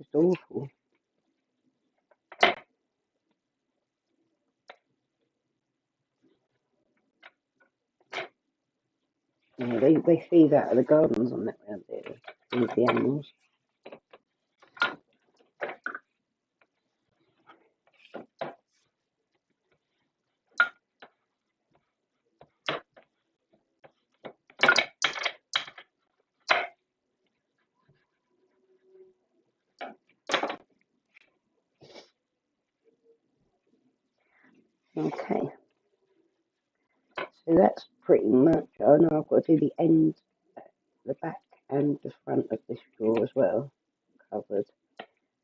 It's awful. Yeah, they feed out of the gardens on that round there with the animals. Okay, so that's pretty much. Oh no, I've got to do the end, the back and the front of this drawer as well, covered.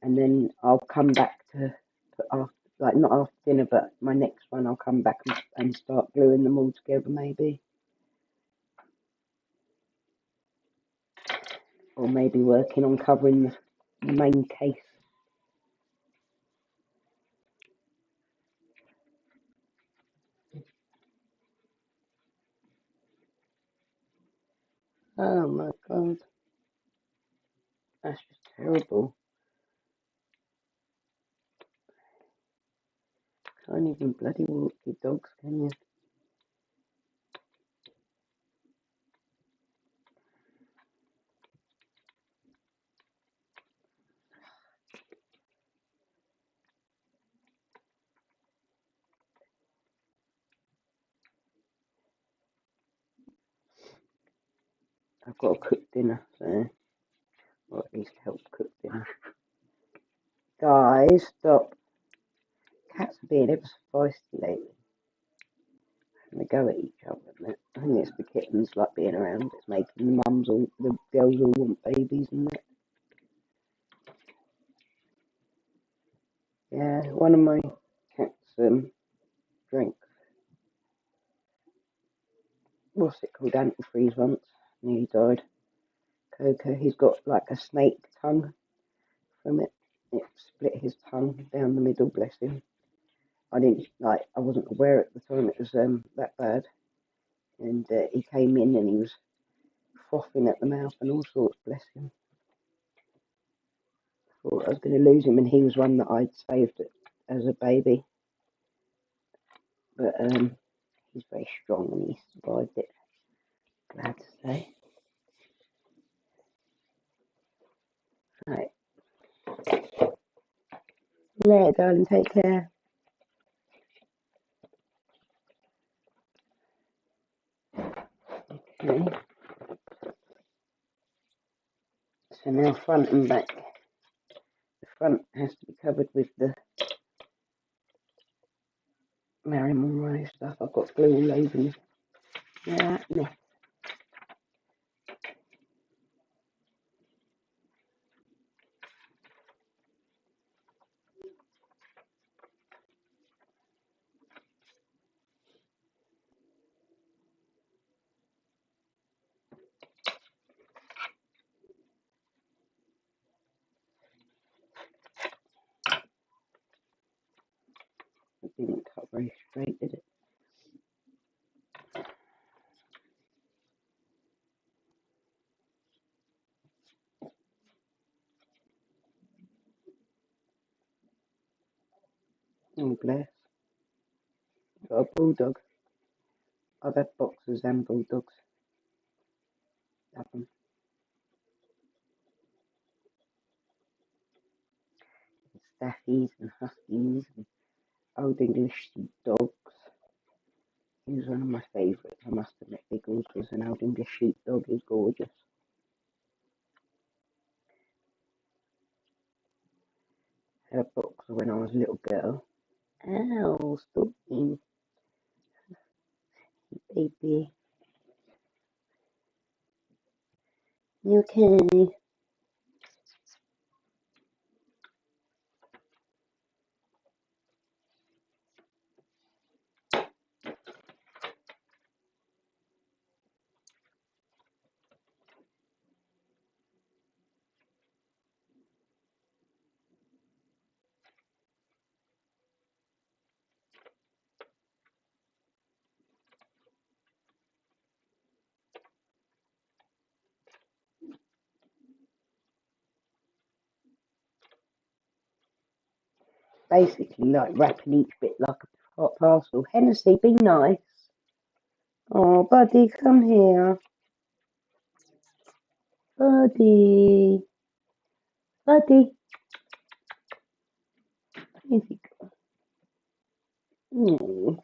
And then I'll come back to put after, like not after dinner, but my next one I'll come back and start gluing them all together maybe. Or maybe working on covering the main case. Oh my god, that's just terrible. Can't even bloody walk your dogs, can you? I've got to cook dinner, so, or at least help cook dinner. Guys, stop. Cats are being ever so feisty lately. And they go at each other, and that. I think it's the kittens like being around. It's making the mums all, the girls all want babies and that. Yeah, one of my cats drank, what's it called, antifreeze once. Nearly died. Coco. He's got like a snake tongue from it. It split his tongue down the middle, bless him. I wasn't aware at the time it was that bad. And he came in and he was frothing at the mouth and all sorts, bless him. Thought I was going to lose him, and he was one that I'd saved as a baby. But he's very strong and he survived it. Glad to say. Right. Yeah, darling, take care. Okay. So now front and back. The front has to be covered with the Marilyn Monroe stuff. I've got glue all over me. Yeah, no. It didn't cut very straight, did it? Oh, bless. Got a bulldog. I've had boxers and bulldogs. Have them. Staffies and huskies and old English sheepdogs. He was one of my favourites, I must admit. Biggles was an old English sheepdog. He was gorgeous. Had a boxer when I was a little girl. Ow, stop him, baby. You okay? Basically, like wrapping each bit like a hot parcel. Hennessy, be nice. Oh, buddy, come here. Buddy. Buddy. Where's he gone? Oh.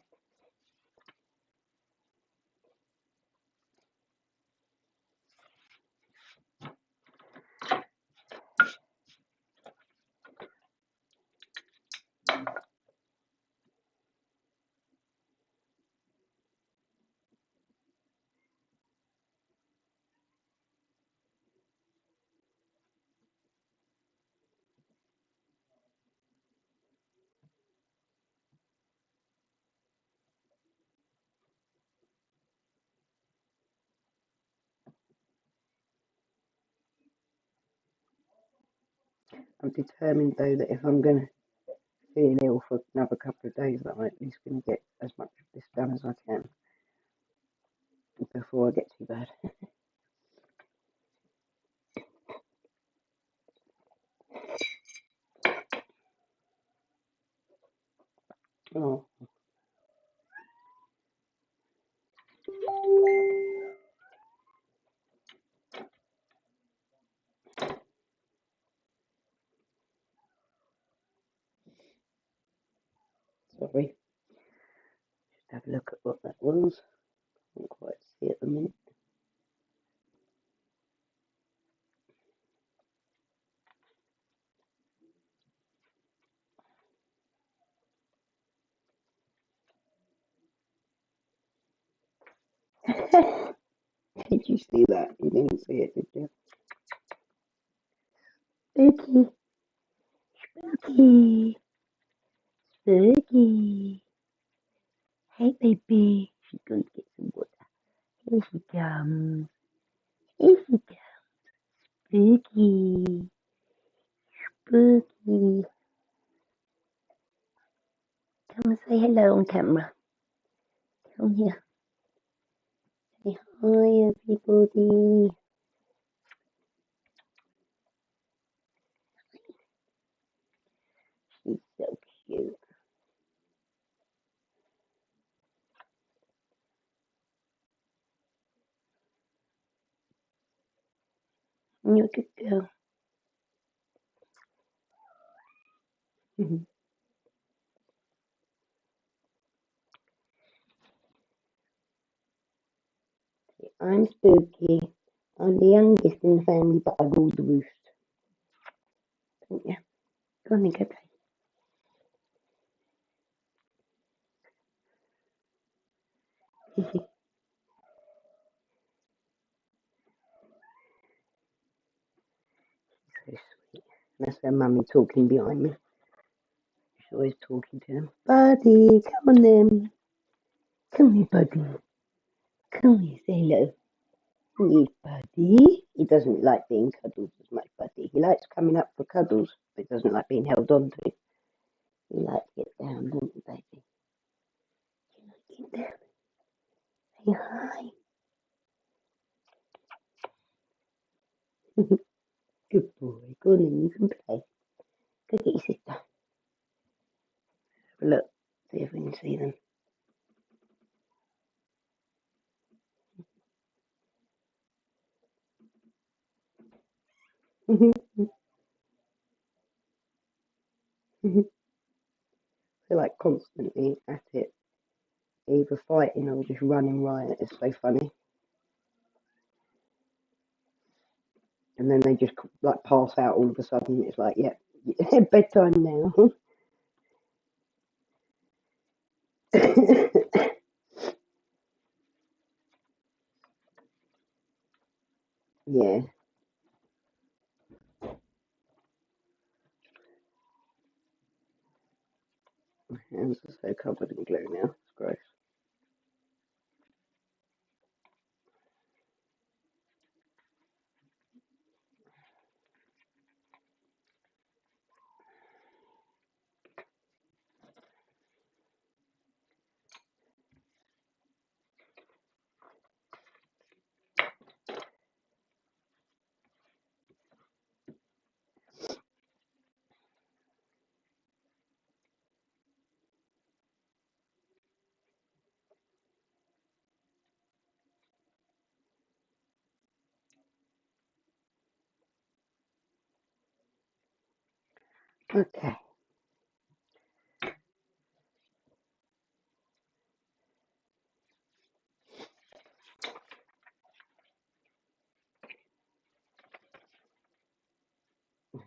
I'm determined, though, that if I'm going to feel ill for another couple of days, that I'm at least going to get as much of this done as I can before I get too bad. Oh, sorry. Just have a look at what that was. Can't quite see at the minute. Did you see that? You didn't see it, did you? Spooky. Spooky. Spooky. Hey, baby. She's going to get some water. Here she comes. Here she comes. Spooky. Spooky. Come and say hello on camera. Come here. Say hi, everybody. She's so cute. You're a good girl. I'm Spooky. I'm the youngest in the family, but I rule the roost. Don't you? Go on and go play. So sweet. That's her mummy talking behind me. She's always talking to him. Buddy, come on then. Come here, buddy. Come here, say hello. Yes, buddy. He doesn't like being cuddled as much, buddy. He likes coming up for cuddles, but he doesn't like being held on to. He likes to get down, don't you, baby? You like it down? Say hi. Good boy. Go on in, you can play. Go get your sister. Have a look. See if we can see them. They're like constantly at it, either fighting or just running riot. It's so funny. And then they just like pass out all of a sudden. It's like, yeah, bedtime now. Yeah, my hands are so covered in glue now. It's gross. Okay.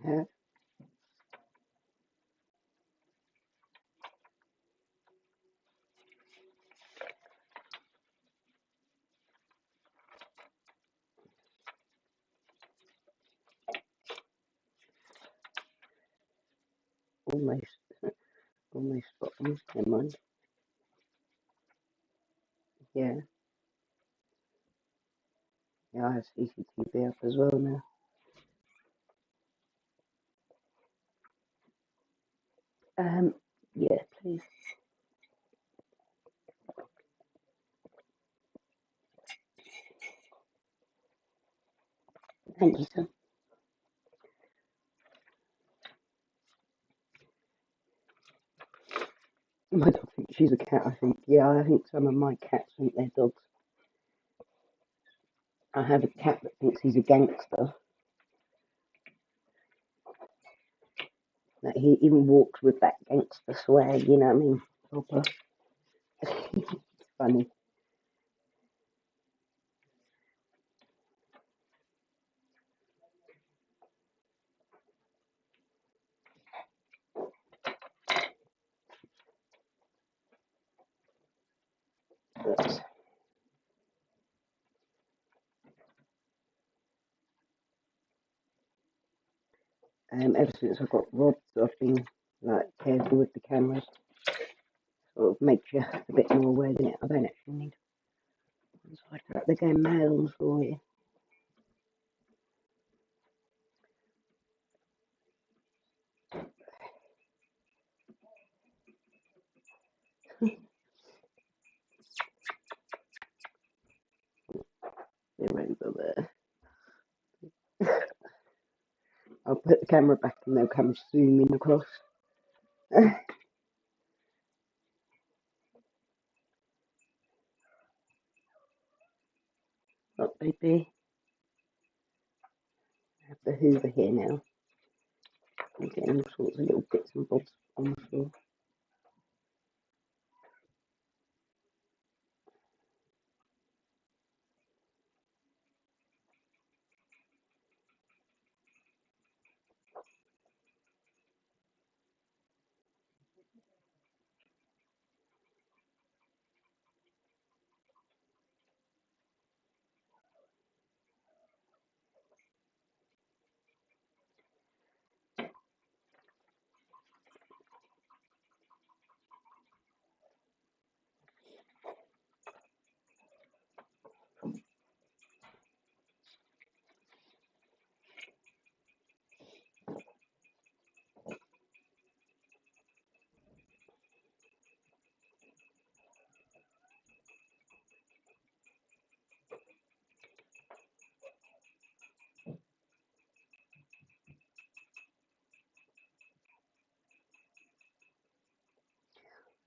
Yeah, almost, almost got them. Never mind. Yeah, yeah, I have CCTV up as well now. Yeah, please. Thank you, sir. I don't think she's a cat. I think some of my cats think they're dogs. I have a cat that thinks he's a gangster. Like he even walks with that gangster swag, you know what I mean? Proper. It's funny. But, ever since I got robbed, I've been like careful with the cameras. Sort of makes you a bit more aware than it. I don't actually need one side for that. They're going mad on for you. over there. I'll put the camera back and they'll come zooming across. Look, baby. I have the Hoover here now. I'm getting all sorts of little bits and bobs on the floor.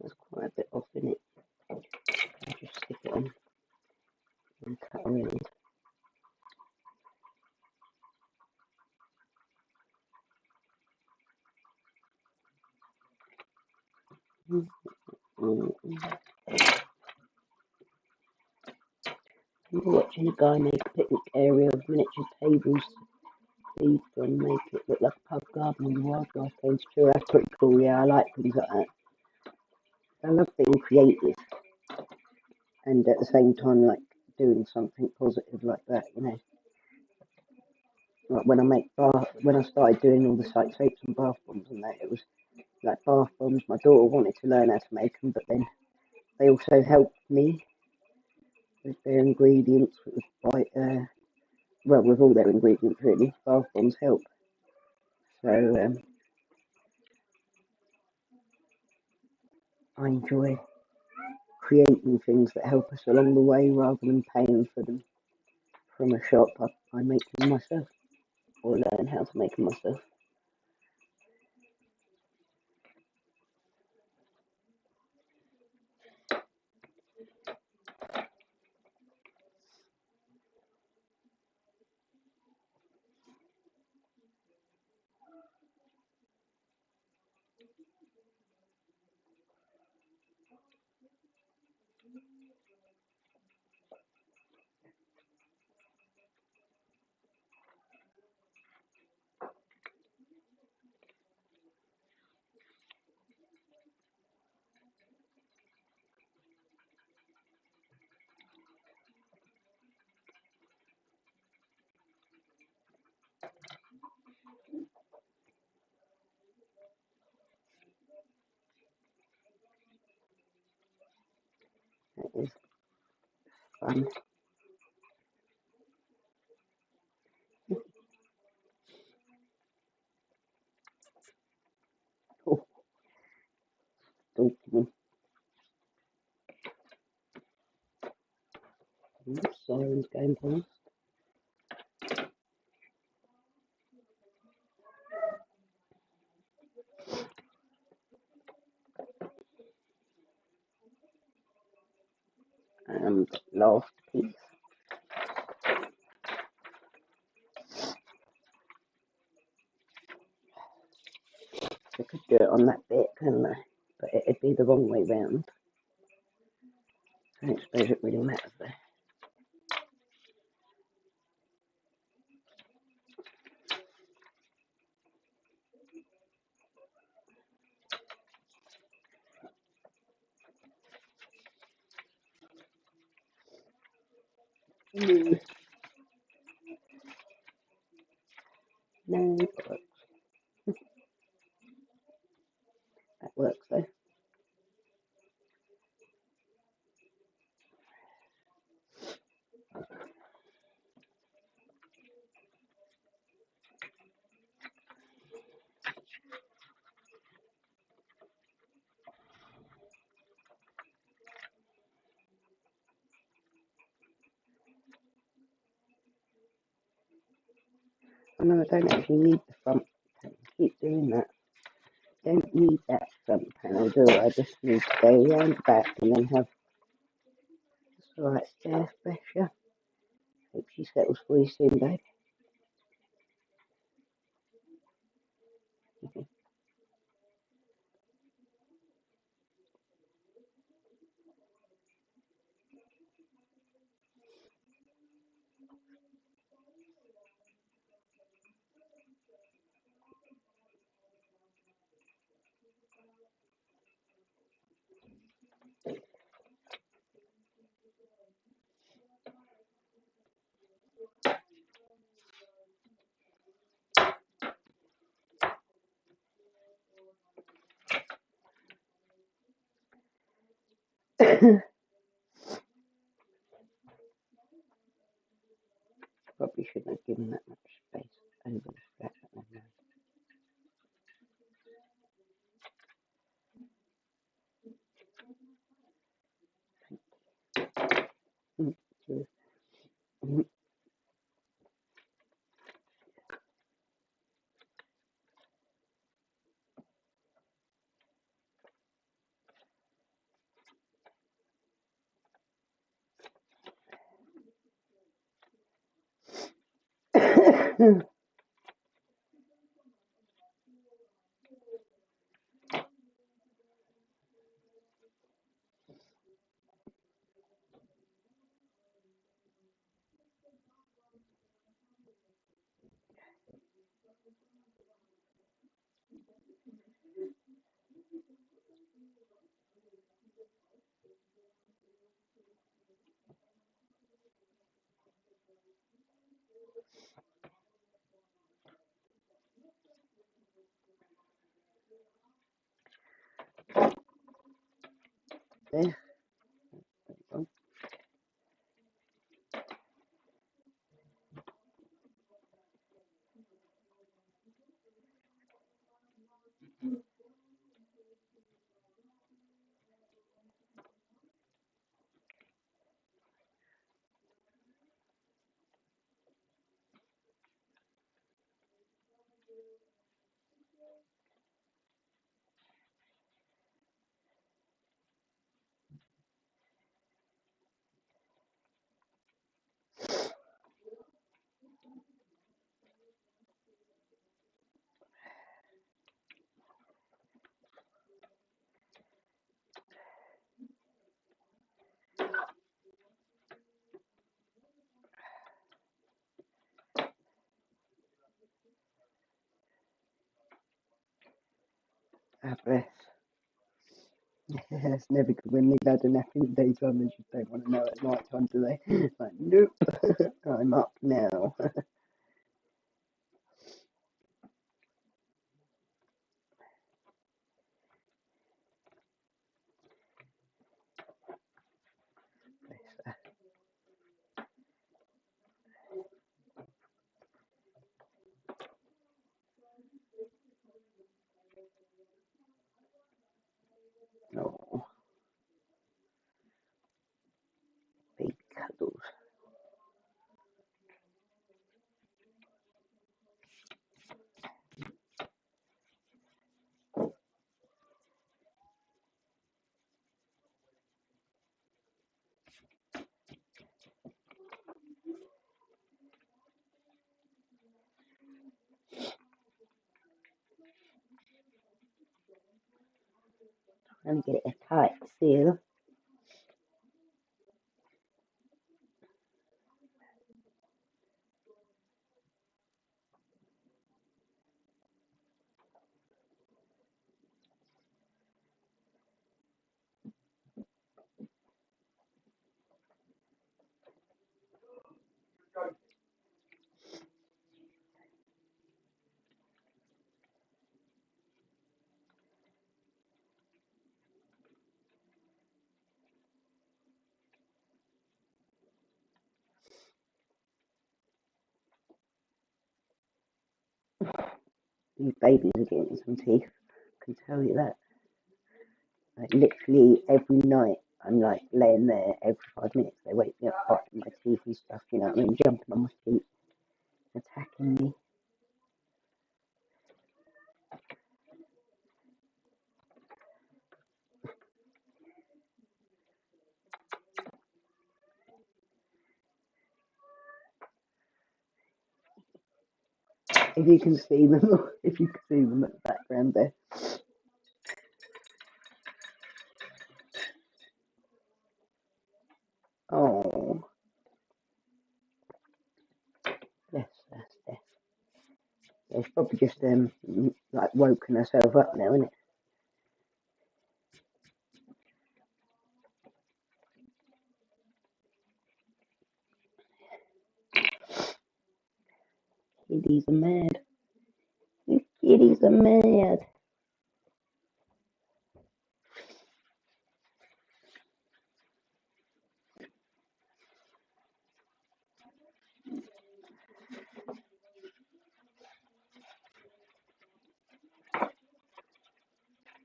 There's quite a bit off in it. I'll just stick it on and cut around. I'm watching a guy make a picnic area of miniature tables to and make it look like a pub garden and wildlife goes through. That's pretty cool, yeah, I like things like that. I love being creative and at the same time like doing something positive like that, you know. Like when I started doing all the like soaps and bath bombs and that, it was like bath bombs. My daughter wanted to learn how to make them, but then they also helped me with their ingredients. With well, with all their ingredients really, bath bombs help. So I enjoy creating things that help us along the way rather than paying for them from a shop. I make them myself or learn how to make them myself. That is fun. Oh, stalking them. Sirens going past. And last piece. I could do it on that bit, couldn't I? But it'd be the wrong way round. I don't suppose it really matters there. No, that works though. I know I don't actually need the front panel. I keep doing that. Don't need that front panel, do I? I just need to go around the back and then have the right stair pressure. Hope she settles for you soon, babe. Probably shouldn't have given that much space over the flat. There. Ah, bless. It's never good when they've had a nap in the daytime. They just don't want to know at night time, do they? It's like, nope, I'm up now. Oh, big cuddles. Let me get it a tight seal. These babies are getting some teeth. I can tell you that. Like literally every night, I'm like laying there every 5 minutes. They wake me up, biting my teeth and stuff. You know what I mean? Jumping on my feet, attacking me. If you can see them, if you can see them at the background there. Oh, bless her, Steph. Yeah, she's probably just like woken herself up now, isn't it? Kiddies are mad. You kiddies are mad.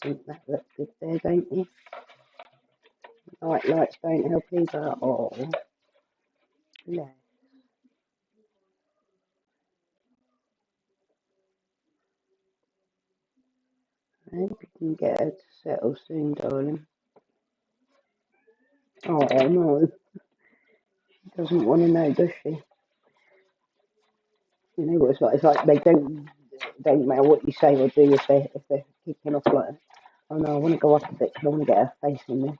Think that looks good there, don't you? Night lights don't help either. Oh, no. I hope you can get her to settle soon, darling. Oh no, she doesn't want to know, does she? You know what it's like? It's like they don't matter what you say or do if they're kicking off like, oh no, I want to go up a bit because I want to get her face in there.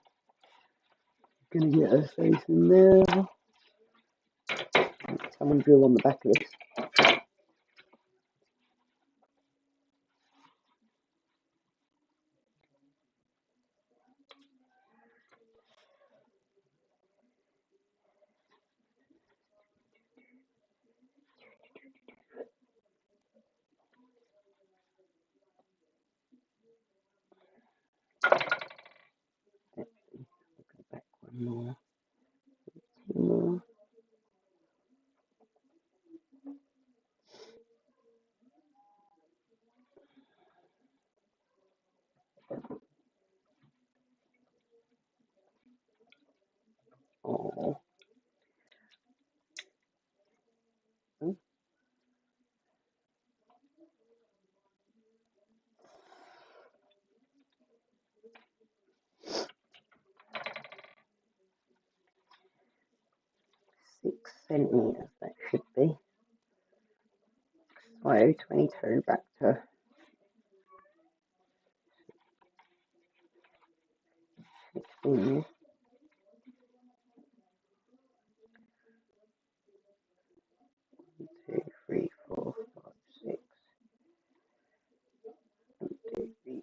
Gonna get her face in there. Someone drew on the back of this. 1 more, 2 more. Oh, 6 centimeters that should be. So 22 back to 16. 2, 3, 4, 5, 6. 1, 2, 3,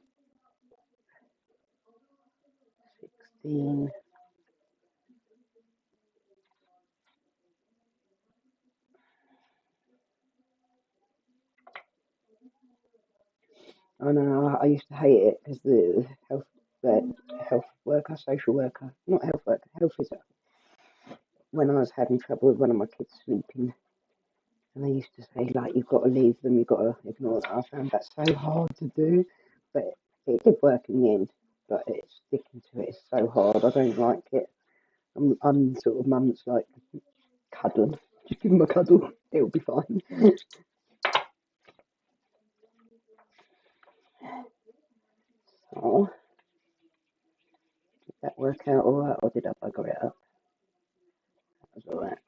16. I know, I used to hate it because the health worker, social worker, not health worker, health visitor, when I was having trouble with one of my kids sleeping, and they used to say, like, you've got to leave them, you've got to ignore them. I found that so hard to do, but it did work in the end, but it's sticking to it is so hard. I don't like it. I'm sort of mum that's like, cuddle, just give them a cuddle, it'll be fine. Oh, did that work out alright, or did I bugger it up? That was alright.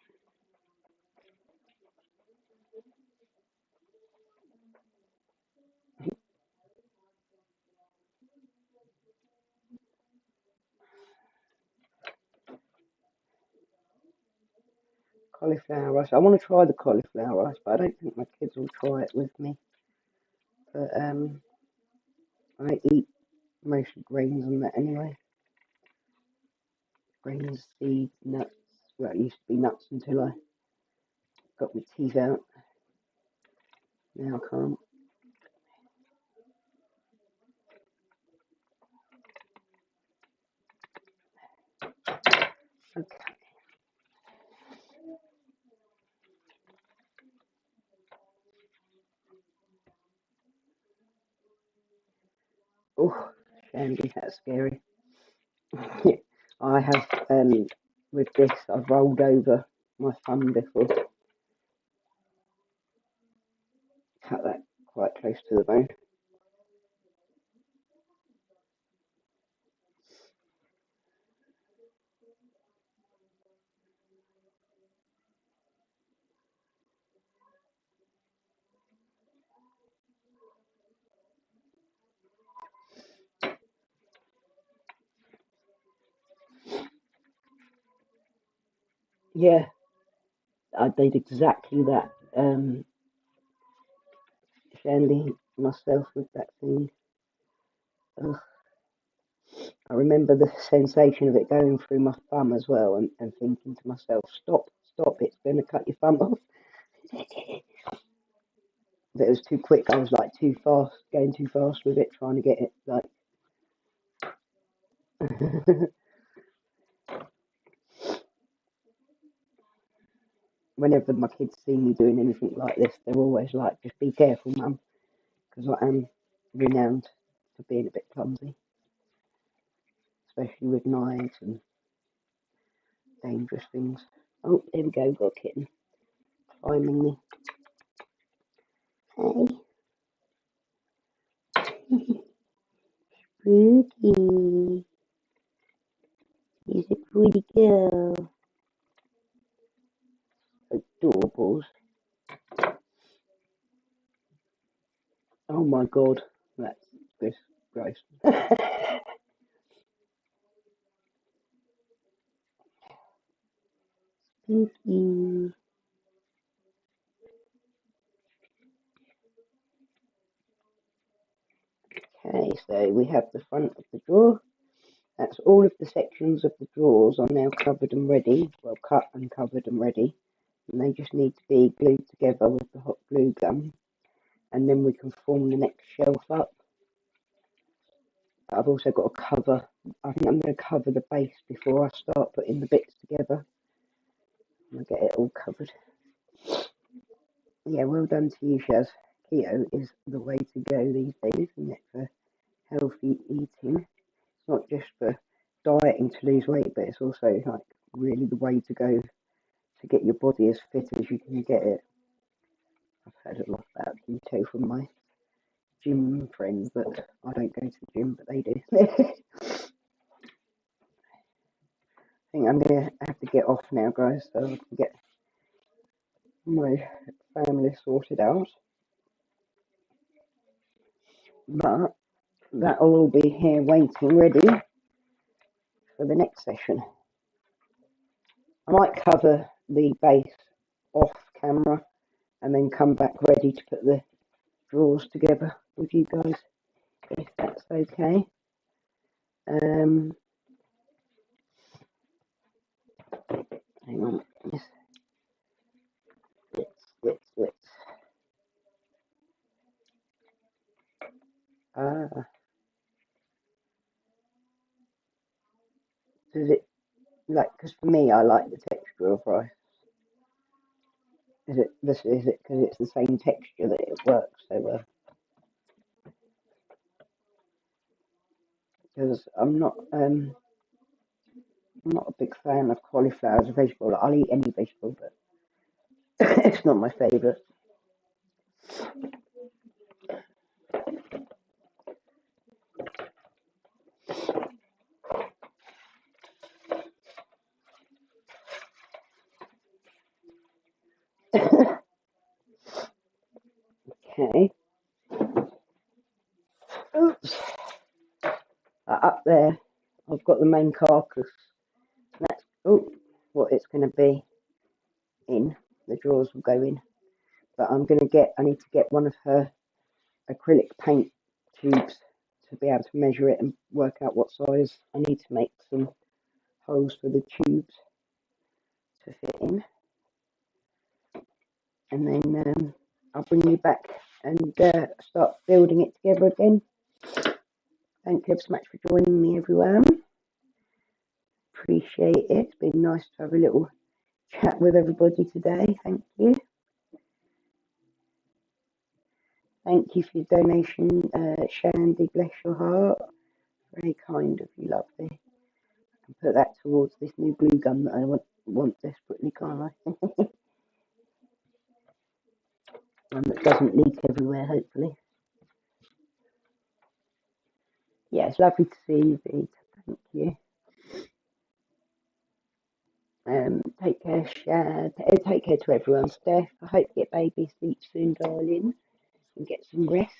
Cauliflower rice. I want to try the cauliflower rice, but I don't think my kids will try it with me. But I eat mostly grains and that anyway. Grains, seeds, nuts. Well, it used to be nuts until I got my teeth out. Now I can't. Okay. Oh, Shandy, that's scary. I have with this. I've rolled over my thumb before. Cut that quite close to the bone. Yeah, I did exactly that. Shandy, myself with that thing. Ugh. I remember the sensation of it going through my thumb as well, and thinking to myself, stop, stop, it's going to cut your thumb off. But it was too quick. I was like too fast, going too fast with it, trying to get it like. Whenever my kids see me doing anything like this, they're always like, just be careful, mum, because I am renowned for being a bit clumsy, especially with knives and dangerous things. Oh, there we go, got a kitten climbing me. Hey, Spooky, he's a pretty girl. Adorables. Oh my god, that's this gross. Spooky. Okay, so we have the front of the drawer. That's all of the sections of the drawers are now covered and ready. Well, cut and covered and ready. And they just need to be glued together with the hot glue gun. And then we can form the next shelf up. I've also got to cover, I think I'm going to cover the base before I start putting the bits together. And I'll get it all covered. Yeah, well done to you, Shaz. Keto is the way to go these days, isn't it, for healthy eating? It's not just for dieting to lose weight, but it's also like really the way to go to get your body as fit as you can get it. I've heard a lot about keto from my gym friends, but I don't go to the gym, but they do. I think I'm going to have to get off now, guys, so I can get my family sorted out. But that'll all be here waiting ready for the next session. I might cover the base off camera and then come back ready to put the drawers together with you guys, if that's okay. Hang on, let's. Does it, like, because for me, I like the texture of rice. Is it because it's the same texture that it works so well? Because I'm not a big fan of cauliflower as a vegetable. I'll eat any vegetable, but it's not my favourite. Okay. Oops. Up there, I've got the main carcass. That's what it's going to be in. The drawers will go in. But I need to get one of her acrylic paint tubes to be able to measure it and work out what size. I need to make some holes for the tubes to fit in. And then I'll bring you back and start building it together again. Thank you so much for joining me, everyone. Appreciate it. It's been nice to have a little chat with everybody today. Thank you. Thank you for your donation, Shandy. Bless your heart. Very kind of you, lovely. I can put that towards this new glue gun that I want desperately, can't I? One that doesn't leak everywhere, hopefully. Yeah, it's lovely to see you, Vita. Thank you. Take care, Shad. Take care to everyone. Steph, I hope you get baby sleep soon, darling, and get some rest.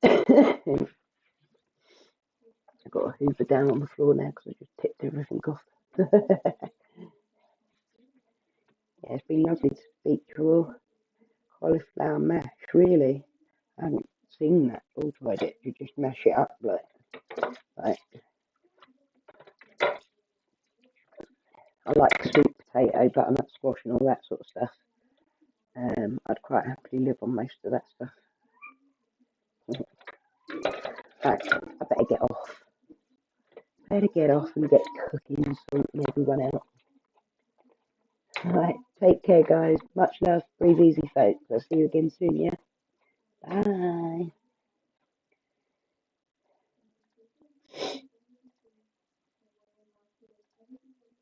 I've got a hoover down on the floor now because I just tipped everything off. Yeah, it's been lovely to speak to you all. Cauliflower mash, really. I haven't seen that or tried it. You just mash it up like I like sweet potato, butternut squash, and all that sort of stuff. I'd quite happily live on most of that stuff. Right, I better get off. And get cooking and sorting everyone out. Alright, take care, guys. Much love. Breathe easy, folks. I'll see you again soon, yeah? Bye.